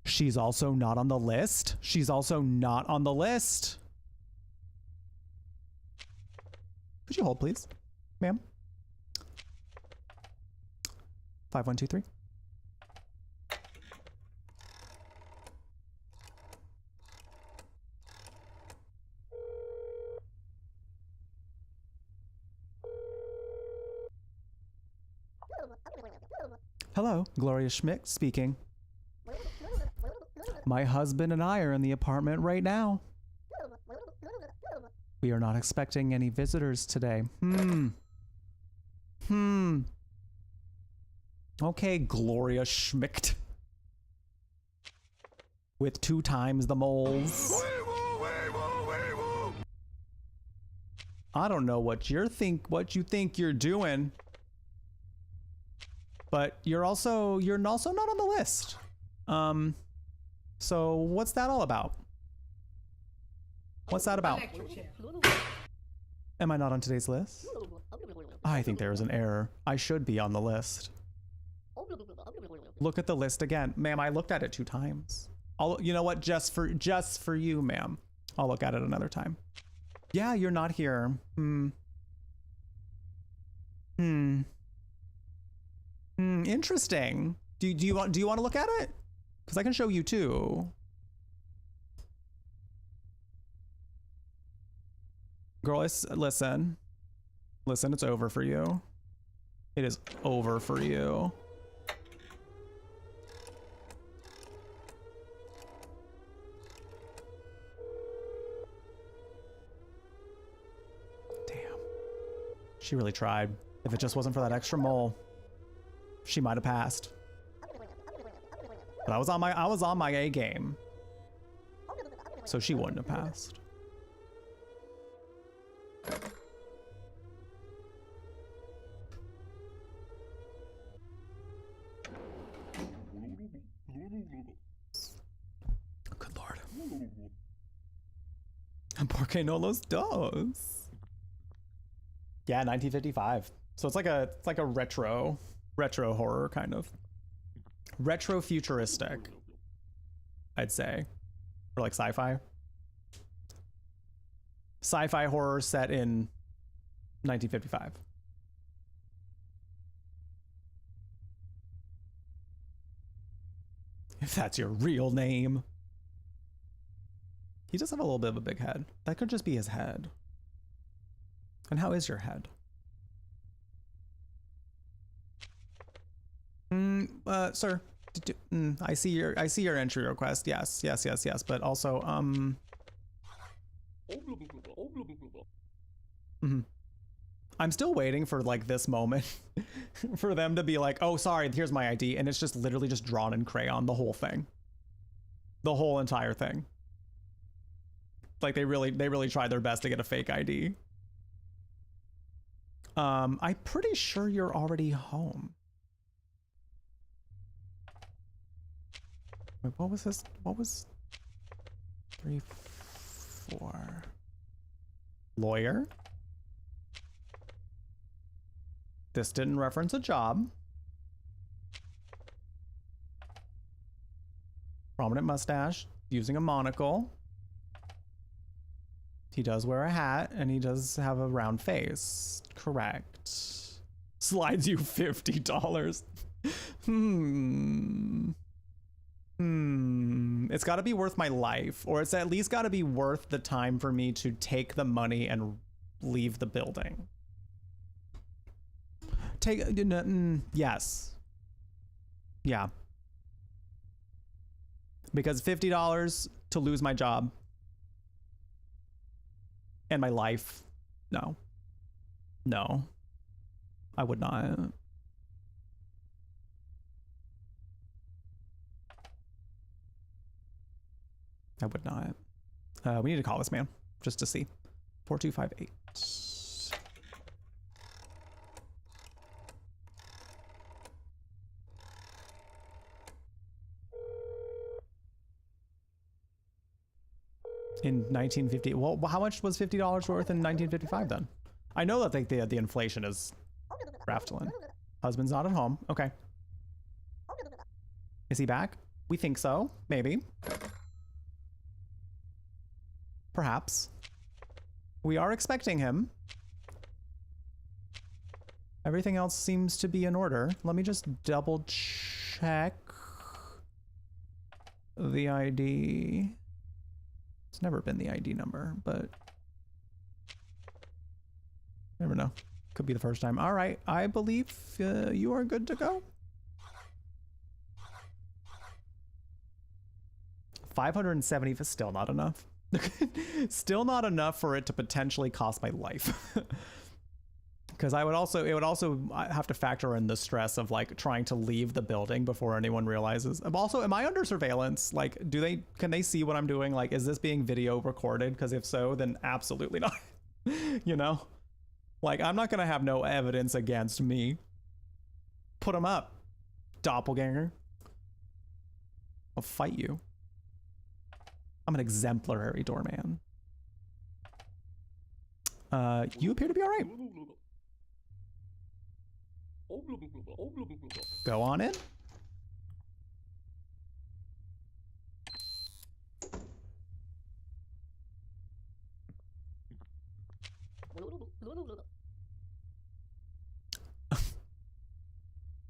She's also not on the list. She's also not on the list. Could you hold, please, ma'am? 5123. Hello, Gloria Schmidt speaking. My husband and I are in the apartment right now. We are not expecting any visitors today. Okay, Gloria Schmidt. With 2 times the moles. I don't know what you think you're doing. But you're also not on the list. So what's that all about? What's that about? Am I not on today's list? I think there is an error. I should be on the list. Look at the list again. Ma'am, I looked at it 2 times. You know what? Just for you, ma'am. I'll look at it another time. Yeah, you're not here. Interesting. Do you want to look at it? Because I can show you too. Girl, listen. Listen, it's over for you. It is over for you. Damn. She really tried. If it just wasn't for that extra mole, she might have passed. But I was on my A game. So she wouldn't have passed. Good Lord. ¿Por qué no los dos? Yeah, 1955. So it's like a retro horror kind of. Retro futuristic, I'd say. Or like sci-fi. Sci-fi horror set in 1955. If that's your real name. He does have a little bit of a big head. That could just be his head. And how is your head? Sir, I see your entry request. Yes. But also, I'm still waiting for like this moment for them to be like, oh, sorry, here's my ID. And it's just literally just drawn in crayon, the whole thing. The whole entire thing. Like they really tried their best to get a fake ID. I'm pretty sure you're already home. Wait, what was this? What was 3, 4? Lawyer? This didn't reference a job. Prominent mustache, using a monocle. He does wear a hat, and he does have a round face. Correct. Slides you $50. It's got to be worth my life, or it's at least got to be worth the time for me to take the money and leave the building. take yes. Yeah. Because $50 to lose my job and my life. No. No. I would not. I would not. We need to call this man just to see. 4258. In 1950, well, how much was $50 worth in 1955 then? I know that the inflation is Raftelin. Husband's not at home. Okay. Is he back? We think so. Maybe. Perhaps. We are expecting him. Everything else seems to be in order. Let me just double check the ID. It's never been the ID number, but never know. Could be the first time. All right, I believe you are good to go. 570 is still not enough. Still not enough for it to potentially cost my life. Because it would also have to factor in the stress of like trying to leave the building before anyone realizes. Also, am I under surveillance? Like, can they see what I'm doing? Like, is this being video recorded? Because if so, then absolutely not. You know, like I'm not gonna have no evidence against me. Put them up, doppelganger. I'll fight you. I'm an exemplary doorman. You appear to be all right. Go on in.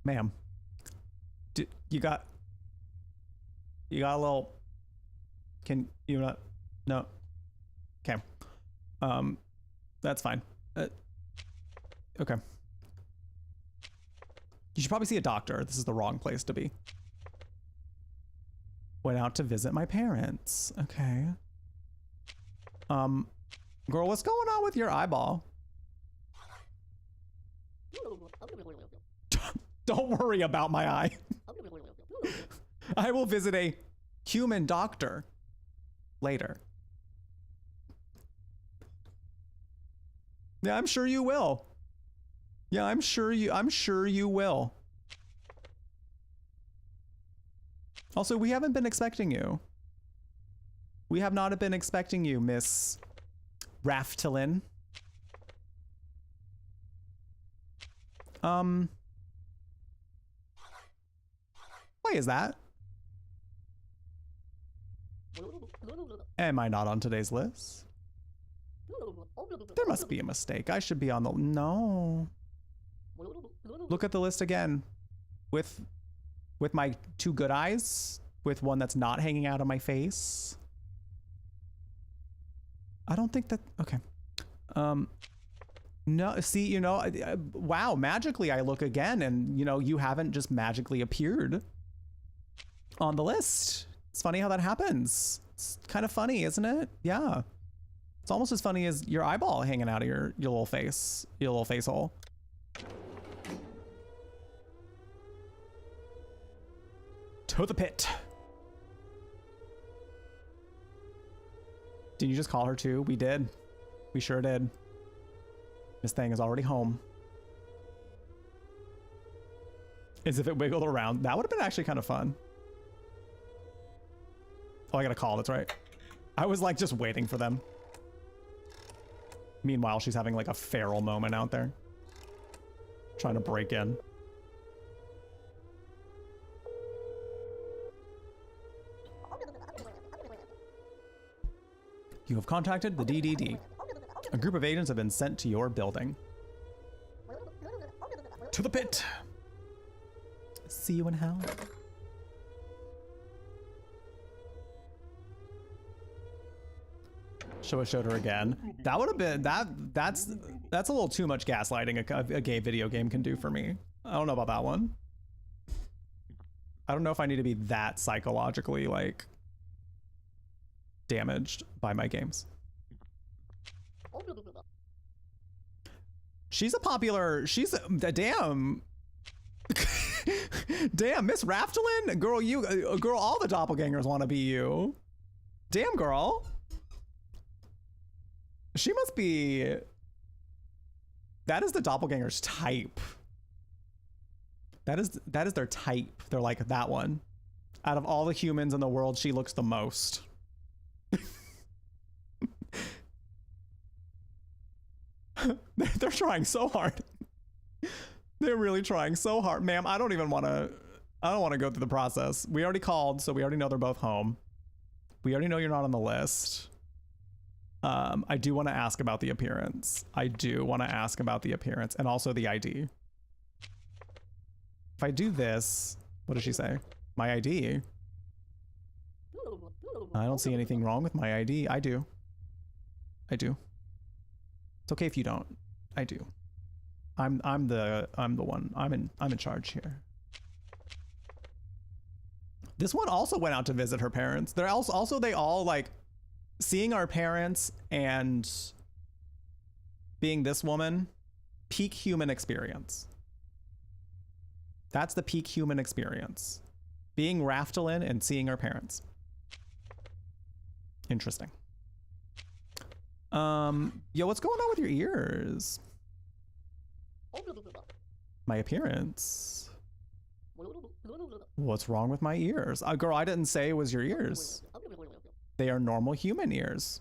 Ma'am, you got a little. Can you not? No. Okay. That's fine. Okay. You should probably see a doctor. This is the wrong place to be. Went out to visit my parents. Okay. Girl, what's going on with your eyeball? Don't worry about my eye. I will visit a human doctor later. Yeah, I'm sure you will. Yeah, I'm sure you will. Also, we haven't been expecting you. We have not been expecting you, Miss Raftelin. Why is that? Am I not on today's list? There must be a mistake. I should be on the... No. Look at the list again. With my two good eyes. With one that's not hanging out of my face. I don't think that... Okay. No, see, you know... wow, magically I look again and, you know, you haven't just magically appeared on the list. It's funny how that happens. It's kind of funny, isn't it? Yeah. It's almost as funny as your eyeball hanging out of your little face hole. To the pit. Did you just call her too? We did. We sure did. This thing is already home. As if it wiggled around. That would have been actually kind of fun. Oh, I got a call. That's right. I was like just waiting for them. Meanwhile, she's having like a feral moment out there. Trying to break in. You have contacted the DDD. A group of agents have been sent to your building. To the pit. See you in hell. Showed her again. That would have been that's a little too much gaslighting a gay video game can do for me. I don't know about that one. I don't know if I need to be that psychologically like damaged by my games. She's a popular, she's a damn damn Miss Raftelin, girl, all the doppelgangers want to be you. Damn, girl. She must be, that is the doppelganger's type. That is their type. They're like, that one. Out of all the humans in the world, she looks the most. They're trying so hard. They're really trying so hard. Ma'am, I don't want to go through the process. We already called, so we already know they're both home. We already know you're not on the list. I do want to ask about the appearance. And also the ID. If I do this, what does she say? My ID? I don't see anything wrong with my ID. I do. It's okay if you don't. I do. I'm the one. I'm in charge here. This one also went out to visit her parents. They're also they all like seeing our parents and being this woman, peak human experience. That's the peak human experience. Being Raftelin and seeing our parents. Interesting. Yo, what's going on with your ears? My appearance. What's wrong with my ears? Girl, I didn't say it was your ears. They are normal human ears.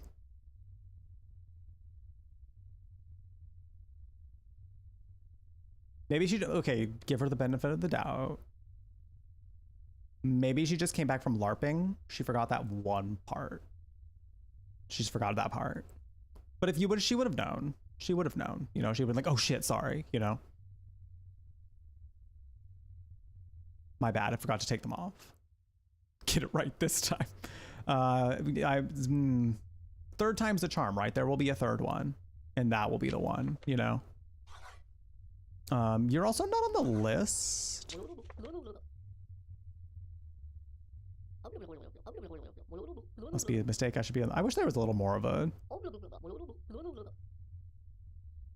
Maybe she, okay, give her the benefit of the doubt. Maybe she just came back from LARPing. She forgot that one part. She's forgot that part. But if you would, she would have known. She would have known. You know, she would have been like, oh shit, sorry, you know. My bad, I forgot to take them off. Get it right this time. Third time's the charm, right? There will be a third one. And that will be the one, you know. You're also not on the list. Must be a mistake. I should be on. I wish there was a little more of a.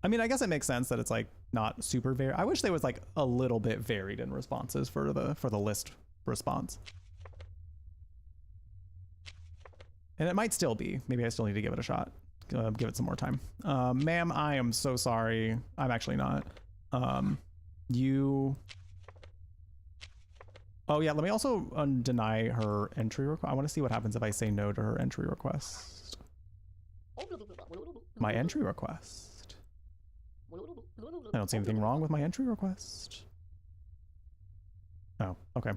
I mean, I guess it makes sense that it's like not super varied. I wish there was like a little bit varied in responses for the list response. And it might still be. Maybe I still need to give it a shot. Give it some more time. Ma'am, I am so sorry. I'm actually not. Oh yeah, let me also deny her entry request. I want to see what happens if I say no to her entry request. My entry request. I don't see anything wrong with my entry request. Oh, okay.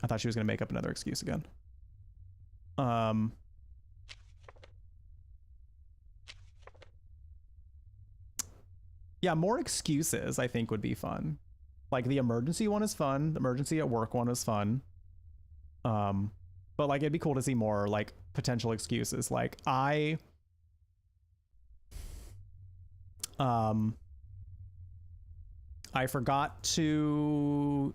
I thought she was gonna make up another excuse again. Yeah, more excuses I think would be fun. Like the emergency one is fun. The emergency at work one is fun. But like it'd be cool to see more like potential excuses. Like I forgot to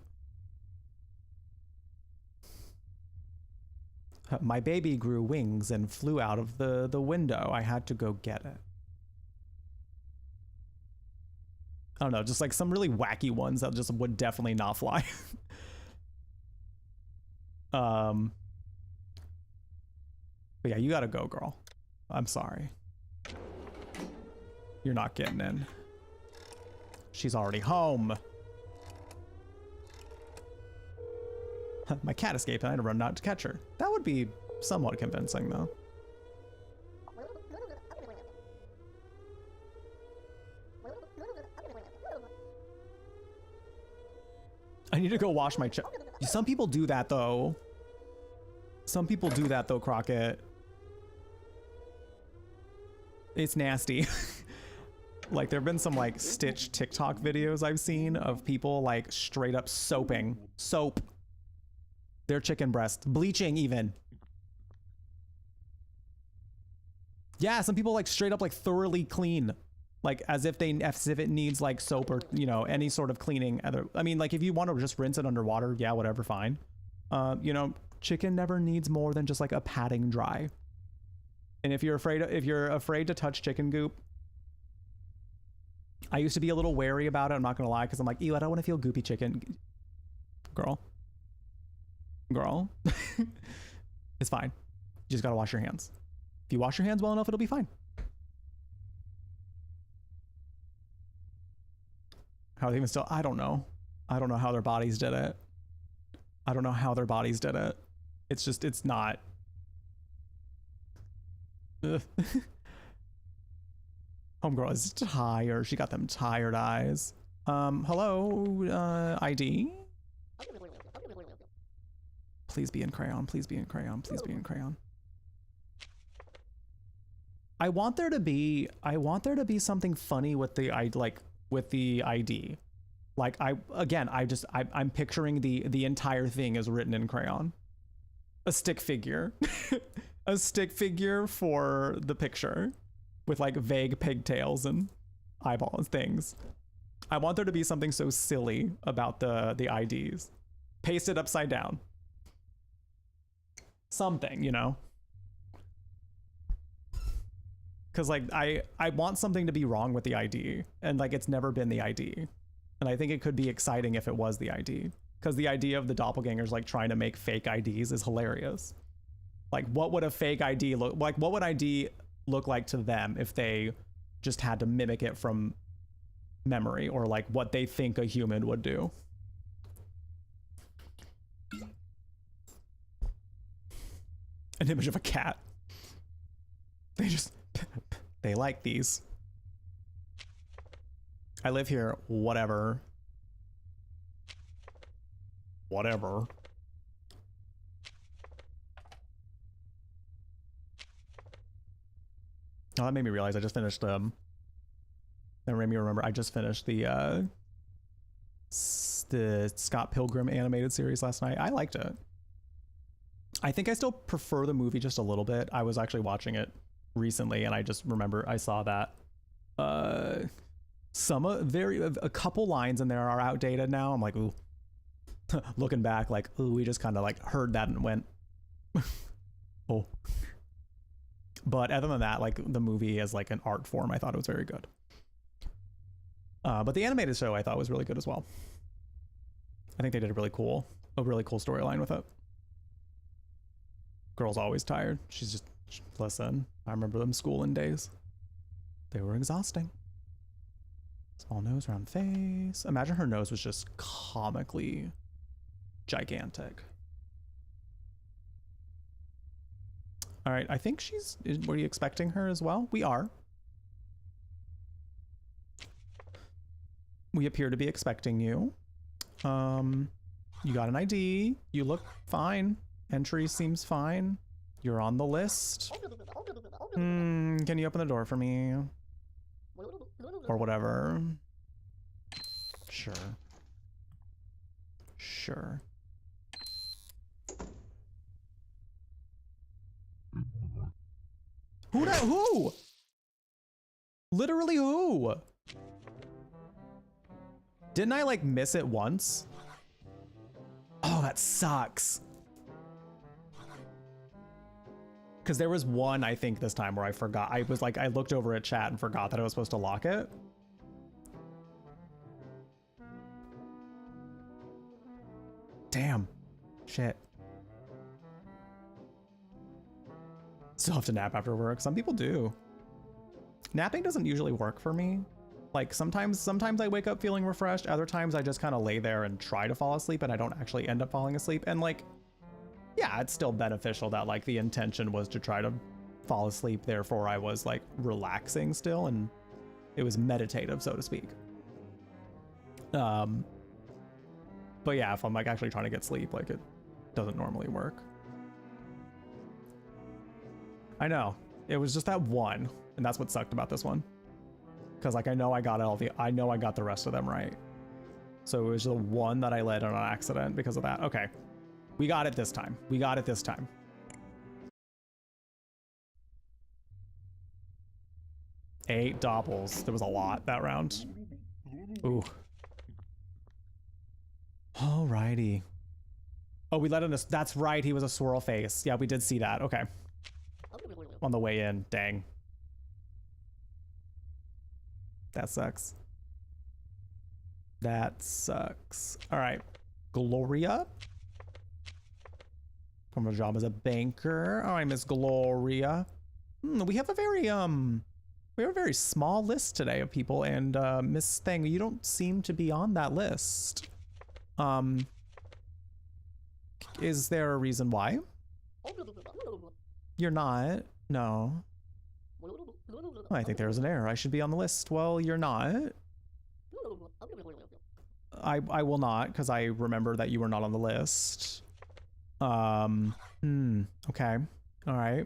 my baby grew wings and flew out of the window. I had to go get it. I don't know, just like some really wacky ones that just would definitely not fly. But yeah, you gotta go, girl. I'm sorry. You're not getting in. She's already home. My cat escaped and I had to run out to catch her. That would be somewhat convincing though. I need to go wash my Some people do that though. Crockett. It's nasty. Like there have been some like Stitch TikTok videos I've seen of people like straight up soaping their chicken breast, bleaching even. Yeah, some people like straight up like thoroughly clean, like as if it needs like soap or, you know, any sort of cleaning. I mean, like if you want to just rinse it underwater, yeah, whatever, fine. You know, chicken never needs more than just like a patting dry. And if you're afraid to touch chicken goop, I used to be a little wary about it. I'm not gonna lie, because I'm like, ew, I don't want to feel goopy chicken. Girl, it's fine. You just gotta wash your hands. If you wash your hands well enough, it'll be fine. How they even still, I don't know. I don't know how their bodies did it. I don't know how their bodies did it. It's just, it's not. Homegirl is tired. She got them tired eyes. Hello, ID? Please be in crayon. Please be in crayon. Please be in crayon. I want there to be something funny with the ID. Like I'm picturing the entire thing is written in crayon. A stick figure. A stick figure for the picture with like vague pigtails and eyeballs things. I want there to be something so silly about the IDs. Pasted upside down. Something, you know? Because like I want something to be wrong with the ID, and like it's never been the ID, and I think it could be exciting if it was the ID, because the idea of the doppelgangers like trying to make fake IDs is hilarious. Like what would a fake ID look like? What would ID look like to them if they just had to mimic it from memory, or like what they think a human would do? An image of a cat. They like these. I live here, whatever. Whatever. Oh, that made me realize I just finished, that made me remember I just finished the Scott Pilgrim animated series last night. I liked it. I think I still prefer the movie just a little bit. I was actually watching it recently and I just remember I saw that a couple lines in there are outdated now. I'm like, ooh. Looking back, like, ooh, we just kind of like heard that and went oh. But other than that, like the movie as like an art form, I thought it was very good. But the animated show I thought was really good as well. I think they did a really cool storyline with it. Girl's always tired. She's just, listen, I remember them schooling days. They were exhausting. Small nose, round face. Imagine her nose was just comically gigantic. All right, I think were you expecting her as well? We are. We appear to be expecting you. You got an ID. You look fine. Entry seems fine. You're on the list. Can you open the door for me? Or whatever. Sure. Sure. Who? Literally who? Didn't I like miss it once? Oh, that sucks. Because there was one, I think, this time where I forgot. I was like, I looked over at chat and forgot that I was supposed to lock it. Damn. Shit. Still have to nap after work. Some people do. Napping doesn't usually work for me. Like sometimes I wake up feeling refreshed. Other times I just kind of lay there and try to fall asleep and I don't actually end up falling asleep. And like, yeah, it's still beneficial that like the intention was to try to fall asleep. Therefore I was like relaxing still and it was meditative, so to speak. But yeah, if I'm like actually trying to get sleep, like it doesn't normally work. I know, it was just that one, and that's what sucked about this one. Cause like I know I got the rest of them right. So it was the one that I let on accident because of that. Okay, we got it this time. We got it this time. 8 doppels. There was a lot that round. Ooh. Alrighty. Oh, we let in this. That's right. He was a swirl face. Yeah, we did see that. Okay. On the way in. Dang. That sucks. That sucks. All right. Gloria. From her job as a banker. All right, Miss Gloria. We have a very small list today of people, and Miss Thang, you don't seem to be on that list. Is there a reason why? You're not. No. I think there's an error. I should be on the list. Well, you're not. I will not, because I remember that you were not on the list. Okay. All right.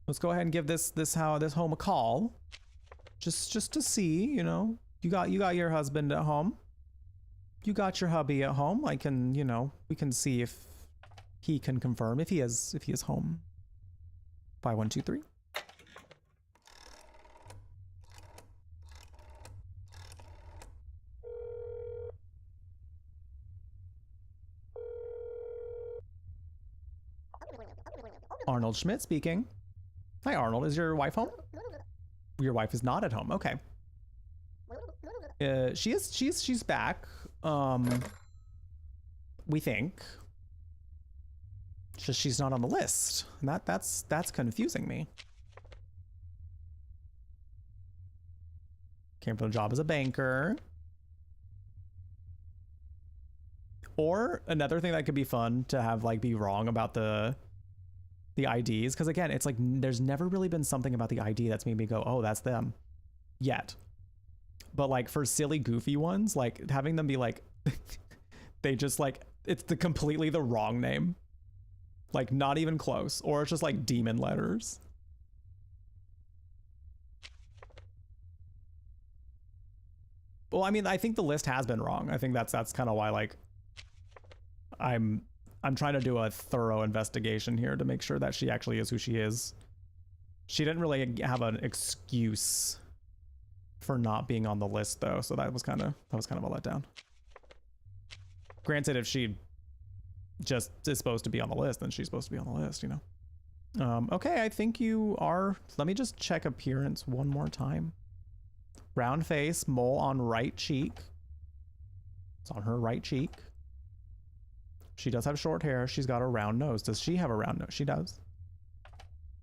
Let's go ahead and give this home a call. Just to see, you know. You got your husband at home. You got your hubby at home. I can, you know, we can see if he can confirm if he is home. 5123. Arnold Schmidt speaking. Hi, Arnold. Is your wife home? Your wife is not at home. Okay. She's back. We think. Just she's not on the list. And that's confusing me. Came from a job as a banker. Or another thing that could be fun to have like be wrong about the IDs, because again, it's like there's never really been something about the ID that's made me go, oh, that's them yet. But like for silly goofy ones, like having them be like they just like it's completely the wrong name, like not even close, or it's just like demon letters. Well, I mean, I think the list has been wrong. I think that's kind of why like I'm trying to do a thorough investigation here to make sure that she actually is who she is. She didn't really have an excuse for not being on the list though, so that was kind of a letdown. Granted, if she just is supposed to be on the list, then she's supposed to be on the list, you know. Okay, I think you are. Let me just check appearance one more time. Round face, mole on right cheek. It's on her right cheek. She does have short hair. She's got a round nose. Does she have a round nose? She does.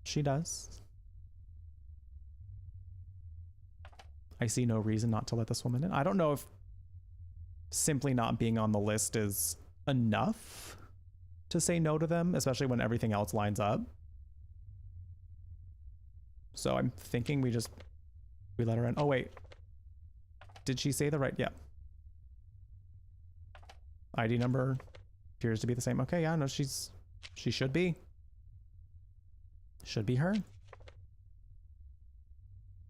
She does. I see no reason not to let this woman in. I don't know if simply not being on the list is enough to say no to them, especially when everything else lines up. So I'm thinking we let her in. Oh, wait. Did she say the right? Yeah. ID number appears to be the same. Okay, yeah, no, she should be. Should be her.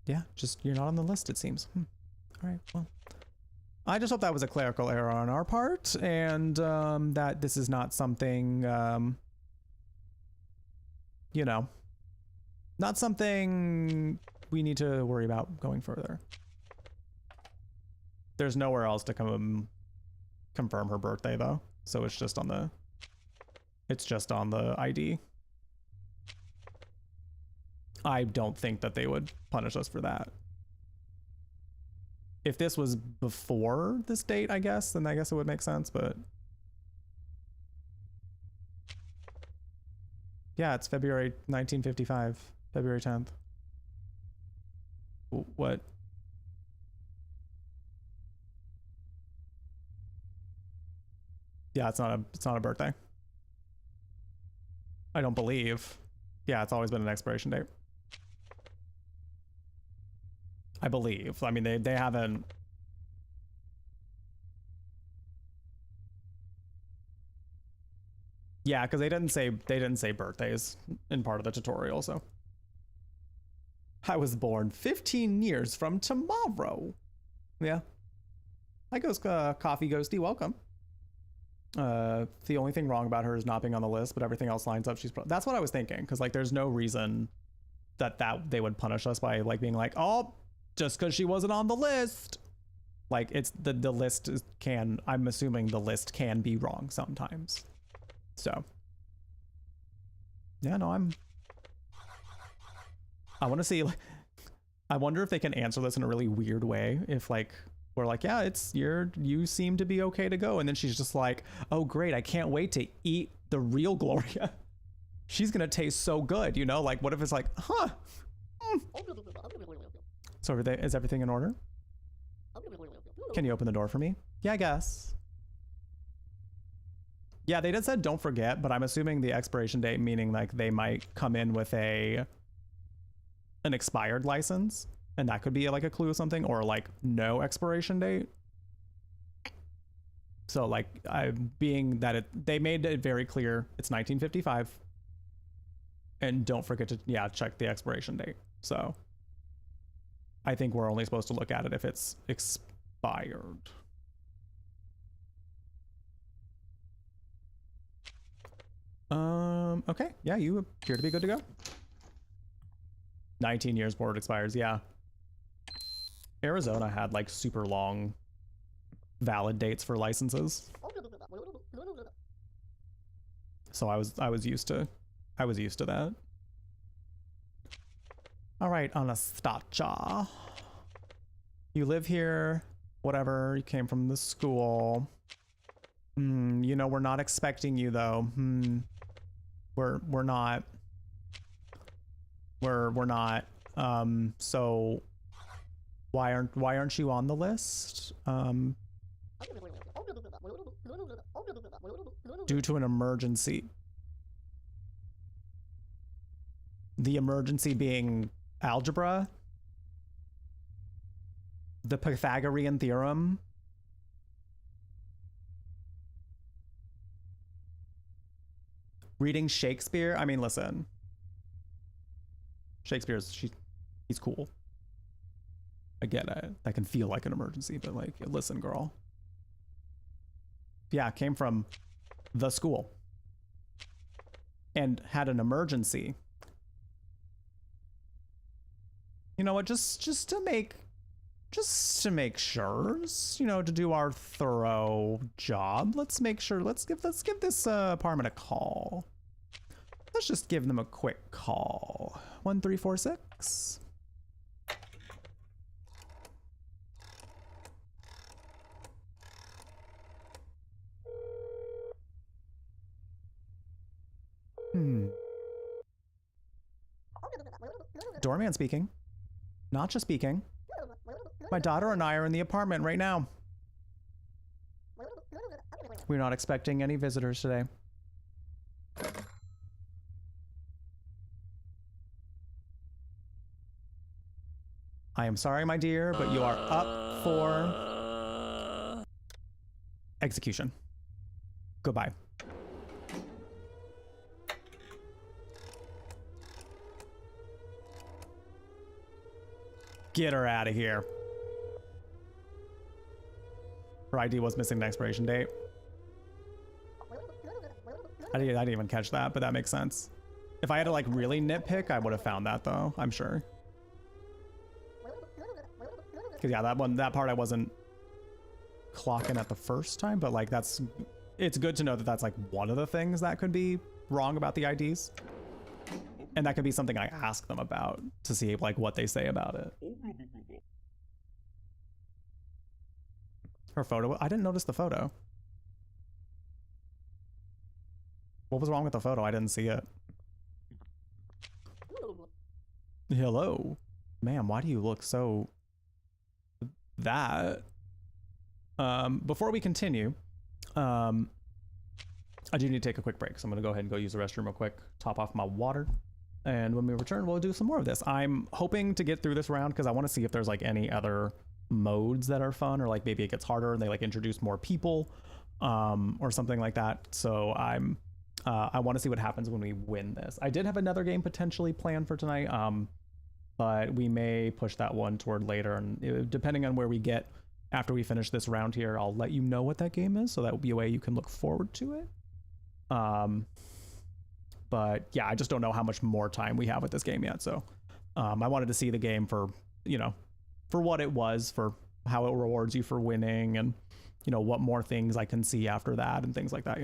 Yeah, just you're not on the list, it seems. All right, well. I just hope that was a clerical error on our part, and that this is not something, you know, not something we need to worry about going further. There's nowhere else to confirm her birthday, though. So it's just on the ID. I don't think that they would punish us for that. If this was before this date, I guess, then I guess it would make sense, but yeah, it's February 1955, February 10th. What? Yeah, it's not a birthday. I don't believe. Yeah, it's always been an expiration date. I believe. I mean, they haven't. Yeah, because they didn't say birthdays in part of the tutorial. So I was born 15 years from tomorrow. Yeah. Hi, Coffee Ghosty. Welcome. The only thing wrong about her is not being on the list, but everything else lines up. That's what I was thinking, because like there's no reason that they would punish us by like being like, oh, just because she wasn't on the list. Like it's the list I'm assuming the list can be wrong sometimes. So yeah, no, I want to see, like, I wonder if they can answer this in a really weird way. If like we're like, yeah, you seem to be okay to go, and then she's just like, oh great, I can't wait to eat the real Gloria. She's gonna taste so good, you know? Like, what if it's like, huh? So is everything in order? Can you open the door for me? Yeah, I guess. Yeah, they just said don't forget, but I'm assuming the expiration date, meaning like they might come in with an expired license, and that could be like a clue or something, or like no expiration date. So like being that they made it very clear it's 1955, and don't forget to check the expiration date. So I think we're only supposed to look at it if it's expired. Okay, yeah, you appear to be good to go. 19 years before it expires, yeah. Arizona had like super long valid dates for licenses. So I was used to that. All right, Anastasia. You live here, whatever, you came from the school. You know, we're not expecting you though. We're not. So why aren't you on the list? Due to an emergency. The emergency being algebra, the Pythagorean theorem, reading Shakespeare. I mean, listen, he's cool. I get it. That can feel like an emergency, but like, listen, girl. Yeah, came from the school and had an emergency. You know what? Just to make sure, you know, to do our thorough job, let's make sure. Let's give this apartment a call. Let's just give them a quick call. 1346. Doorman speaking. Nacha speaking. My daughter and I are in the apartment right now. We're not expecting any visitors today. I am sorry, my dear, but you are up for execution. Goodbye. Get her out of here. Her ID was missing the expiration date. I didn't even catch that, but that makes sense. If I had to like really nitpick, I would have found that though, I'm sure. Cause yeah, that part I wasn't clocking at the first time, but like it's good to know that that's like one of the things that could be wrong about the IDs. And that could be something I ask them about to see like what they say about it. Her photo, I didn't notice the photo. What was wrong with the photo? I didn't see it. Hello. Ma'am, why do you look so... that? Before we continue, I do need to take a quick break, so I'm gonna go ahead and go use the restroom real quick, top off my water. And when we return, we'll do some more of this. I'm hoping to get through this round because I want to see if there's like any other modes that are fun, or like maybe it gets harder and they like introduce more people, or something like that. So I want to see what happens when we win this. I did have another game potentially planned for tonight, but we may push that one toward later, and depending on where we get after we finish this round here, I'll let you know what that game is, so that will be a way you can look forward to it. But yeah, I just don't know how much more time we have with this game yet. So I wanted to see the game for, for what it was, for how it rewards you for winning, and, what more things I can see after that and things like that,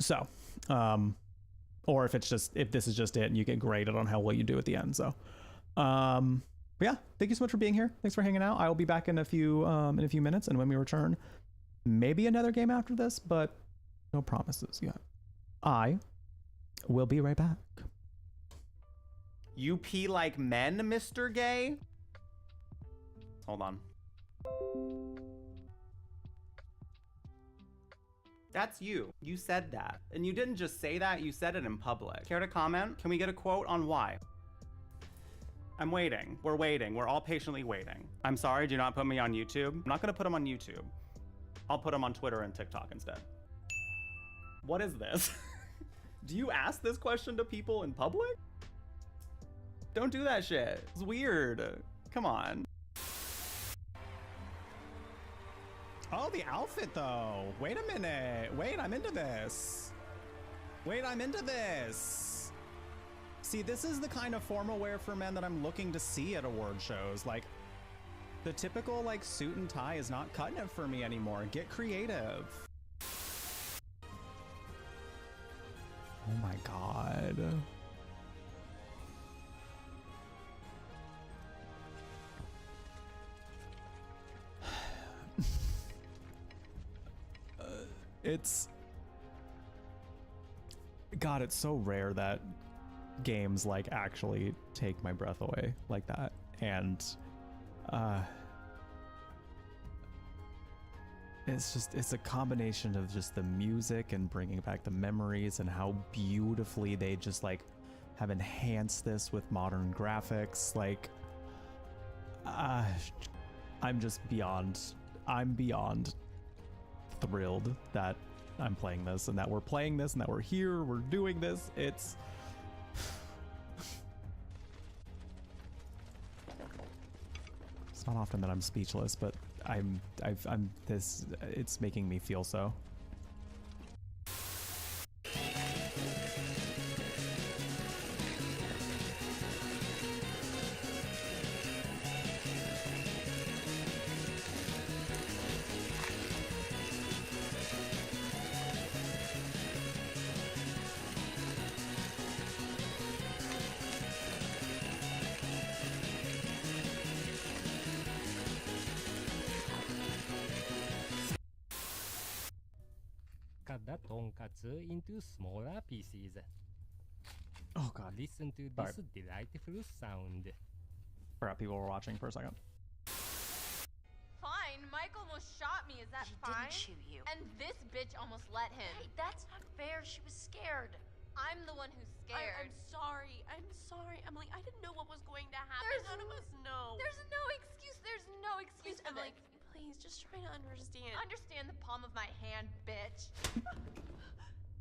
So, or if this is just it and you get graded on how well you do at the end. So, but yeah, thank you so much for being here. Thanks for hanging out. I will be back in a few minutes, and when we return, maybe another game after this, but no promises yet. I will be right back. You pee like men, Mr. Gay? Hold on. That's you. You said that. And you didn't just say that, you said it in public. Care to comment? Can we get a quote on why? I'm waiting. We're waiting. We're all patiently waiting. I'm sorry, do not put me on YouTube. I'm not gonna put them on YouTube. I'll put them on Twitter and TikTok instead. What is this? Do you ask this question to people in public? Don't do that shit. It's weird. Come on. Oh, the outfit though. Wait a minute. Wait, I'm into this. Wait, I'm into this. See, this is the kind of formal wear for men that I'm looking to see at award shows. Like, the typical like suit and tie is not cutting it for me anymore. Get creative. Oh my God. God, it's so rare that games like actually take my breath away like that. And it's a combination of just the music and bringing back the memories and how beautifully they just like have enhanced this with modern graphics. Like, I'm beyond thrilled that I'm playing this, and that we're playing this, and that we're here, we're doing this. It's not often that I'm speechless, but it's making me feel so. The tonkatsu into smaller pieces. Oh God. Listen to this delightful sound. Forgot people were watching for a second. Fine, Mike almost shot me, is that fine? Didn't shoot you. And this bitch almost let him. Hey, that's not fair. She was scared. I'm the one who's scared. I'm sorry, Emily. I didn't know what was going to happen. None of us know. There's no excuse. There's no excuse for Emily, this. please, just try to understand. Understand the palm of my hand, bitch.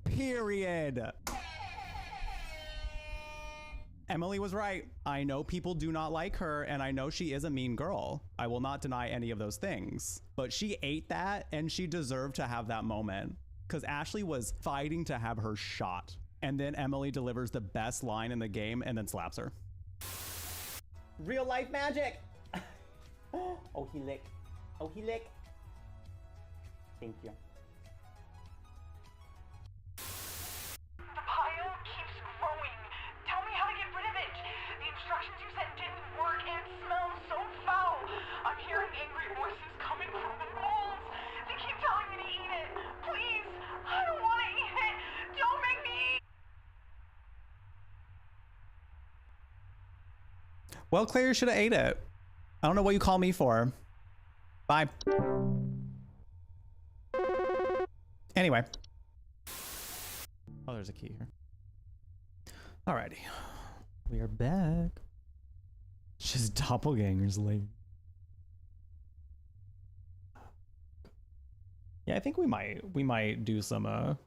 Period. Emily was right. I know people do not like her, and I know she is a mean girl. I will not deny any of those things. But she ate that, and she deserved to have that moment. Because Ashley was fighting to have her shot. And then Emily delivers the best line in the game and then slaps her. Real life magic! Oh, he lick. Oh, he lick. Thank you. The pile keeps growing. Tell me how to get rid of it. The instructions you sent didn't work and it smells so foul. I'm hearing angry voices coming from the walls. They keep telling me to eat it. Please, I don't want to eat it. Don't make me eat. Well, Claire, you should have ate it. I don't know what you call me for. Bye. Anyway. Oh, there's a key here. Alrighty. We are back. Just doppelgangers late. Yeah, I think we might do some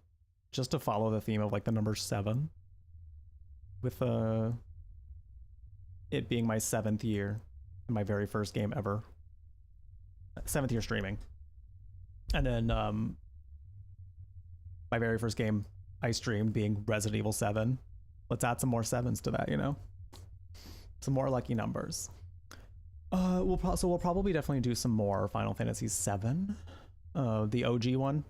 just to follow the theme of like the number 7. With it being my 7th year, my very first game ever. 7th year streaming. And then my very first game I streamed being Resident Evil 7. Let's add some more 7s to that, you know? Some more lucky numbers. We'll probably definitely do some more Final Fantasy 7. The OG one.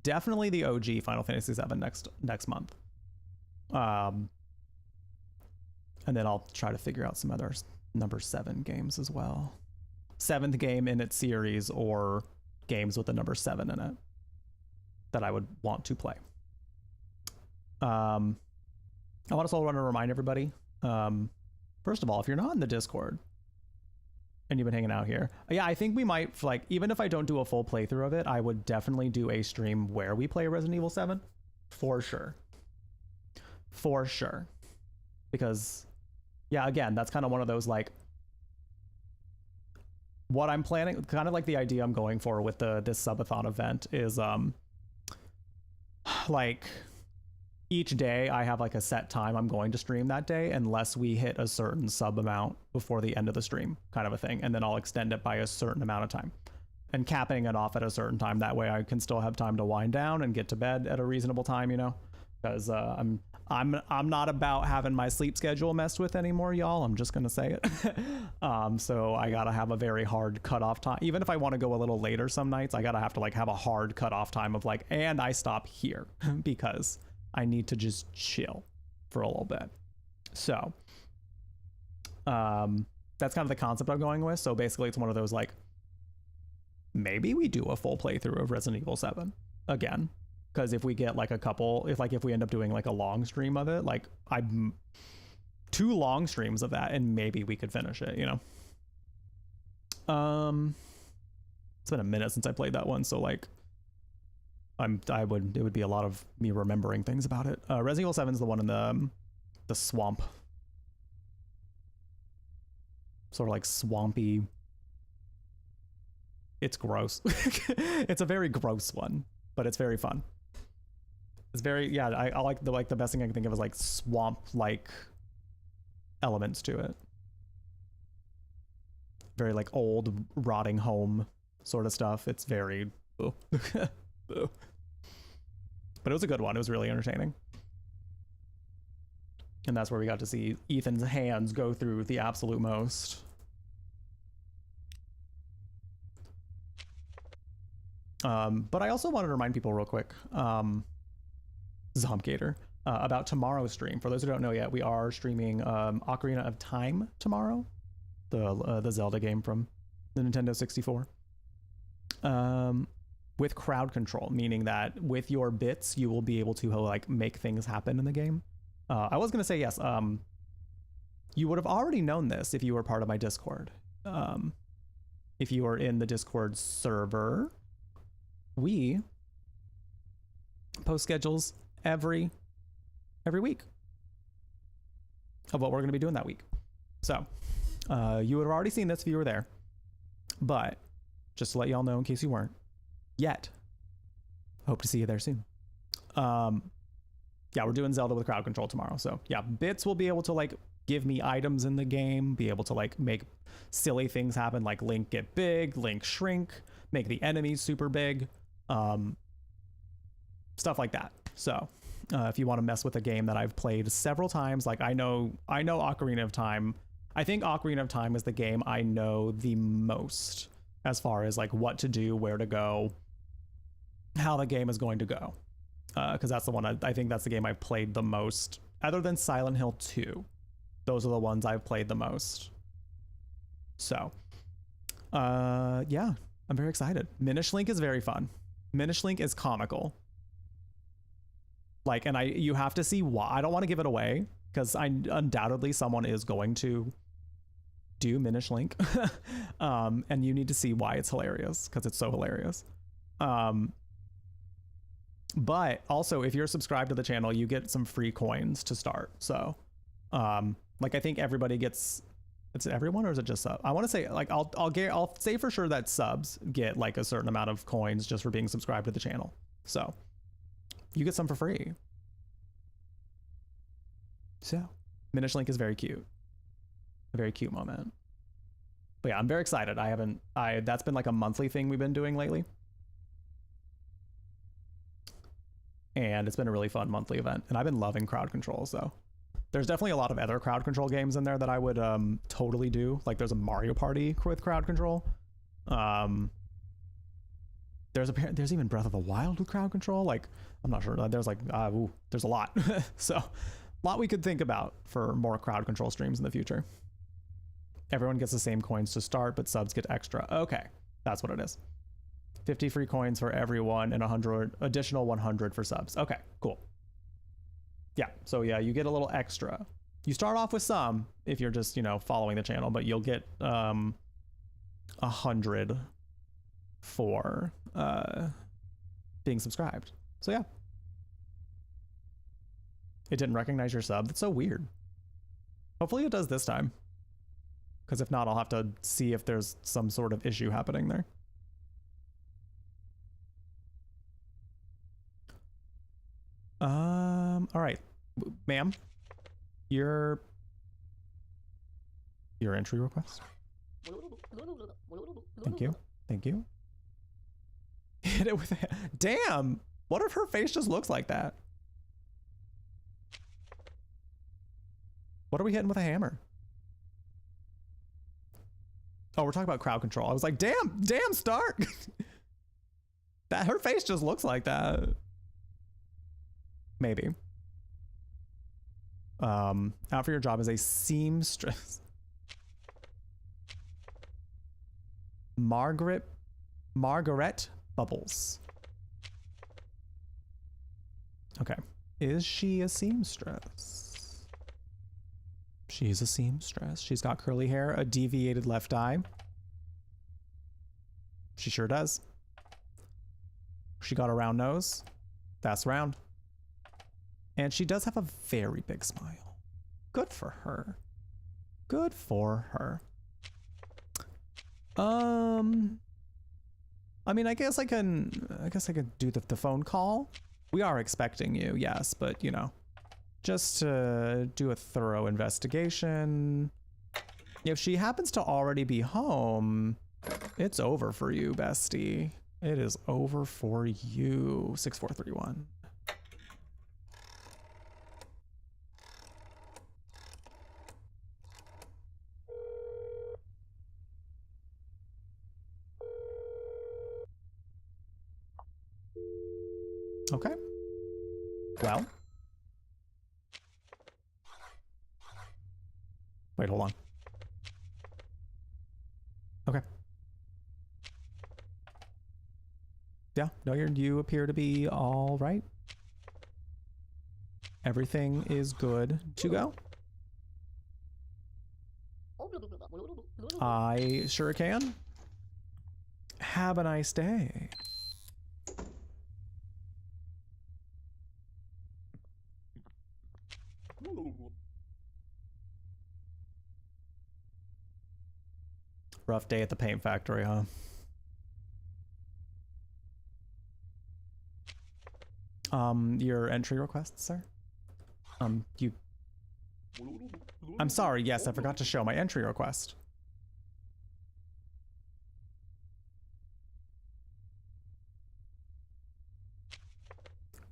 Definitely the OG Final Fantasy 7 next month. And then I'll try to figure out some other number 7 games as well. 7th game in its series or games with the number 7 in it that I would want to play. I also want to remind everybody, first of all, if you're not in the Discord and you've been hanging out here, yeah, I think we might, like, even if I don't do a full playthrough of it, I would definitely do a stream where we play Resident Evil 7 for sure. For sure. Because, yeah, again, that's kind of one of those, like, what I'm planning, kind of like the idea I'm going for with this subathon event is, like, each day I have like a set time I'm going to stream that day unless we hit a certain sub amount before the end of the stream, kind of a thing. And then I'll extend it by a certain amount of time and capping it off at a certain time. That way I can still have time to wind down and get to bed at a reasonable time, you know, because I'm not about having my sleep schedule messed with anymore, y'all. I'm just going to say it. So I got to have a very hard cutoff time. Even if I want to go a little later some nights, I got to have to like have a hard cutoff time of like, and I stop here because I need to just chill for a little bit. So that's kind of the concept I'm going with. So basically it's one of those like, maybe we do a full playthrough of Resident Evil 7 again. Because if we get like a couple, if we end up doing like a long stream of it, like 2 long streams of that, and maybe we could finish it, you know? It's been a minute since I played that one, so like, it would be a lot of me remembering things about it. Resident Evil 7 is the one in the swamp. Sort of like swampy. It's gross. It's a very gross one, but it's very fun. It's very, yeah, I like the best thing I can think of is like swamp like elements to it. Very like old rotting home sort of stuff. It's very boo. Boo. But it was a good one. It was really entertaining. And that's where we got to see Ethan's hands go through the absolute most. But I also wanted to remind people real quick, Zombgator, about tomorrow's stream. For those who don't know yet, we are streaming Ocarina of Time tomorrow, the Zelda game from the Nintendo 64. With crowd control, meaning that with your bits, you will be able to like make things happen in the game. I was gonna say yes. You would have already known this if you were part of my Discord. If you are in the Discord server, we post schedules every week of what we're gonna be doing that week. So you would have already seen this if you were there, but just to let y'all know in case you weren't yet, hope to see you there soon. Yeah, we're doing Zelda with crowd control tomorrow. So yeah, bits will be able to like give me items in the game, be able to like make silly things happen, like Link get big, Link shrink, make the enemies super big, stuff like that. So if you want to mess with a game that I've played several times, like I know Ocarina of Time. I think Ocarina of Time is the game I know the most as far as like what to do, where to go, how the game is going to go. Because that's the one I think that's the game I've played the most, other than Silent Hill 2. Those are the ones I've played the most. So, yeah, I'm very excited. Minish Link is very fun. Minish Link is comical. Like, and you have to see why. I don't want to give it away because undoubtedly someone is going to do Minish Link, and you need to see why it's hilarious because it's so hilarious. But also, if you're subscribed to the channel, you get some free coins to start. So, like I think everybody gets. Is it everyone or is it just sub? I want to say like I'll say for sure that subs get like a certain amount of coins just for being subscribed to the channel. So you get some for free. So Minish Link is very cute. A very cute moment. But yeah, I'm very excited. That's been like a monthly thing we've been doing lately. And it's been a really fun monthly event. And I've been loving crowd control, so. There's definitely a lot of other crowd control games in there that I would totally do. Like there's a Mario Party with crowd control. There's even Breath of the Wild with crowd control. Like, I'm not sure. There's like, there's a lot. So, a lot we could think about for more crowd control streams in the future. Everyone gets the same coins to start, but subs get extra. Okay, that's what it is. 50 free coins for everyone and 100 additional 100 for subs. Okay, cool. Yeah, so yeah, you get a little extra. You start off with some if you're just, following the channel, but you'll get 100 for being subscribed. So yeah. It didn't recognize your sub. That's so weird. Hopefully it does this time. Because if not, I'll have to see if there's some sort of issue happening there. All right, ma'am, your entry request. Thank you. Hit it with a, damn. What if her face just looks like that? What are we hitting with a hammer? Oh, we're talking about crowd control. I was like, damn, Stark. That her face just looks like that. Maybe. Out for your job as a seamstress. Margaret Bubbles. Okay. Is she a seamstress? She's a seamstress. She's got curly hair, a deviated left eye. She sure does. She got a round nose. That's round. And she does have a very big smile. Good for her. Good for her. I mean, I guess I could do the phone call. We are expecting you, yes, but just to do a thorough investigation. If she happens to already be home, it's over for you, bestie. It is over for you. 6431. Okay. Well. Wait, hold on. Okay. Yeah, no, you appear to be all right. Everything is good to go. I sure can. Have a nice day. Rough day at the paint factory, huh? Your entry request, sir? I'm sorry, yes, I forgot to show my entry request.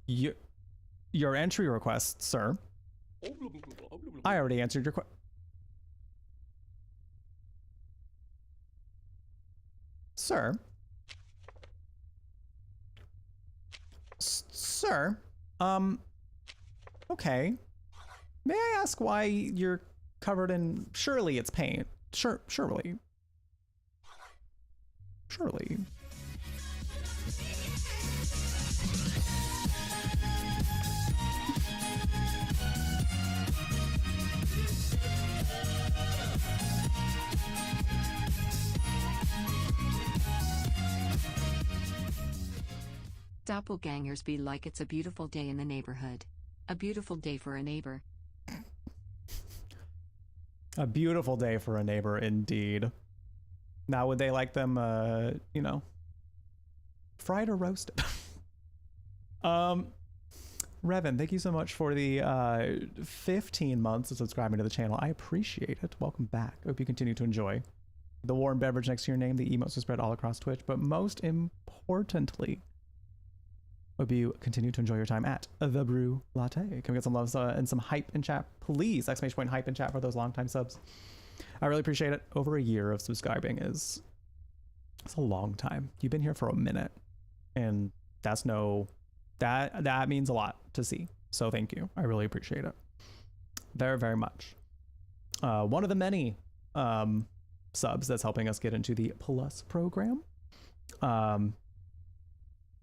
Your entry request, sir? I already answered your question. Sir? Sir? Okay. May I ask why you're covered in... Surely it's paint. Surely. Doppelgangers be like it's a beautiful day in the neighborhood. A beautiful day for a neighbor. A beautiful day for a neighbor, indeed. Now, would they like them, fried or roasted? Revan, thank you so much for the 15 months of subscribing to the channel. I appreciate it. Welcome back. Hope you continue to enjoy. the warm beverage next to your name, the emotes are spread all across Twitch, but most importantly, hope you continue to enjoy your time at The Brew Latte. Can we get some love and some hype in chat, please? Exclamation point hype in chat for those longtime subs. I really appreciate it. Over a year of subscribing it's a long time. You've been here for a minute, and that means a lot to see. So thank you. I really appreciate it very, very much. One of the many subs that's helping us get into the Plus program,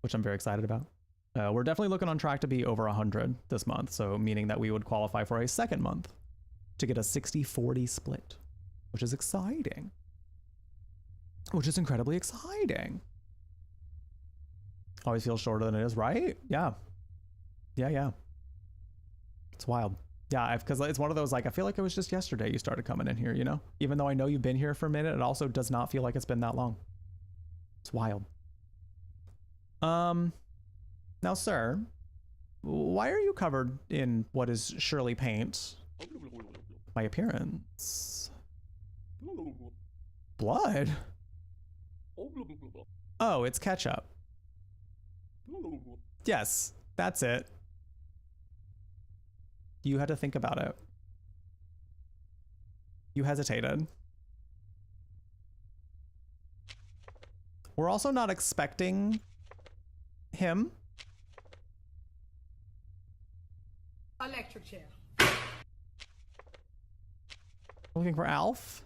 which I'm very excited about. We're definitely looking on track to be over 100 this month, so meaning that we would qualify for a second month to get a 60-40 split, which is exciting. Which is incredibly exciting. Always feels shorter than it is, right? Yeah. Yeah. It's wild. Yeah, because it's one of those, like, I feel like it was just yesterday you started coming in here, you know? Even though I know you've been here for a minute, it also does not feel like it's been that long. It's wild. Now, sir, why are you covered in what is surely paint? My appearance. Blood? Oh, it's ketchup. Yes, that's it. You had to think about it. You hesitated. We're also not expecting him. Electric chair. Looking for Alf.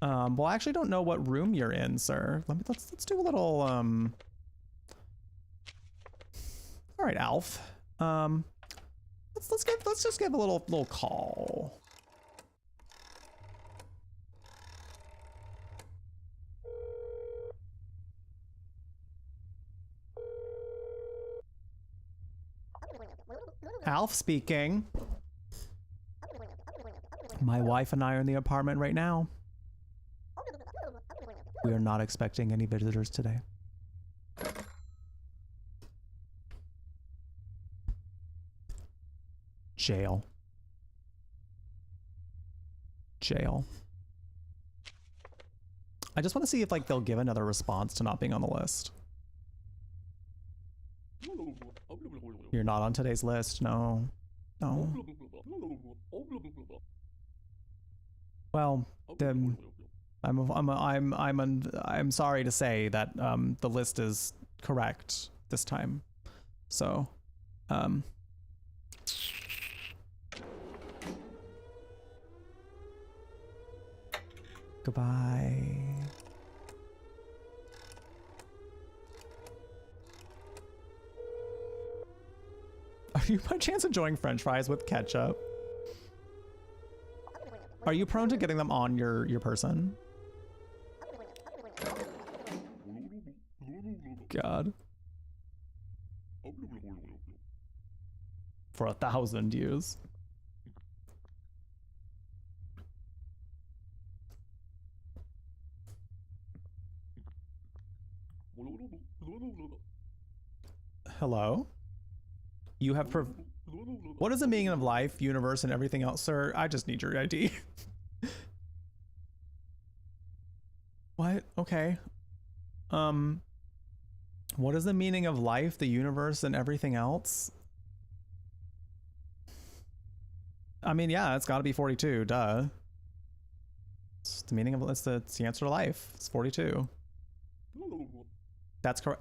Well, I actually don't know what room you're in, sir. Let's do a little all right, Alf. Let's just give a little call. Alf speaking. My wife and I are in the apartment right now. We are not expecting any visitors today. Jail. I just want to see if, like, they'll give another response to not being on the list. You're not on today's list. No. Well, then I'm sorry to say that the list is correct this time. So, goodbye. Are you by chance enjoying French fries with ketchup? Are you prone to getting them on your person? God. For 1,000 years. Hello? You have what is the meaning of life, universe, and everything else, sir? I just need your ID. What? Okay. What is the meaning of life, the universe, and everything else? I mean, yeah, it's got to be 42. Duh. It's the meaning of it's the answer to life. It's 42. That's correct.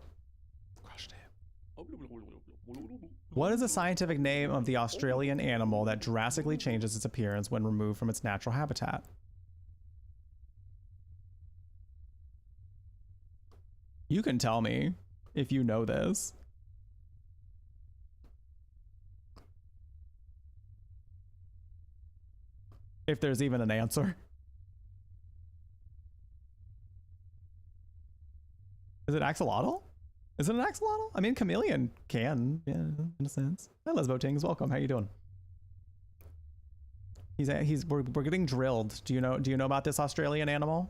Crushed it. What is the scientific name of the Australian animal that drastically changes its appearance when removed from its natural habitat? You can tell me if you know this. If there's even an answer. Is it axolotl? Is it an axolotl? I mean, chameleon can, yeah, in a sense. Hi, Lesbotings, welcome. How you doing? We're getting drilled. Do you know about this Australian animal?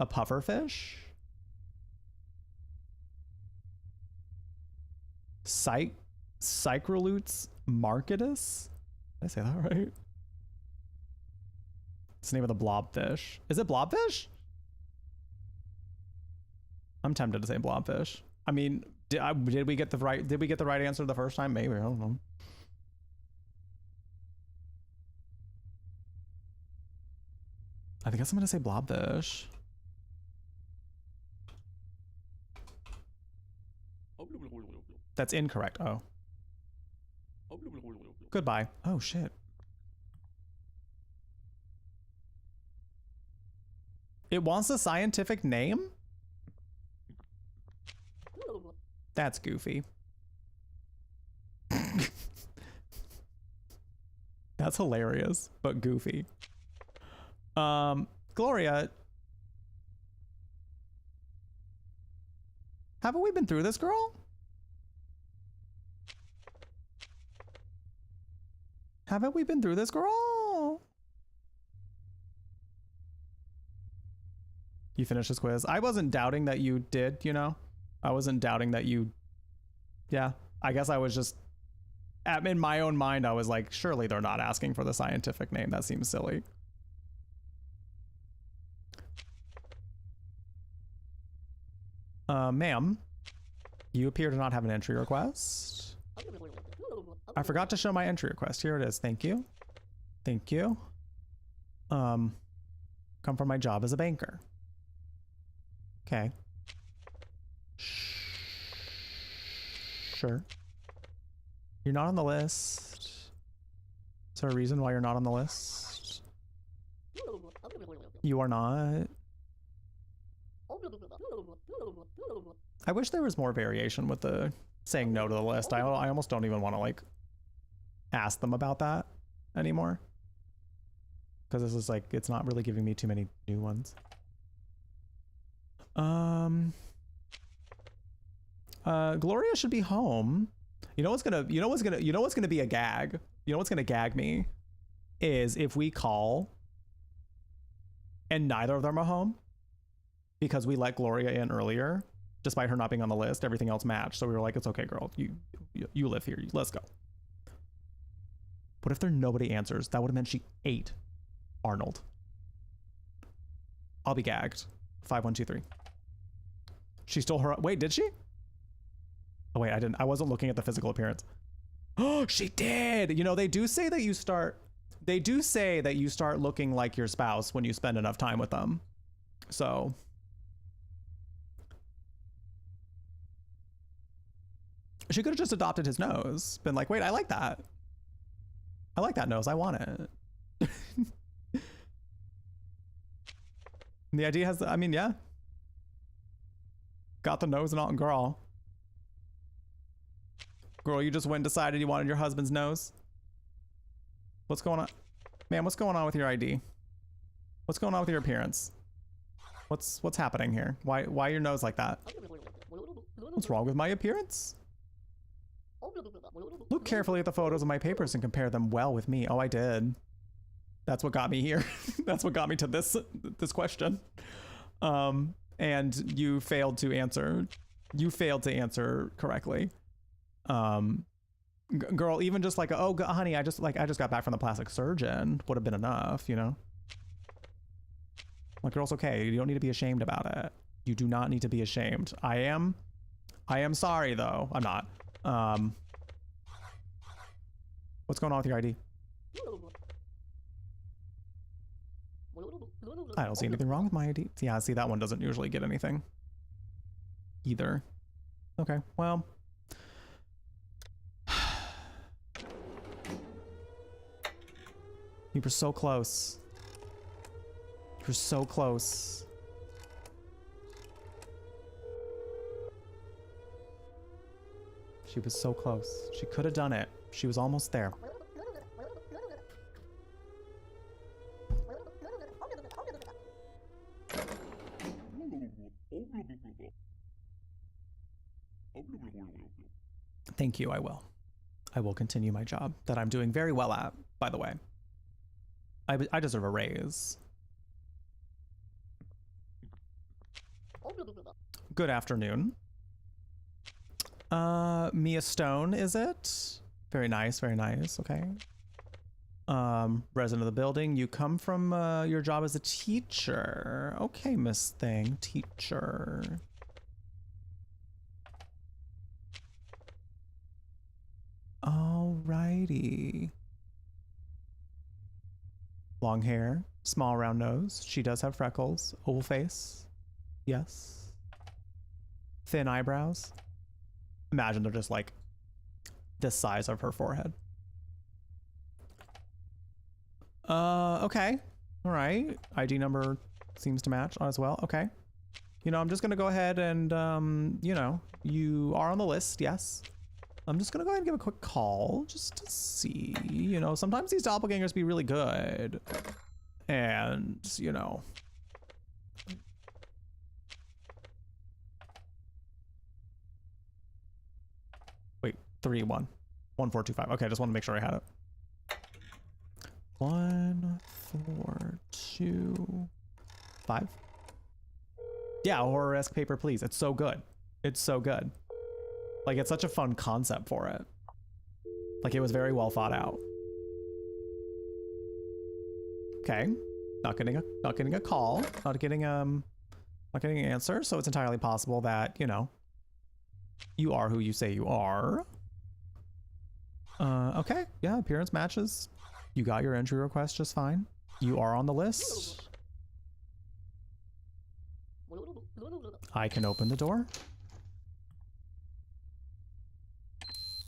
A pufferfish? Cycrolutes marketus? Did I say that right? It's the name of the blobfish. Is it blobfish? I'm tempted to say blobfish. I mean, did we get the right answer the first time? Maybe, I don't know. I guess I'm gonna say blobfish. That's incorrect. Oh. Goodbye. Oh shit. It wants a scientific name? That's goofy. That's hilarious, but goofy. Gloria, haven't we been through this, girl? Haven't we been through this, girl? You finished this quiz. I wasn't doubting that you did, you know? I wasn't doubting that you... Yeah, I guess I was just... In my own mind, I was like, surely they're not asking for the scientific name. That seems silly. Ma'am, you appear to not have an entry request. I forgot to show my entry request. Here it is. Thank you. Thank you. Come from my job as a banker. Okay. Sure. You're not on the list. Is there a reason why you're not on the list? You are not. I wish there was more variation with the saying no to the list. I almost don't even want to like ask them about that anymore. Because this is like, it's not really giving me too many new ones. Gloria should be home. You know what's gonna be a gag? You know what's gonna gag me? Is if we call and neither of them are home because we let Gloria in earlier, despite her not being on the list, everything else matched. So we were like, it's okay, girl. You live here. Let's go. What if nobody answers? That would have meant she ate Arnold. I'll be gagged. 5123. She stole her. Wait, did she? Oh wait, I didn't. I wasn't looking at the physical appearance. Oh, she did. You know, they do say that you start looking like your spouse when you spend enough time with them. So she could have just adopted his nose. Been like, wait, I like that. I like that nose. I want it. And the idea has, I mean, yeah. Got the nose and all, girl. Girl, you just went and decided you wanted your husband's nose? What's going on? Man, what's going on with your ID? What's going on with your appearance? What's happening here? Why your nose like that? What's wrong with my appearance? Look carefully at the photos of my papers and compare them well with me. Oh, I did. That's what got me here. That's what got me to this question. And you failed to answer. You failed to answer correctly. Girl, even just like, oh, honey, I just got back from the plastic surgeon would have been enough, you know? Like, girl's okay. You don't need to be ashamed about it. You do not need to be ashamed. I am sorry though. I'm not. What's going on with your ID? I don't see anything wrong with my ID. Yeah, see, that one doesn't usually get anything either. Okay, well. You were so close. You were so close. She was so close. She could have done it. She was almost there. Thank you, I will. I will continue my job that I'm doing very well at, by the way. I deserve a raise. Good afternoon. Mia Stone, is it? Very nice, okay. Resident of the building. You come from your job as a teacher. Okay, Miss Thing, teacher. Alrighty. Long hair, small round nose. She does have freckles. Oval face. Yes. Thin eyebrows. Imagine they're just like the size of her forehead. Okay. All right. ID number seems to match as well. Okay. You know, I'm just going to go ahead and, you know, you are on the list. Yes. I'm just going to go ahead and give a quick call just to see, you know, sometimes these doppelgangers be really good. And, you know. Wait, 3-1-1-4-2-5. Okay, I just want to make sure I had it. 1, 4, 2, 5. Yeah, horror-esque paper, please. It's so good. It's so good. Like, it's such a fun concept for it. Like, it was very well thought out. Okay. Not getting a call. Not getting an answer. So it's entirely possible that, you know, you are who you say you are. Okay. Yeah, appearance matches. You got your entry request just fine. You are on the list. I can open the door.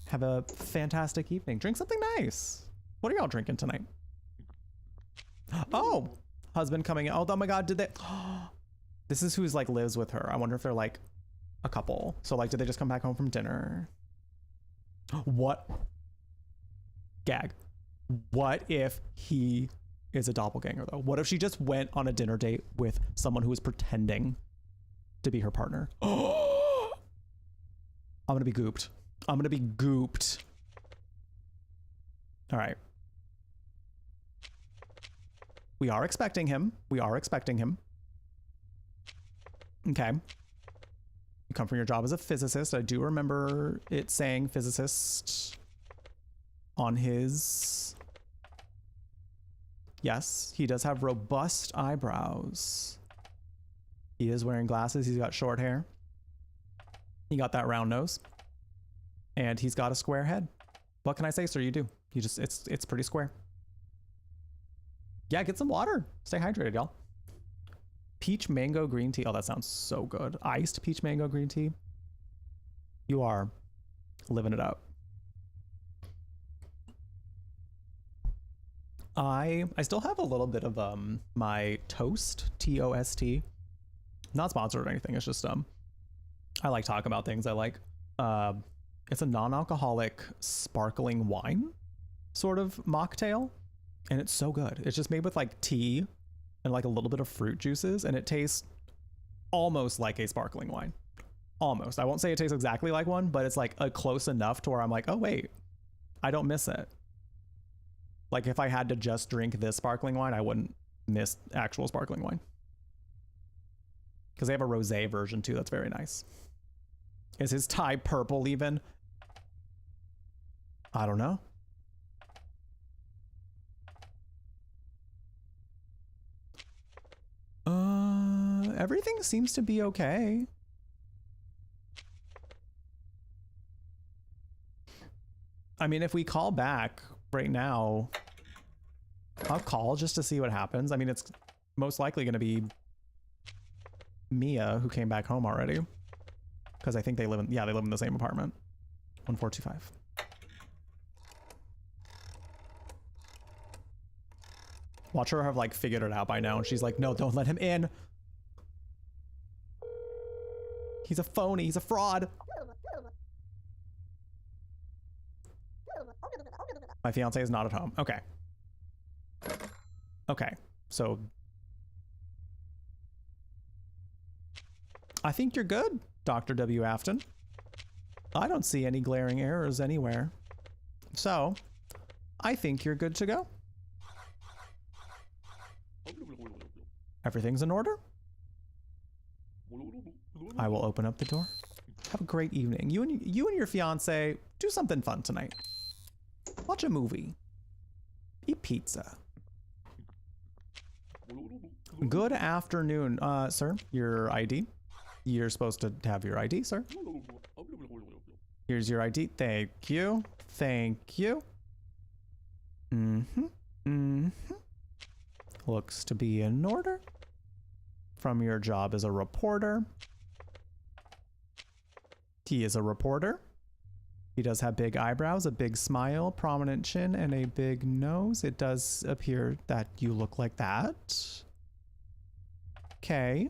Have a fantastic evening. Drink something nice. What are y'all drinking tonight? Oh, husband coming in. Oh my God, did they? This is who's like lives with her. I wonder if they're like a couple. So like, did they just come back home from dinner? What? Gag. What if he is a doppelganger though? What if she just went on a dinner date with someone who is pretending to be her partner? Oh, I'm gonna be gooped. I'm gonna be gooped. All right. We are expecting him. We are expecting him. Okay. You come from your job as a physicist. I do remember it saying physicist on his... Yes, he does have robust eyebrows. He is wearing glasses. He's got short hair. He got that round nose. And he's got a square head. What can I say, sir? You do. You just, it's pretty square. Yeah, get some water. Stay hydrated, y'all. Peach mango green tea. Oh, that sounds so good. Iced peach mango green tea. You are living it up. I still have a little bit of my toast, T-O-S-T. Not sponsored or anything. It's just I like talking about things I like. It's a non-alcoholic sparkling wine sort of mocktail, and it's so good. It's just made with like tea and like a little bit of fruit juices, and it tastes almost like a sparkling wine. Almost. I won't say it tastes exactly like one, but it's like a close enough to where I'm like, oh wait, I don't miss it. Like if I had to just drink this sparkling wine, I wouldn't miss actual sparkling wine. Because they have a rosé version too that's very nice. Is his tie purple even? I don't know. Everything seems to be okay. I mean, if we call back right now, I'll call just to see what happens. I mean, it's most likely going to be Mia who came back home already. Because I think they live in, they live in the same apartment. 1425. Watch her have like figured it out by now, and she's like, no, don't let him in. He's a phony, he's a fraud. My fiance is not at home. Okay. Okay, so I think you're good, Dr. W. Afton. I don't see any glaring errors anywhere. So, I think you're good to go. Everything's in order? I will open up the door. Have a great evening. You and your fiance do something fun tonight. Watch a movie. Eat pizza. Good afternoon, sir. Your ID. You're supposed to have your ID, sir. Here's your ID. Thank you. Thank you. Looks to be in order. From your job as a reporter. He is a reporter. He does have big eyebrows, a big smile, prominent chin, and a big nose. It does appear that you look like that. Okay.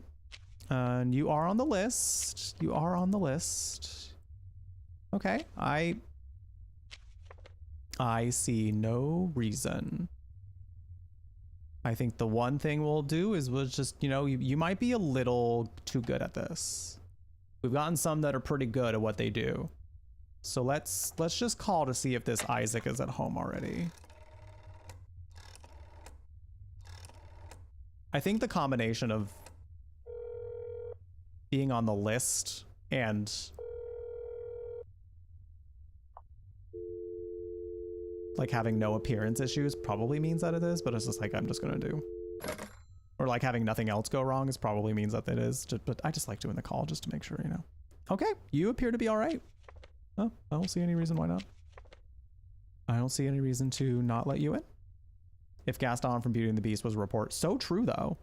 And you are on the list. You are on the list. Okay. I see no reason. I think the one thing we'll do is we'll just, you know, you might be a little too good at this. We've gotten some that are pretty good at what they do. So let's just call to see if this Isaac is at home already. I think the combination of being on the list and like having no appearance issues probably means that it is, but it's just like I'm just gonna do. Or like having nothing else go wrong is probably means that it is. But I just like doing the call just to make sure, you know. Okay, you appear to be all right. Oh, I don't see any reason why not. I don't see any reason to not let you in. If Gaston from Beauty and the Beast was a report. So true, though.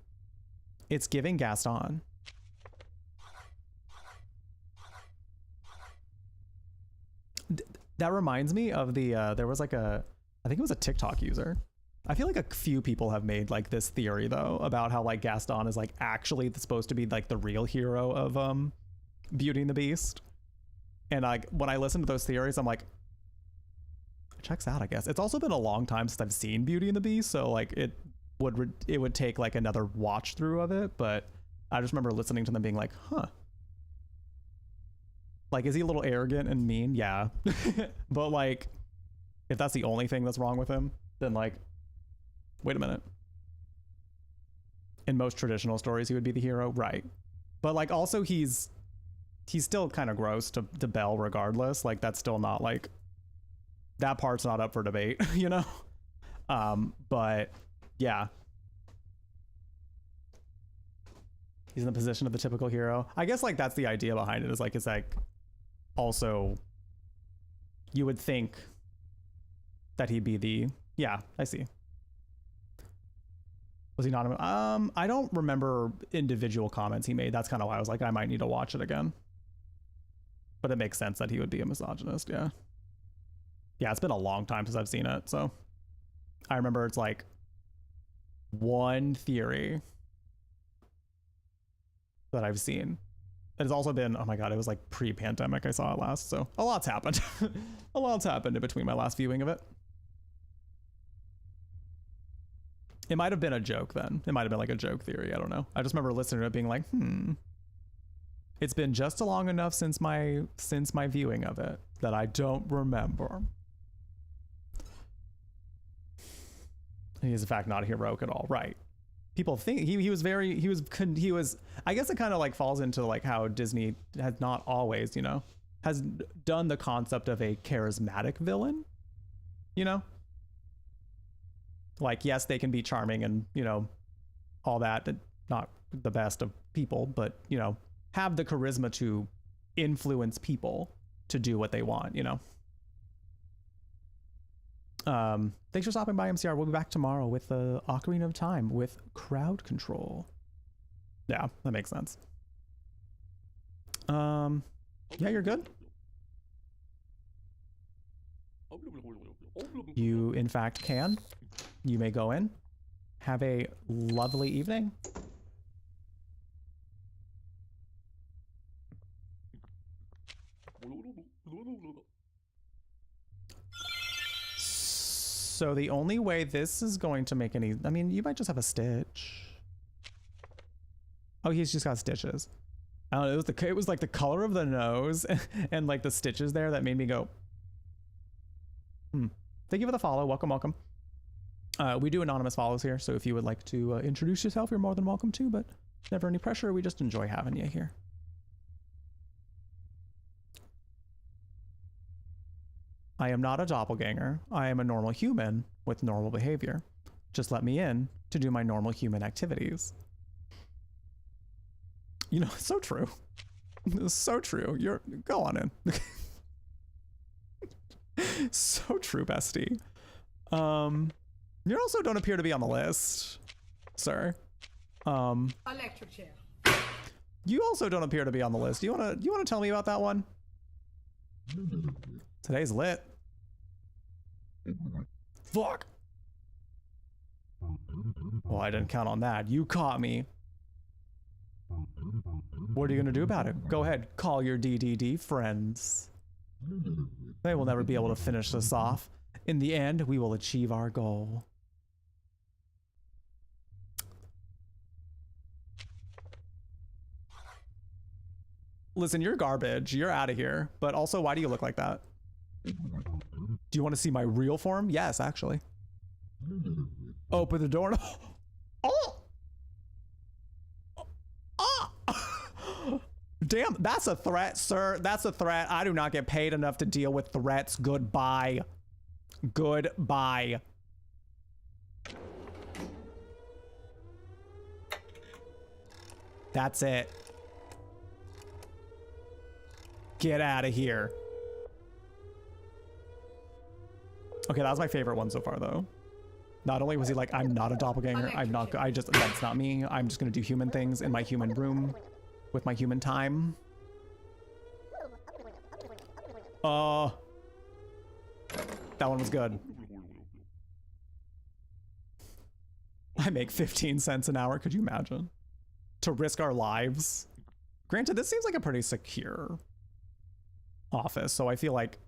It's giving Gaston. That reminds me of the, there was like I think it was a TikTok user. I feel like a few people have made like this theory, though, about how like Gaston is like actually supposed to be like the real hero of Beauty and the Beast. And like when I listen to those theories, I'm like, it checks out, I guess. It's also been a long time since I've seen Beauty and the Beast, so like it would take like another watch through of it. But I just remember listening to them being like, huh. Like, is he a little arrogant and mean? Yeah. But like, if that's the only thing that's wrong with him, then like, wait a minute. In most traditional stories, he would be the hero, right? But like, also he's still kind of gross to Belle regardless. Like, that's still not like, that part's not up for debate, you know? But yeah. He's in the position of the typical hero. I guess like that's the idea behind it, is like, it's like, also, you would think that he'd be the, yeah, I see. Was he not? I don't remember individual comments he made. That's kind of why I was like, I might need to watch it again. But it makes sense that he would be a misogynist, yeah. Yeah, it's been a long time since I've seen it, so. I remember it's like one theory that I've seen. It's also been, oh my god, it was like pre-pandemic I saw it last, so a lot's happened. A lot's happened in between my last viewing of it. It might have been a joke then. It might have been like a joke theory, I don't know. I just remember listening to it being like, it's been just long enough since my viewing of it that I don't remember. He is in fact not heroic at all, right? People think he was, I guess it kind of like falls into like how Disney has not always, you know, has done the concept of a charismatic villain, you know? Like, yes, they can be charming and, you know, all that, not the best of people, but, you know, have the charisma to influence people to do what they want, you know? Thanks for stopping by, MCR. We'll be back tomorrow with the Ocarina of Time with crowd control. Yeah, that makes sense. Yeah, you're good. You, in fact, can. You may go in. Have a lovely evening. So the only way this is going to make any, I mean, you might just have a stitch. Oh, he's just got stitches. I don't know, it was like the color of the nose and like the stitches there that made me go, Thank you for the follow. Welcome, welcome. We do anonymous follows here, so if you would like to introduce yourself, you're more than welcome to, but never any pressure. We just enjoy having you here. I am not a doppelganger. I am a normal human with normal behavior. Just let me in to do my normal human activities. You know, it's so true. It's so true. Go on in. So true, bestie. You also don't appear to be on the list, sir. Electric chair. You also don't appear to be on the list. You wanna tell me about that one? Today's lit. Fuck. Well, I didn't count on that. You caught me. What are you gonna do about it? Go ahead, call your DDD friends. They will never be able to finish this off. In the end, we will achieve our goal. Listen, you're garbage. You're out of here. But also, why do you look like that? Do you want to see my real form? Yes, actually. Open the door. Oh! Oh! Damn, that's a threat, sir. That's a threat. I do not get paid enough to deal with threats. Goodbye. Goodbye. That's it. Get out of here. Okay, that was my favorite one so far, though. Not only was he like, I'm not a doppelganger, that's not me. I'm just gonna do human things in my human room with my human time. That one was good. I make 15 cents an hour, could you imagine? To risk our lives. Granted, this seems like a pretty secure office, so I feel like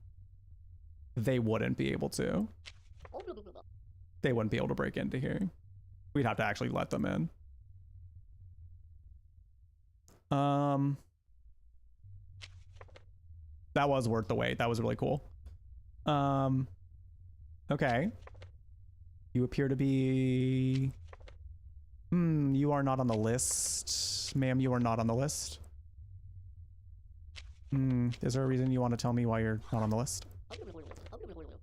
they wouldn't be able to. They wouldn't be able to break into here. We'd have to actually let them in. That was worth the wait. That was really cool. Okay. You appear to be... you are not on the list. Ma'am, you are not on the list. Is there a reason you want to tell me why you're not on the list?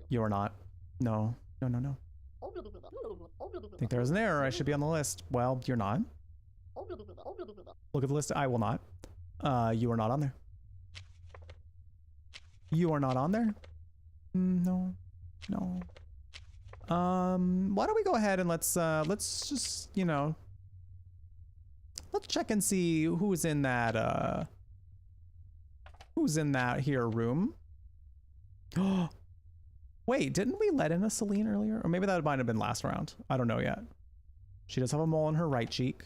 You are not. No. No, no, no. I think there is an error. I should be on the list. Well, you're not. Look at the list. I will not. You are not on there. You are not on there? No. No. Why don't we go ahead and let's just, you know, let's check and see who's in that here room. Wait, didn't we let in a Celine earlier? Or maybe that might have been last round. I don't know yet. She does have a mole on her right cheek.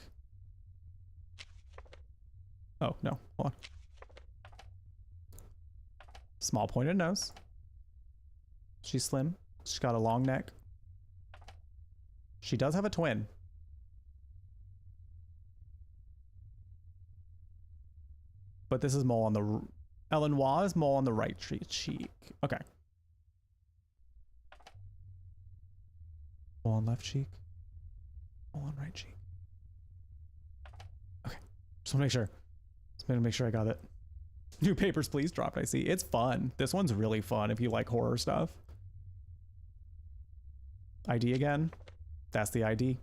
Oh, no. Hold on. Small pointed nose. She's slim. She's got a long neck. She does have a twin. But this is mole on the... Ellen Wah is mole on the right cheek. Okay. Mole on left cheek. Mole on right cheek. Okay. Just want to make sure. Just want to make sure I got it. New Papers, Please dropped, I see. It's fun. This one's really fun if you like horror stuff. ID again. That's the ID.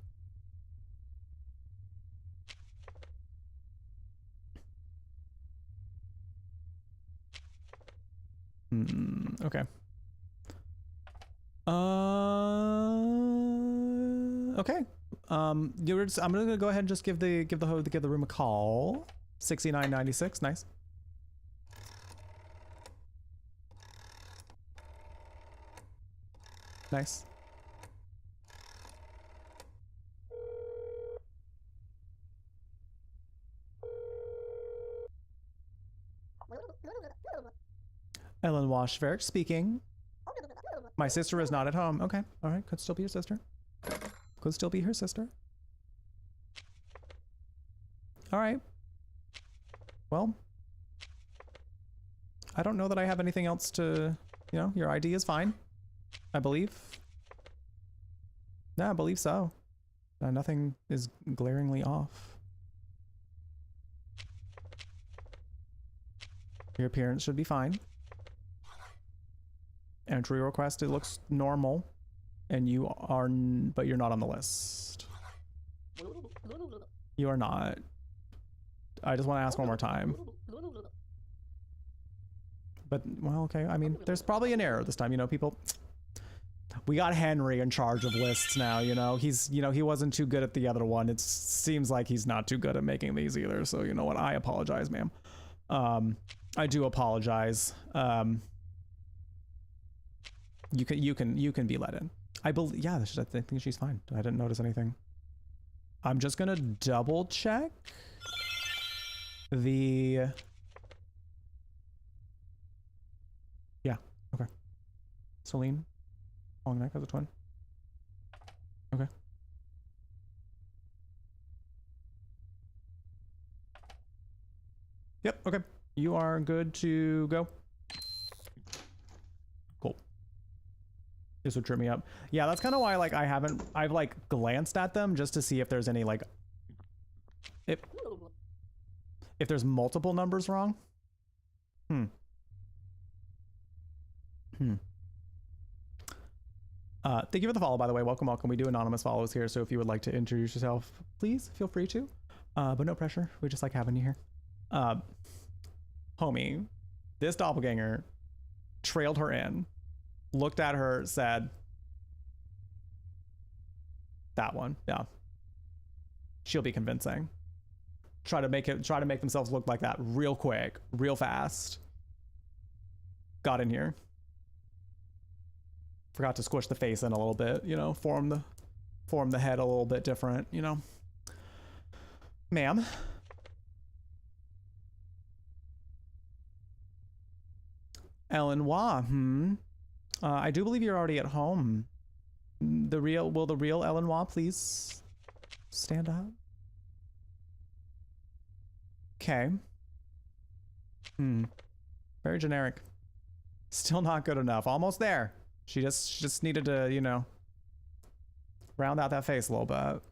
Okay. Okay. I'm gonna go ahead and just give the room a call. 6996. Nice. Nice. Ellen Washverk speaking. My sister is not at home. Okay. All right. Could still be your sister. Could still be her sister. All right. Well, I don't know that I have anything else to, you know, your ID is fine. I believe. Yeah, I believe so. Nothing is glaringly off. Your appearance should be fine. Entry request, it looks normal. And you are, but you're not on the list. You are not. I just want to ask one more time. But, well, okay. I mean, there's probably an error this time. You know, people... We got Henry in charge of lists now, you know? He's, you know, he wasn't too good at the other one. It seems like he's not too good at making these either. So, you know what? I apologize, ma'am. I do apologize. You can be let in. I believe, yeah, I think she's fine. I didn't notice anything. I'm just gonna double check the... Yeah, okay. Celine, long neck as a twin. Okay. Yep, okay. You are good to go. Cool. This would trip me up. Yeah, that's kind of why, like, I've like glanced at them just to see if there's any, like, if there's multiple numbers wrong. Thank you for the follow, by the way. Welcome. We do anonymous follows here, so if you would like to introduce yourself, please feel free to. But no pressure. We just like having you here. Homie, this doppelganger trailed her in, looked at her, said, that one, yeah. She'll be convincing. Try to make themselves look like that real quick, real fast. Got in here. Forgot to squish the face in a little bit, you know, form the head a little bit different, you know. Ma'am. Ellen Wah, I do believe you're already at home. Will the real Ellen Wah please stand up? Okay. Very generic. Still not good enough. Almost there. She just needed to, you know, round out that face a little bit.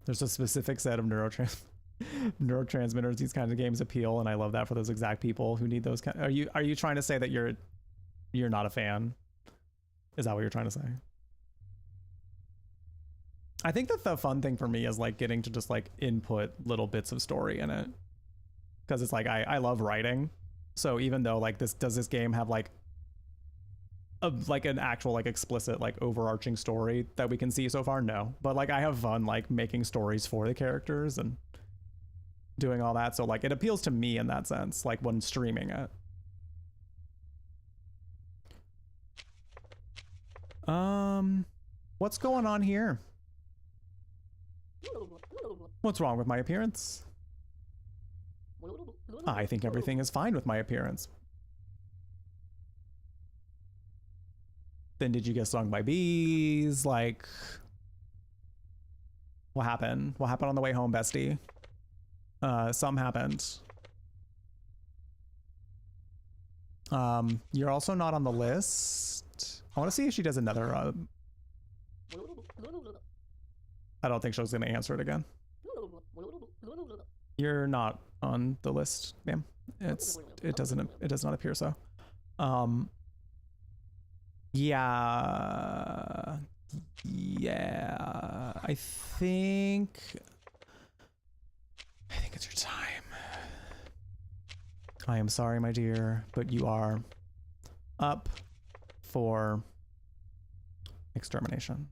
There's a specific set of neurotransmitters these kinds of games appeal, and I love that for those exact people who need those kind. Are you trying to say that you're not a fan? Is that what you're trying to say? I think that the fun thing for me is like getting to just like input little bits of story in it, because it's like I love writing. So even though like does this game have like an actual like explicit like overarching story that we can see so far? No, but like I have fun like making stories for the characters and doing all that, so like it appeals to me in that sense, like when streaming it. What's going on here? What's wrong with my appearance? I think everything is fine with my appearance. Then did you get stung by bees? Like, what happened? What happened on the way home, bestie? Something happened. You're also not on the list. I want to see if she does another, I don't think she's going to answer it again. You're not on the list, ma'am. It does not appear so. Yeah, I think it's your time. I am sorry, my dear, but you are up for extermination.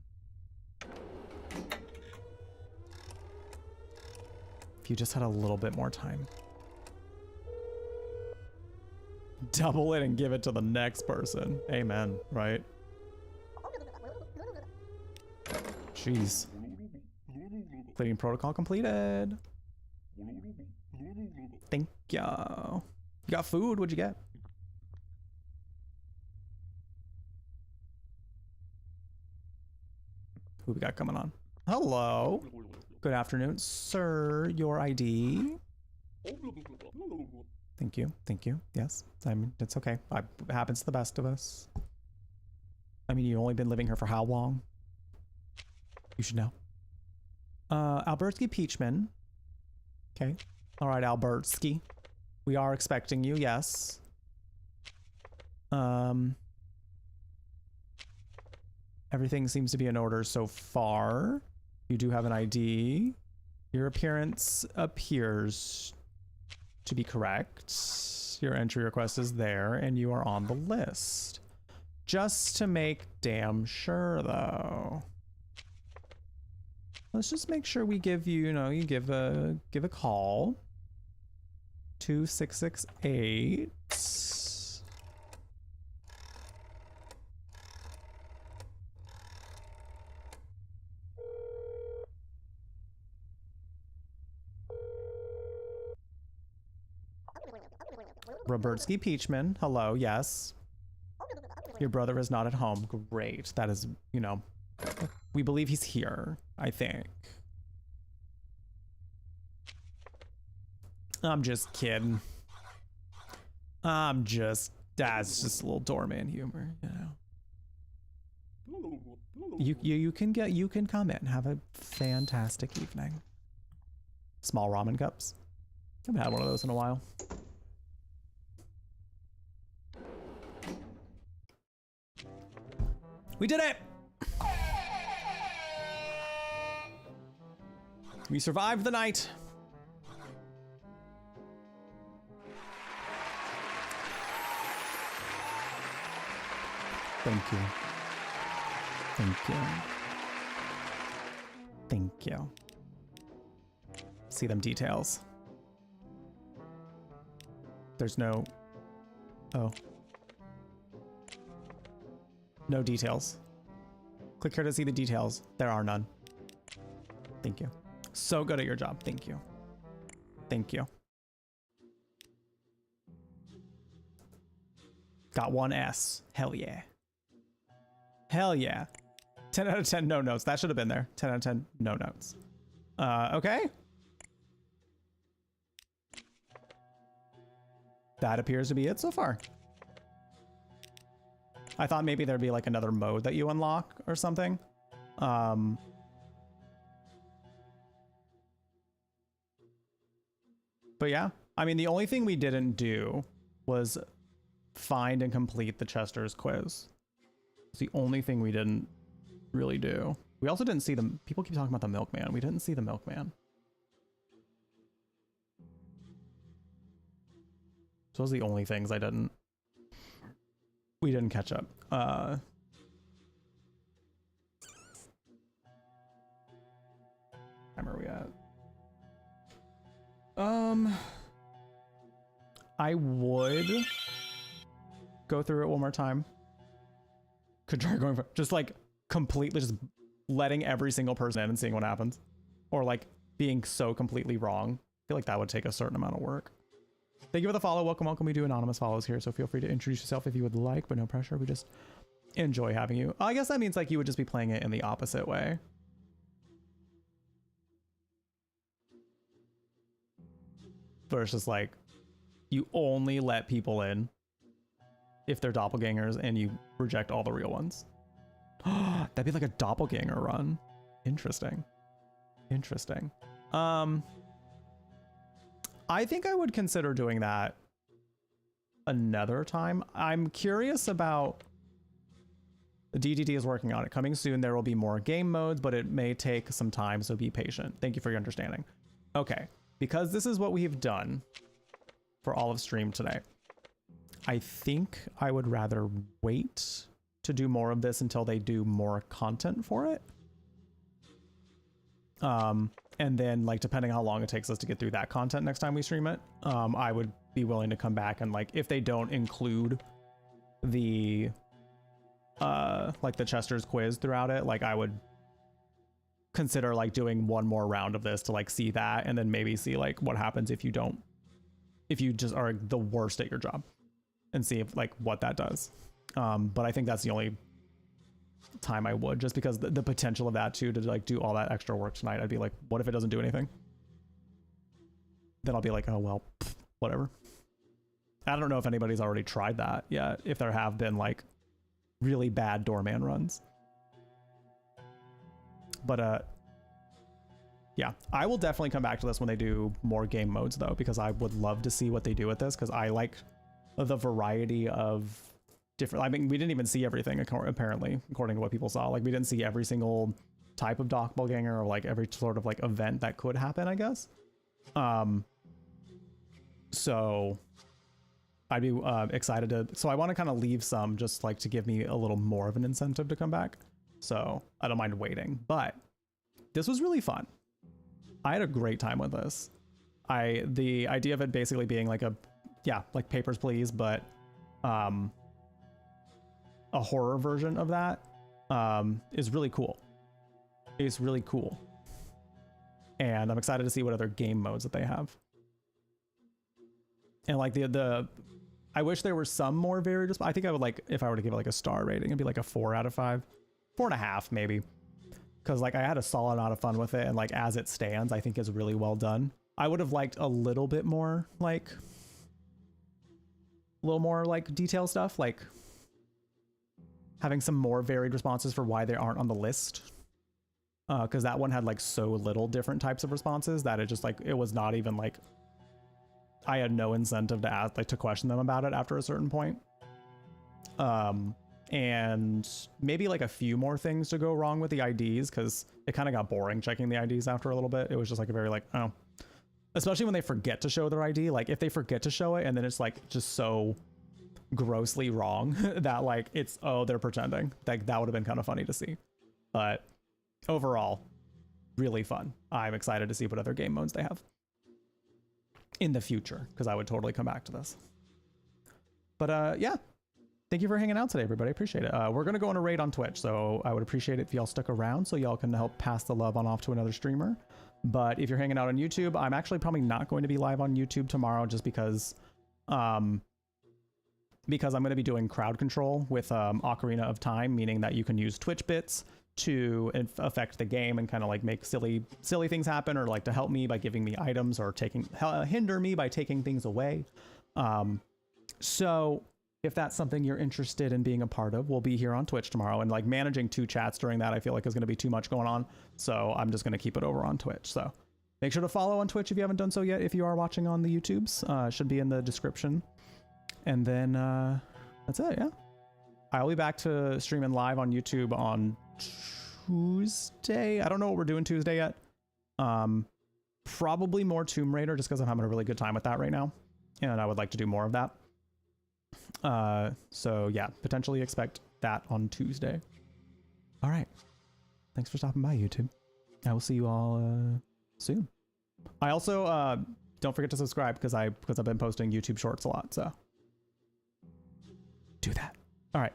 If you just had a little bit more time. Double it and give it to the next person. Amen, right? Jeez. Cleaning protocol completed. Thank you. You got food? What'd you get? Who we got coming on? Hello. Good afternoon, sir. Your ID. Thank you. Thank you. Yes. I mean, it's okay. It happens to the best of us. I mean, you've only been living here for how long? You should know. Albertsky Peachman. Okay. All right, Albertsky. We are expecting you, yes. Everything seems to be in order so far. You do have an ID. Your appearance appears to be correct. Your entry request is there and you are on the list. Just to make damn sure though. Let's just make sure we give you, you give a call. 2668. Robertsky Peachman, hello, yes. Your brother is not at home. Great. That is, we believe he's here, I think. I'm just kidding. That's just a little doorman humor, You can come in. Have a fantastic evening. Small ramen cups. I haven't had one of those in a while. We did it! We survived the night. Thank you. Thank you. Thank you. See them details. There's no... Oh. No details. Click here to see the details. There are none. Thank you. So good at your job. Thank you. Thank you. Got one S. Hell yeah. Hell yeah. 10 out of 10 no notes. That should have been there. 10 out of 10 no notes. Okay. That appears to be it so far. I thought maybe there'd be like another mode that you unlock or something. But yeah, I mean, the only thing we didn't do was find and complete the Chester's quiz. It's the only thing we didn't really do. We also didn't see them. People keep talking about the milkman. We didn't see the milkman. So those are the only things we didn't catch up. Where are we at? I would go through it one more time. Could try going for just like completely just letting every single person in and seeing what happens, or like being so completely wrong. I feel like that would take a certain amount of work. Thank you for the follow. Welcome. We do anonymous follows here, so feel free to introduce yourself if you would like, but no pressure. We just enjoy having you. I guess that means like you would just be playing it in the opposite way. Versus like you only let people in if they're doppelgangers and you reject all the real ones. That'd be like a doppelganger run. Interesting. Interesting. I think I would consider doing that another time. I'm curious about... The DDD is working on it. Coming soon, there will be more game modes, but it may take some time, so be patient. Thank you for your understanding. Okay, because this is what we've done for all of stream today, I think I would rather wait to do more of this until they do more content for it. And then, like, depending on how long it takes us to get through that content next time we stream it, I would be willing to come back and, like, if they don't include the like the Chester's quiz throughout it, like I would consider like doing one more round of this to like see that, and then maybe see like what happens if you just are the worst at your job, and see if like what that does. But I think that's the only time I would, just because the potential of that too, to like do all that extra work tonight. I'd be like, what if it doesn't do anything? Then I'll be like, oh well, whatever. I don't know if anybody's already tried that yet, if there have been like really bad doorman runs. But yeah, I will definitely come back to this when they do more game modes though, because I would love to see what they do with this, because I like the variety of different. I mean, we didn't even see everything apparently, according to what people saw. Like we didn't see every single type of doppelganger or like every sort of like event that could happen, I guess. So I'd be excited to. So I want to kind of leave some just like to give me a little more of an incentive to come back. So I don't mind waiting, but this was really fun. I had a great time with this. The idea of it basically being like like Papers, Please, but a horror version of that is really cool. It's really cool. And I'm excited to see what other game modes that they have. And like I wish there were some more varied. I think I would like, if I were to give it like a star rating, it'd be like a 4 out of 5, 4.5 maybe. Cause like I had a solid amount of fun with it. And like, as it stands, I think is really well done. I would have liked a little bit more, like detail stuff, like having some more varied responses for why they aren't on the list. Cause that one had like so little different types of responses that it just like, it was not even like, I had no incentive to ask, like to question them about it after a certain point. And maybe like a few more things to go wrong with the IDs, because it kind of got boring checking the IDs after a little bit. It was just like a very like, oh, especially when they forget to show their ID. Like if they forget to show it and then it's like just so grossly wrong that like it's, oh, they're pretending. Like that would have been kind of funny to see. But overall, really fun. I'm excited to see what other game modes they have in the future, because I would totally come back to this. But yeah, thank you for hanging out today, everybody. I appreciate it. We're gonna go on a raid on Twitch, so I would appreciate it if y'all stuck around so y'all can help pass the love on off to another streamer. But if you're hanging out on YouTube, I'm actually probably not going to be live on YouTube tomorrow, just because I'm going to be doing crowd control with Ocarina of Time, meaning that you can use Twitch bits to affect the game and kind of like make silly things happen, or like to help me by giving me items, or hinder me by taking things away. So if that's something you're interested in being a part of, we'll be here on Twitch tomorrow, and like managing 2 chats during that I feel like is going to be too much going on, so I'm just going to keep it over on Twitch. So make sure to follow on Twitch if you haven't done so yet. If you are watching on the YouTubes, should be in the description. And then that's it. Yeah, I'll be back to streaming live on YouTube on Tuesday. I don't know what we're doing Tuesday yet. Probably more Tomb Raider, just because I'm having a really good time with that right now, and I would like to do more of that. So yeah, potentially expect that on Tuesday. All right, thanks for stopping by, YouTube. I will see you all soon. I also don't forget to subscribe, because I've been posting YouTube shorts a lot, so do that. All right.